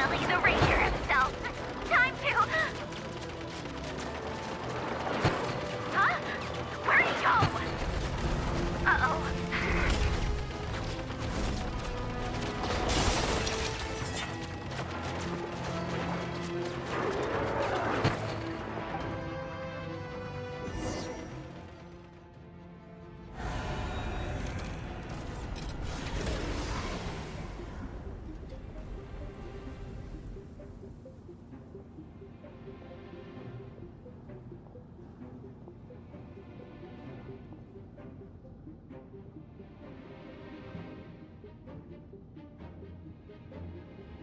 [SPEAKER 11] Finally, the Ranger himself. Time to... Huh? Where'd he go? Uh-oh.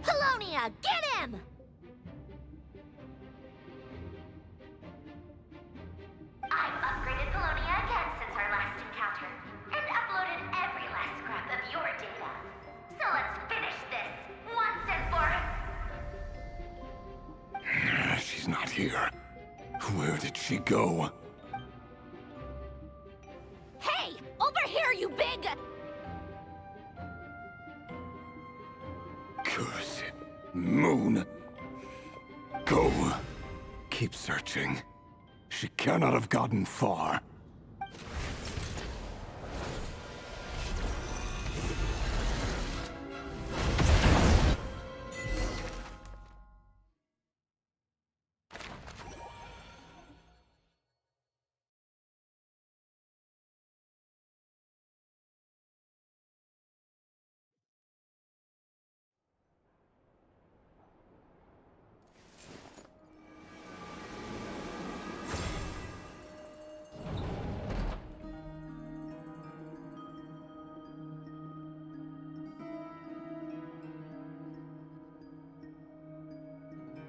[SPEAKER 11] Polonia, get him! I've upgraded Polonia again since our last encounter, and uploaded every last scrap of your data. So let's finish this, once and for...
[SPEAKER 5] She's not here. Where did she go?
[SPEAKER 2] Hey! Over here, you big...
[SPEAKER 5] Curse it. Moon. Go. Keep searching. She cannot have gotten far.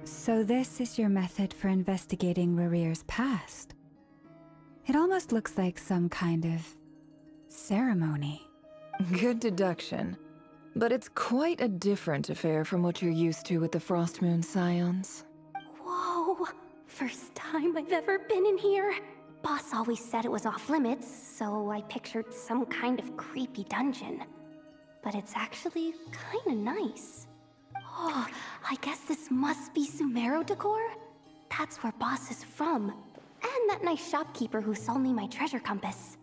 [SPEAKER 13] So this is your method for investigating Rarir's past? It almost looks like some kind of... ceremony.
[SPEAKER 17] Good deduction. But it's quite a different affair from what you're used to with the Frostmoon Scions.
[SPEAKER 15] Whoa! First time I've ever been in here. Boss always said it was off limits, so I pictured some kind of creepy dungeon. But it's actually kinda nice. Oh, I guess this must be Sumero decor? That's where Boss is from. And that nice shopkeeper who sold me my treasure compass.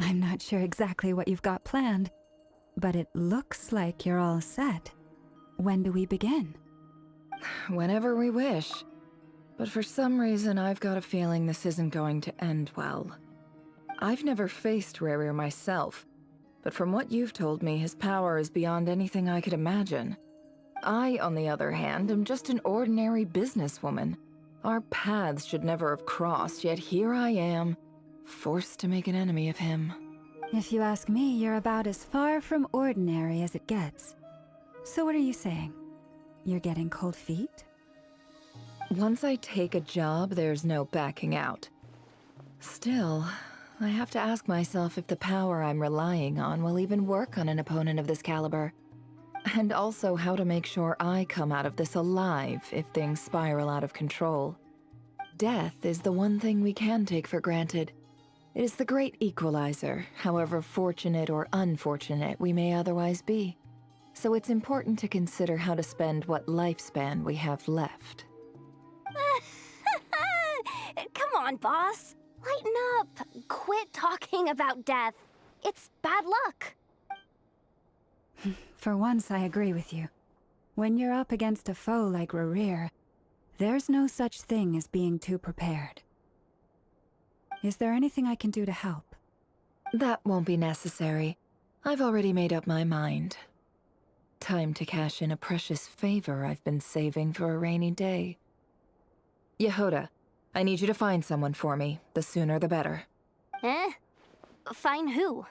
[SPEAKER 13] I'm not sure exactly what you've got planned, but it looks like you're all set. When do we begin?
[SPEAKER 17] Whenever we wish. But for some reason, I've got a feeling this isn't going to end well. I've never faced Rarir myself, but from what you've told me, his power is beyond anything I could imagine. I, on the other hand, am just an ordinary businesswoman. Our paths should never have crossed, yet here I am, forced to make an enemy of him.
[SPEAKER 13] If you ask me, you're about as far from ordinary as it gets. So what are you saying? You're getting cold feet?
[SPEAKER 17] Once I take a job, there's no backing out. Still, I have to ask myself if the power I'm relying on will even work on an opponent of this caliber. And also how to make sure I come out of this alive if things spiral out of control. Death is the one thing we can take for granted. It is the great equalizer, however fortunate or unfortunate we may otherwise be. So it's important to consider how to spend what lifespan we have left.
[SPEAKER 15] Come on, boss. Lighten up. Quit talking about death. It's bad luck.
[SPEAKER 13] For once, I agree with you. When you're up against a foe like Rarir, There's no such thing as being too prepared. Is there anything I can do to help?
[SPEAKER 17] That won't be necessary. I've already made up my mind. Time to cash in a precious favor I've been saving for a rainy day. Yehoda, I need you to find someone for me. The sooner the better.
[SPEAKER 15] Find who?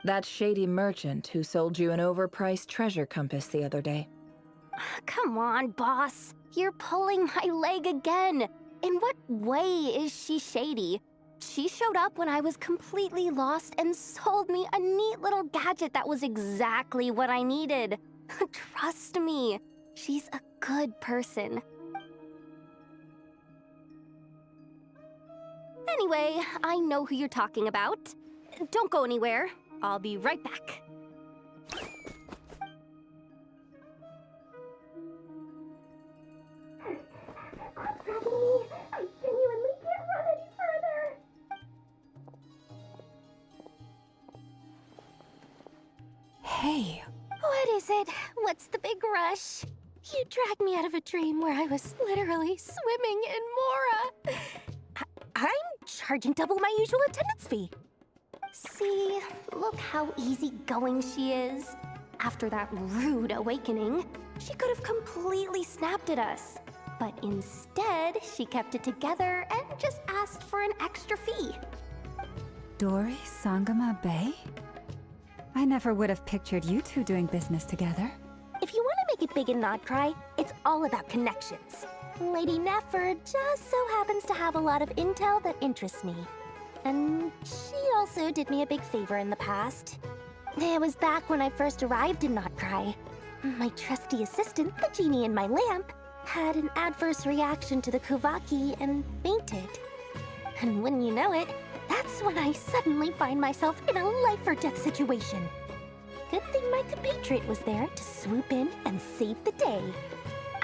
[SPEAKER 17] That shady merchant who sold you an overpriced treasure compass the other day.
[SPEAKER 15] Come on, boss. You're pulling my leg again. In what way is she shady? She showed up when I was completely lost and sold me a neat little gadget that was exactly what I needed. Trust me, she's a good person. Anyway, I know who you're talking about. Don't go anywhere. I'll be right back. I genuinely can't run any further.
[SPEAKER 13] Hey.
[SPEAKER 15] What is it? What's the big rush? You dragged me out of a dream where I was literally swimming in Mora. I'm charging double my usual attendance fee. See, look how easygoing she is. After that rude awakening, she could have completely snapped at us. But instead, she kept it together and just asked for an extra fee.
[SPEAKER 13] Dori Sangama Bay? I never would have pictured you two doing business together.
[SPEAKER 15] If you want to make it big and not cry, it's all about connections. Lady Nefer just so happens to have a lot of intel that interests me. And she also did me a big favor in the past. It was back when I first arrived in Not Cry. My trusty assistant, the genie in my lamp, had an adverse reaction to the Kuvaki and fainted. And wouldn't you know it, that's when I suddenly find myself in a life-or-death situation. Good thing my compatriot was there to swoop in and save the day.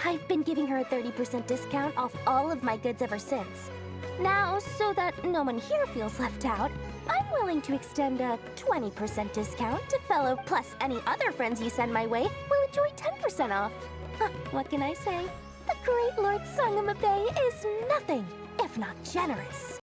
[SPEAKER 15] I've been giving her a 30% discount off all of my goods ever since. Now, so that no one here feels left out, I'm willing to extend a 20% discount to fellow plus any other friends you send my way will enjoy 10% off. What can I say? The great Lord Sangama Bay is nothing if not generous.